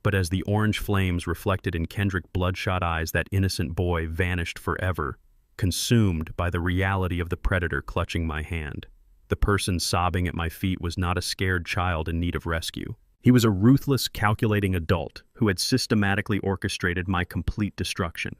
Speaker 1: But as the orange flames reflected in Kendrick's bloodshot eyes, that innocent boy vanished forever, consumed by the reality of the predator clutching my hand. The person sobbing at my feet was not a scared child in need of rescue. He was a ruthless, calculating adult who had systematically orchestrated my complete destruction.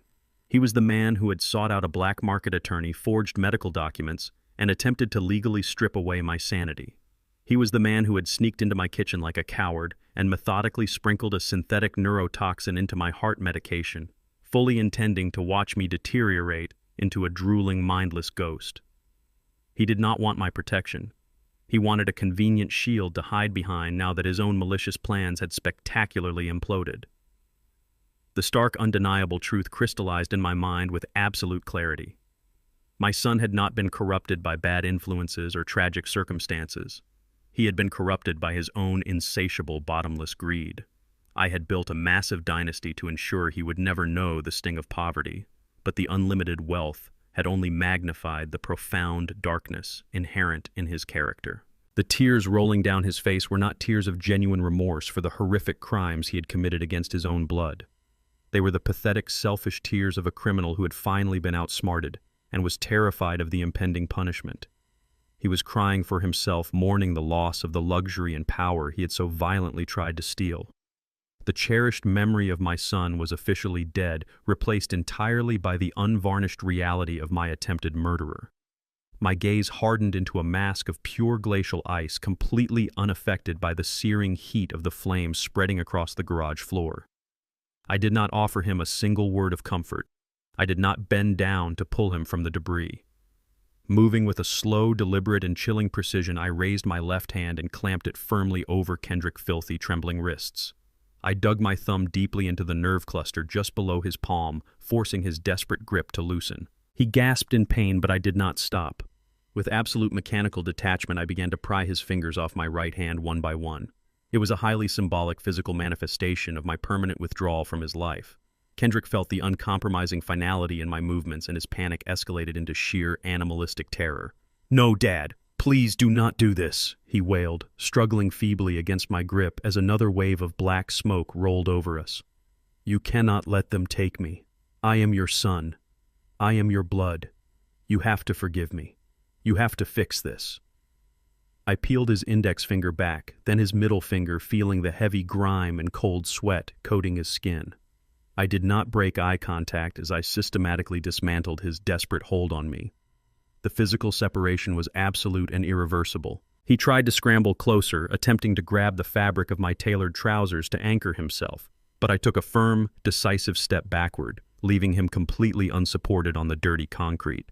Speaker 1: He was the man who had sought out a black market attorney, forged medical documents, and attempted to legally strip away my sanity. He was the man who had sneaked into my kitchen like a coward and methodically sprinkled a synthetic neurotoxin into my heart medication, fully intending to watch me deteriorate into a drooling, mindless ghost. He did not want my protection. He wanted a convenient shield to hide behind now that his own malicious plans had spectacularly imploded. The stark, undeniable truth crystallized in my mind with absolute clarity. My son had not been corrupted by bad influences or tragic circumstances. He had been corrupted by his own insatiable, bottomless greed. I had built a massive dynasty to ensure he would never know the sting of poverty, but the unlimited wealth had only magnified the profound darkness inherent in his character. The tears rolling down his face were not tears of genuine remorse for the horrific crimes he had committed against his own blood. They were the pathetic, selfish tears of a criminal who had finally been outsmarted and was terrified of the impending punishment. He was crying for himself, mourning the loss of the luxury and power he had so violently tried to steal. The cherished memory of my son was officially dead, replaced entirely by the unvarnished reality of my attempted murderer. My gaze hardened into a mask of pure glacial ice, completely unaffected by the searing heat of the flames spreading across the garage floor. I did not offer him a single word of comfort. I did not bend down to pull him from the debris. Moving with a slow, deliberate, and chilling precision, I raised my left hand and clamped it firmly over Kendrick's filthy, trembling wrists. I dug my thumb deeply into the nerve cluster just below his palm, forcing his desperate grip to loosen. He gasped in pain, but I did not stop. With absolute mechanical detachment, I began to pry his fingers off my right hand one by one. It was a highly symbolic physical manifestation of my permanent withdrawal from his life. Kendrick felt the uncompromising finality in my movements, and his panic escalated into sheer animalistic terror. "No, Dad, please do not do this," he wailed, struggling feebly against my grip as another wave of black smoke rolled over us. "You cannot let them take me. I am your son. I am your blood. You have to forgive me. You have to fix this." I peeled his index finger back, then his middle finger, feeling the heavy grime and cold sweat coating his skin. I did not break eye contact as I systematically dismantled his desperate hold on me. The physical separation was absolute and irreversible. He tried to scramble closer, attempting to grab the fabric of my tailored trousers to anchor himself, but I took a firm, decisive step backward, leaving him completely unsupported on the dirty concrete.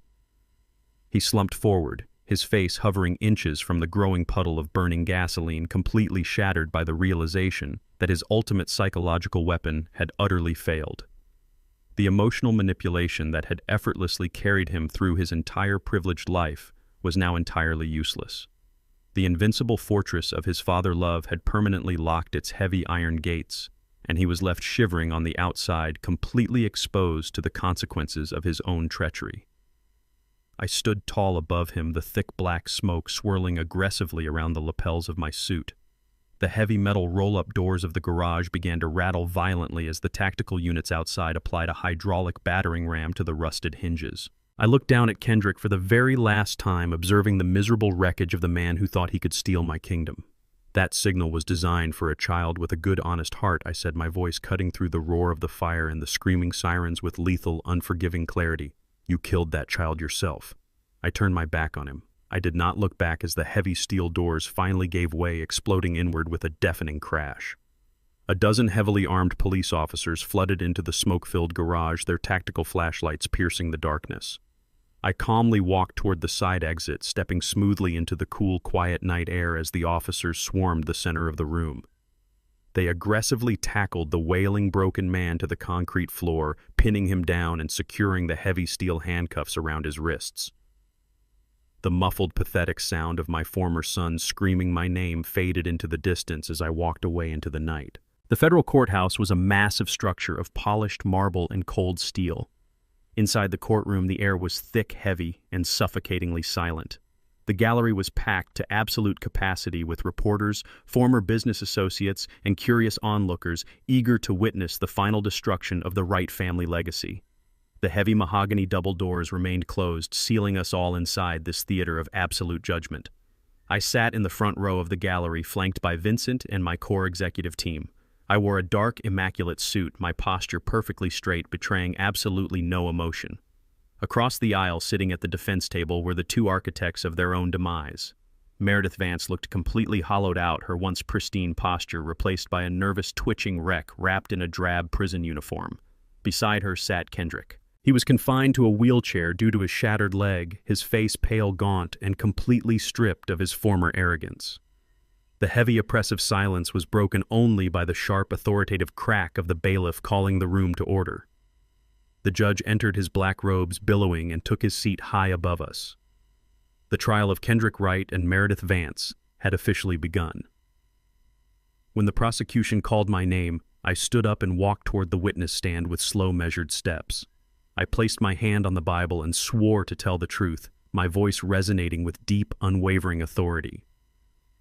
Speaker 1: He slumped forward, his face hovering inches from the growing puddle of burning gasoline, completely shattered by the realization that his ultimate psychological weapon had utterly failed. The emotional manipulation that had effortlessly carried him through his entire privileged life was now entirely useless. The invincible fortress of his father love had permanently locked its heavy iron gates, and he was left shivering on the outside, completely exposed to the consequences of his own treachery. I stood tall above him, the thick black smoke swirling aggressively around the lapels of my suit. The heavy metal roll-up doors of the garage began to rattle violently as the tactical units outside applied a hydraulic battering ram to the rusted hinges. I looked down at Kendrick for the very last time, observing the miserable wreckage of the man who thought he could steal my kingdom. "That signal was designed for a child with a good, honest heart," I said, my voice cutting through the roar of the fire and the screaming sirens with lethal, unforgiving clarity. "You killed that child yourself." I turned my back on him. I did not look back as the heavy steel doors finally gave way, exploding inward with a deafening crash. A dozen heavily armed police officers flooded into the smoke-filled garage, their tactical flashlights piercing the darkness. I calmly walked toward the side exit, stepping smoothly into the cool, quiet night air as the officers swarmed the center of the room. They aggressively tackled the wailing, broken man to the concrete floor, pinning him down and securing the heavy steel handcuffs around his wrists. The muffled, pathetic sound of my former son screaming my name faded into the distance as I walked away into the night. The federal courthouse was a massive structure of polished marble and cold steel. Inside the courtroom, the air was thick, heavy, and suffocatingly silent. The gallery was packed to absolute capacity with reporters, former business associates, and curious onlookers eager to witness the final destruction of the Wright family legacy. The heavy mahogany double doors remained closed, sealing us all inside this theater of absolute judgment. I sat in the front row of the gallery, flanked by Vincent and my core executive team. I wore a dark, immaculate suit, my posture perfectly straight, betraying absolutely no emotion. Across the aisle, sitting at the defense table, were the two architects of their own demise. Meredith Vance looked completely hollowed out, her once pristine posture replaced by a nervous, twitching wreck wrapped in a drab prison uniform. Beside her sat Kendrick. He was confined to a wheelchair due to his shattered leg, his face pale, gaunt, and completely stripped of his former arrogance. The heavy, oppressive silence was broken only by the sharp, authoritative crack of the bailiff calling the room to order. The judge entered his black robes, billowing, and took his seat high above us. The trial of Kendrick Wright and Meredith Vance had officially begun. When the prosecution called my name, I stood up and walked toward the witness stand with slow, measured steps. I placed my hand on the Bible and swore to tell the truth, my voice resonating with deep, unwavering authority.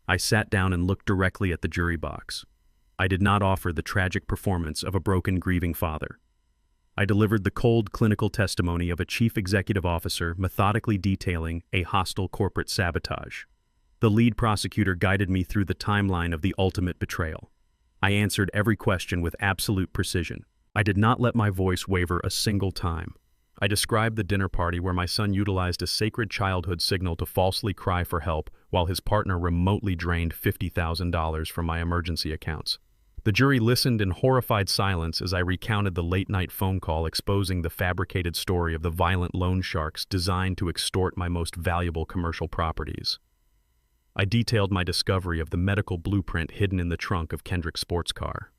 Speaker 1: I sat down and looked directly at the jury box. I did not offer the tragic performance of a broken, grieving father. I delivered the cold, clinical testimony of a chief executive officer methodically detailing a hostile corporate sabotage. The lead prosecutor guided me through the timeline of the ultimate betrayal. I answered every question with absolute precision. I did not let my voice waver a single time. I described the dinner party where my son utilized a sacred childhood signal to falsely cry for help while his partner remotely drained $50,000 from my emergency accounts. The jury listened in horrified silence as I recounted the late-night phone call exposing the fabricated story of the violent loan sharks designed to extort my most valuable commercial properties. I detailed my discovery of the medical blueprint hidden in the trunk of Kendrick's sports car.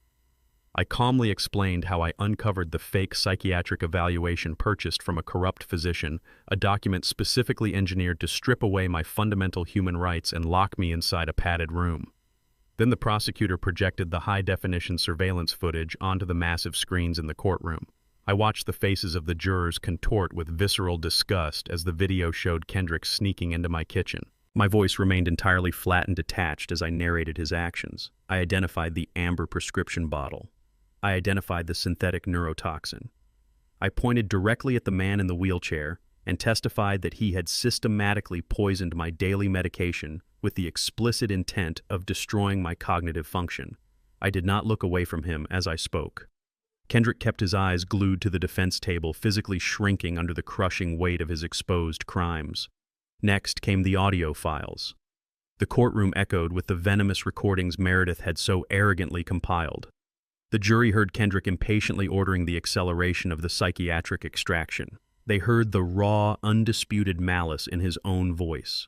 Speaker 1: I calmly explained how I uncovered the fake psychiatric evaluation purchased from a corrupt physician, a document specifically engineered to strip away my fundamental human rights and lock me inside a padded room. Then the prosecutor projected the high-definition surveillance footage onto the massive screens in the courtroom. I watched the faces of the jurors contort with visceral disgust as the video showed Kendrick sneaking into my kitchen. My voice remained entirely flat and detached as I narrated his actions. I identified the amber prescription bottle. I identified the synthetic neurotoxin. I pointed directly at the man in the wheelchair and testified that he had systematically poisoned my daily medication with the explicit intent of destroying my cognitive function. I did not look away from him as I spoke. Kendrick kept his eyes glued to the defense table, physically shrinking under the crushing weight of his exposed crimes. Next came the audio files. The courtroom echoed with the venomous recordings Meredith had so arrogantly compiled. The jury heard Kendrick impatiently ordering the acceleration of the psychiatric extraction. They heard the raw, undisputed malice in his own voice.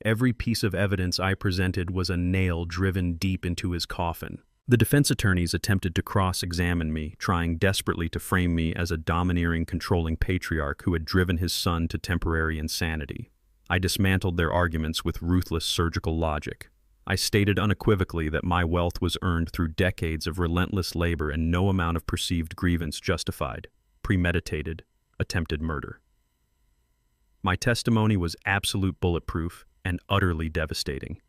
Speaker 1: Every piece of evidence I presented was a nail driven deep into his coffin. The defense attorneys attempted to cross-examine me, trying desperately to frame me as a domineering, controlling patriarch who had driven his son to temporary insanity. I dismantled their arguments with ruthless surgical logic. I stated unequivocally that my wealth was earned through decades of relentless labor and no amount of perceived grievance justified premeditated, attempted murder. My testimony was absolute bulletproof and utterly devastating.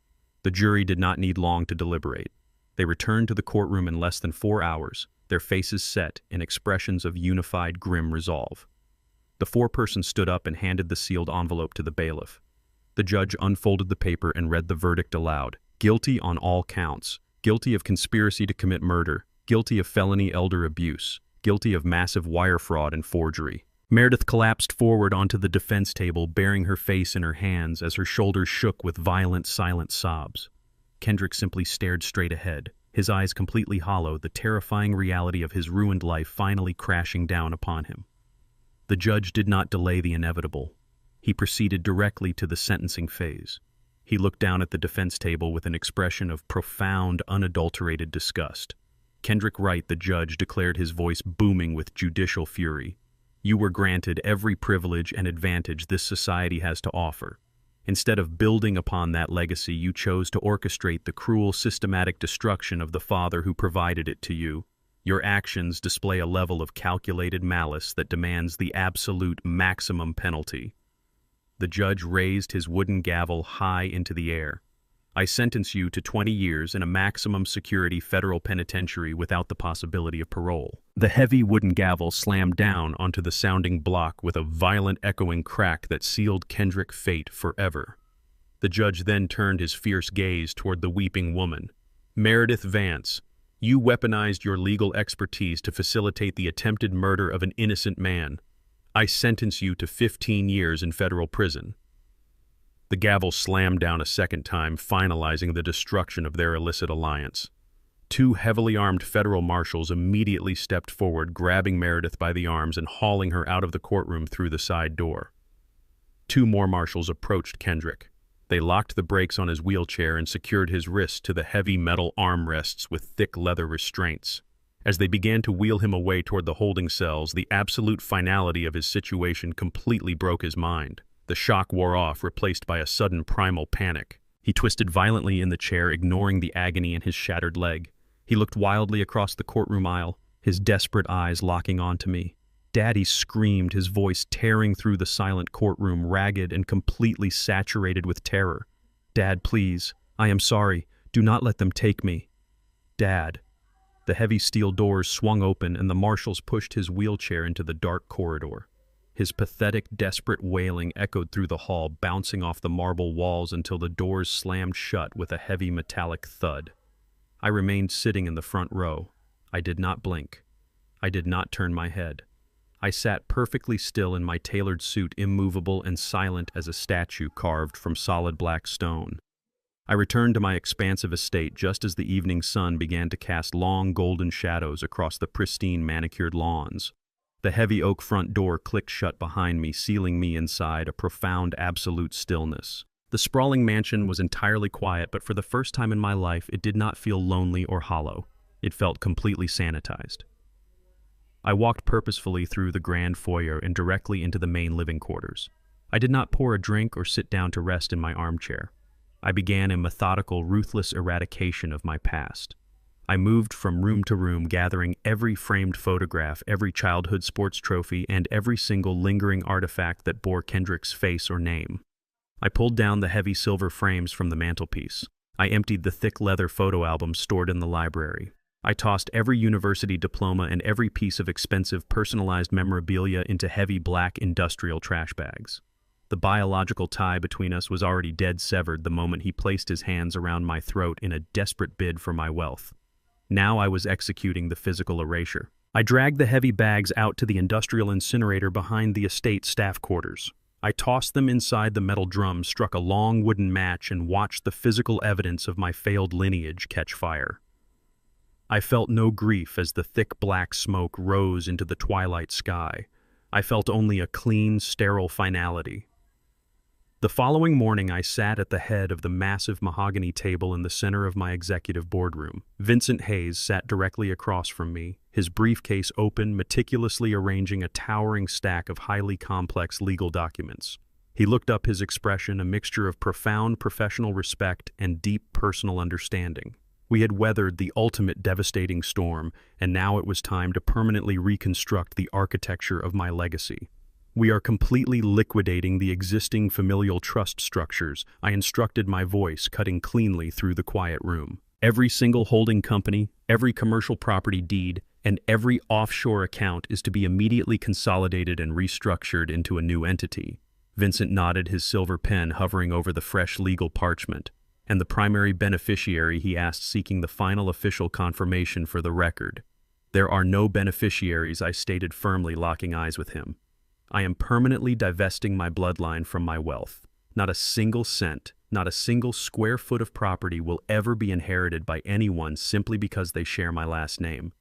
Speaker 1: The jury did not need long to deliberate. They returned to the courtroom in less than 4 hours, their faces set in expressions of unified, grim resolve. The foreperson stood up and handed the sealed envelope to the bailiff. The judge unfolded the paper and read the verdict aloud. Guilty on all counts. Guilty of conspiracy to commit murder. Guilty of felony elder abuse. Guilty of massive wire fraud and forgery. Meredith collapsed forward onto the defense table, burying her face in her hands as her shoulders shook with violent, silent sobs. Kendrick simply stared straight ahead, his eyes completely hollow, the terrifying reality of his ruined life finally crashing down upon him. The judge did not delay the inevitable. He proceeded directly to the sentencing phase. He looked down at the defense table with an expression of profound, unadulterated disgust. Kendrick Wright, the judge, declared, his voice booming with judicial fury. You were granted every privilege and advantage this society has to offer. Instead of building upon that legacy, you chose to orchestrate the cruel, systematic destruction of the father who provided it to you. Your actions display a level of calculated malice that demands the absolute maximum penalty. The judge raised his wooden gavel high into the air. I sentence you to 20 years in a maximum security federal penitentiary without the possibility of parole. The heavy wooden gavel slammed down onto the sounding block with a violent echoing crack that sealed Kendrick's fate forever. The judge then turned his fierce gaze toward the weeping woman. Meredith Vance, you weaponized your legal expertise to facilitate the attempted murder of an innocent man. I sentence you to 15 years in federal prison. The gavel slammed down a second time, finalizing the destruction of their illicit alliance. 2 heavily armed federal marshals immediately stepped forward, grabbing Meredith by the arms and hauling her out of the courtroom through the side door. 2 more marshals approached Kendrick. They locked the brakes on his wheelchair and secured his wrists to the heavy metal armrests with thick leather restraints. As they began to wheel him away toward the holding cells, the absolute finality of his situation completely broke his mind. The shock wore off, replaced by a sudden primal panic. He twisted violently in the chair, ignoring the agony in his shattered leg. He looked wildly across the courtroom aisle, his desperate eyes locking onto me. Dad, he screamed, his voice tearing through the silent courtroom, ragged and completely saturated with terror. Dad, please. I am sorry. Do not let them take me. Dad. The heavy steel doors swung open and the marshals pushed his wheelchair into the dark corridor. His pathetic, desperate wailing echoed through the hall, bouncing off the marble walls until the doors slammed shut with a heavy metallic thud. I remained sitting in the front row. I did not blink. I did not turn my head. I sat perfectly still in my tailored suit, immovable and silent as a statue carved from solid black stone. I returned to my expansive estate just as the evening sun began to cast long golden shadows across the pristine manicured lawns. The heavy oak front door clicked shut behind me, sealing me inside a profound, absolute stillness. The sprawling mansion was entirely quiet, but for the first time in my life, it did not feel lonely or hollow. It felt completely sanitized. I walked purposefully through the grand foyer and directly into the main living quarters. I did not pour a drink or sit down to rest in my armchair. I began a methodical, ruthless eradication of my past. I moved from room to room, gathering every framed photograph, every childhood sports trophy, and every single lingering artifact that bore Kendrick's face or name. I pulled down the heavy silver frames from the mantelpiece. I emptied the thick leather photo albums stored in the library. I tossed every university diploma and every piece of expensive personalized memorabilia into heavy black industrial trash bags. The biological tie between us was already dead severed the moment he placed his hands around my throat in a desperate bid for my wealth. Now I was executing the physical erasure. I dragged the heavy bags out to the industrial incinerator behind the estate staff quarters. I tossed them inside the metal drum, struck a long wooden match, and watched the physical evidence of my failed lineage catch fire. I felt no grief as the thick black smoke rose into the twilight sky. I felt only a clean, sterile finality. The following morning, I sat at the head of the massive mahogany table in the center of my executive boardroom. Vincent Hayes sat directly across from me, his briefcase open, meticulously arranging a towering stack of highly complex legal documents. He looked up, his expression a mixture of profound professional respect and deep personal understanding. We had weathered the ultimate devastating storm, and now it was time to permanently reconstruct the architecture of my legacy. We are completely liquidating the existing familial trust structures, I instructed, my voice cutting cleanly through the quiet room. Every single holding company, every commercial property deed, and every offshore account is to be immediately consolidated and restructured into a new entity. Vincent nodded, his silver pen hovering over the fresh legal parchment. And the primary beneficiary, he asked, seeking the final official confirmation for the record. There are no beneficiaries, I stated firmly, locking eyes with him. I am permanently divesting my bloodline from my wealth. Not a single cent, not a single square foot of property will ever be inherited by anyone simply because they share my last name.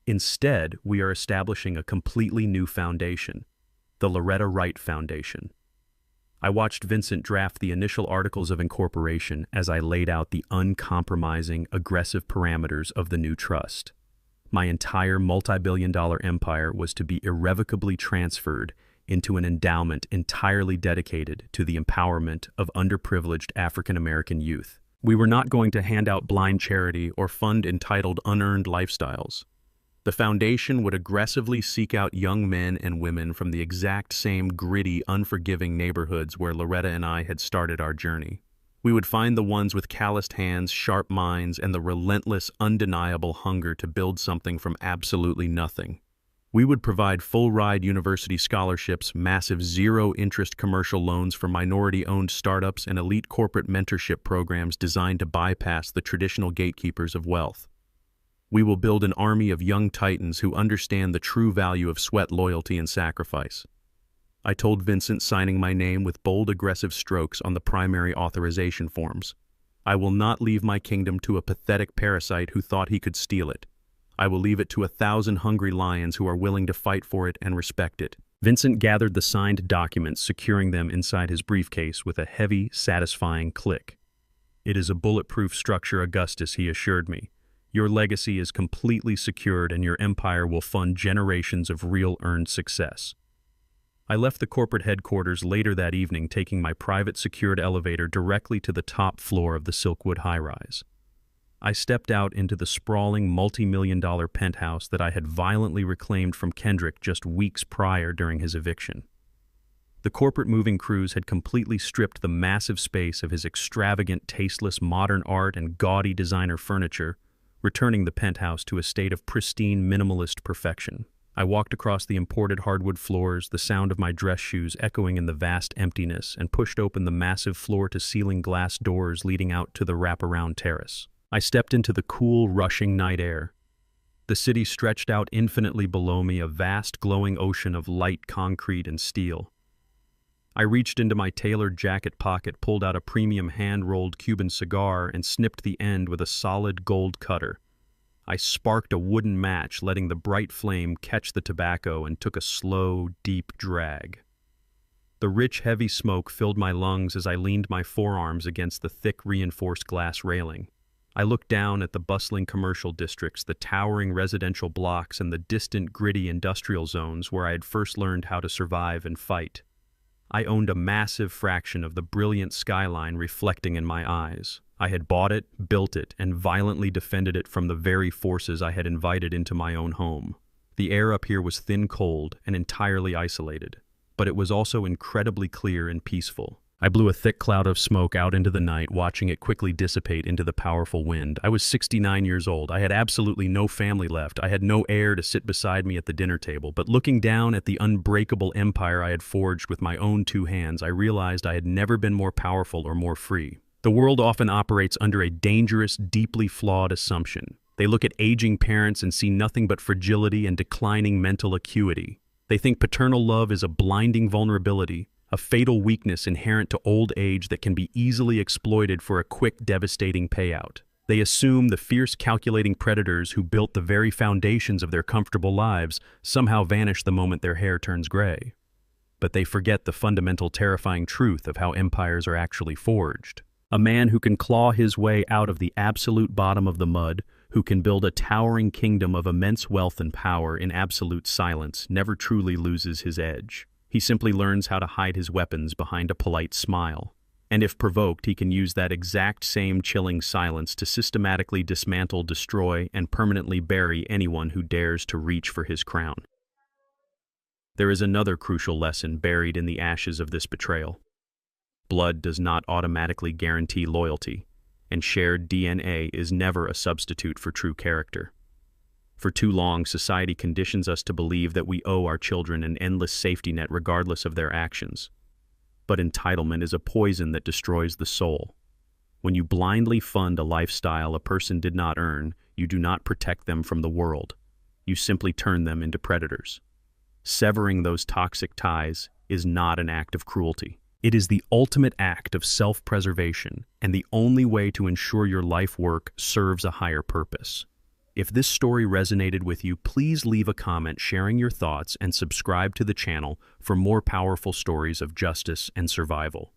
Speaker 1: Instead, we are establishing a completely new foundation, the Loretta Wright Foundation. I watched Vincent draft the initial articles of incorporation as I laid out the uncompromising, aggressive parameters of the new trust. My entire multi-billion-dollar empire was to be irrevocably transferred into an endowment entirely dedicated to the empowerment of underprivileged African-American youth. We were not going to hand out blind charity or fund entitled unearned lifestyles. The foundation would aggressively seek out young men and women from the exact same gritty, unforgiving neighborhoods where Loretta and I had started our journey. We would find the ones with calloused hands, sharp minds, and the relentless, undeniable hunger to build something from absolutely nothing. We would provide full-ride university scholarships, massive zero-interest commercial loans for minority-owned startups, and elite corporate mentorship programs designed to bypass the traditional gatekeepers of wealth. We will build an army of young titans who understand the true value of sweat, loyalty, and sacrifice. I told Vincent, signing my name with bold, aggressive strokes on the primary authorization forms. I will not leave my kingdom to a pathetic parasite who thought he could steal it. I will leave it to 1,000 hungry lions who are willing to fight for it and respect it. Vincent gathered the signed documents, securing them inside his briefcase with a heavy, satisfying click. It is a bulletproof structure, Augustus, he assured me. Your legacy is completely secured, and your empire will fund generations of real earned success. I left the corporate headquarters later that evening, taking my private secured elevator directly to the top floor of the Silkwood high-rise. I stepped out into the sprawling multi-million-dollar penthouse that I had violently reclaimed from Kendrick just weeks prior during his eviction. The corporate moving crews had completely stripped the massive space of his extravagant, tasteless modern art and gaudy designer furniture, returning the penthouse to a state of pristine, minimalist perfection. I walked across the imported hardwood floors, the sound of my dress shoes echoing in the vast emptiness, and pushed open the massive floor-to-ceiling glass doors leading out to the wraparound terrace. I stepped into the cool, rushing night air. The city stretched out infinitely below me, a vast, glowing ocean of light concrete and steel. I reached into my tailored jacket pocket, pulled out a premium hand-rolled Cuban cigar, and snipped the end with a solid gold cutter. I sparked a wooden match, letting the bright flame catch the tobacco, and took a slow, deep drag. The rich, heavy smoke filled my lungs as I leaned my forearms against the thick, reinforced glass railing. I looked down at the bustling commercial districts, the towering residential blocks, and the distant, gritty industrial zones where I had first learned how to survive and fight. I owned a massive fraction of the brilliant skyline reflecting in my eyes. I had bought it, built it, and violently defended it from the very forces I had invited into my own home. The air up here was thin, cold, and entirely isolated, but it was also incredibly clear and peaceful. I blew a thick cloud of smoke out into the night, watching it quickly dissipate into the powerful wind. I was 69 years old. I had absolutely no family left. I had no heir to sit beside me at the dinner table. But looking down at the unbreakable empire I had forged with my own two hands, I realized I had never been more powerful or more free. The world often operates under a dangerous, deeply flawed assumption. They look at aging parents and see nothing but fragility and declining mental acuity. They think paternal love is a blinding vulnerability, a fatal weakness inherent to old age that can be easily exploited for a quick, devastating payout. They assume the fierce, calculating predators who built the very foundations of their comfortable lives somehow vanish the moment their hair turns gray. But they forget the fundamental, terrifying truth of how empires are actually forged. A man who can claw his way out of the absolute bottom of the mud, who can build a towering kingdom of immense wealth and power in absolute silence, never truly loses his edge. He simply learns how to hide his weapons behind a polite smile. And if provoked, he can use that exact same chilling silence to systematically dismantle, destroy, and permanently bury anyone who dares to reach for his crown. There is another crucial lesson buried in the ashes of this betrayal. Blood does not automatically guarantee loyalty, and shared DNA is never a substitute for true character. For too long, society conditions us to believe that we owe our children an endless safety net regardless of their actions. But entitlement is a poison that destroys the soul. When you blindly fund a lifestyle a person did not earn, you do not protect them from the world. You simply turn them into predators. Severing those toxic ties is not an act of cruelty. It is the ultimate act of self-preservation and the only way to ensure your life work serves a higher purpose. If this story resonated with you, please leave a comment sharing your thoughts and subscribe to the channel for more powerful stories of justice and survival.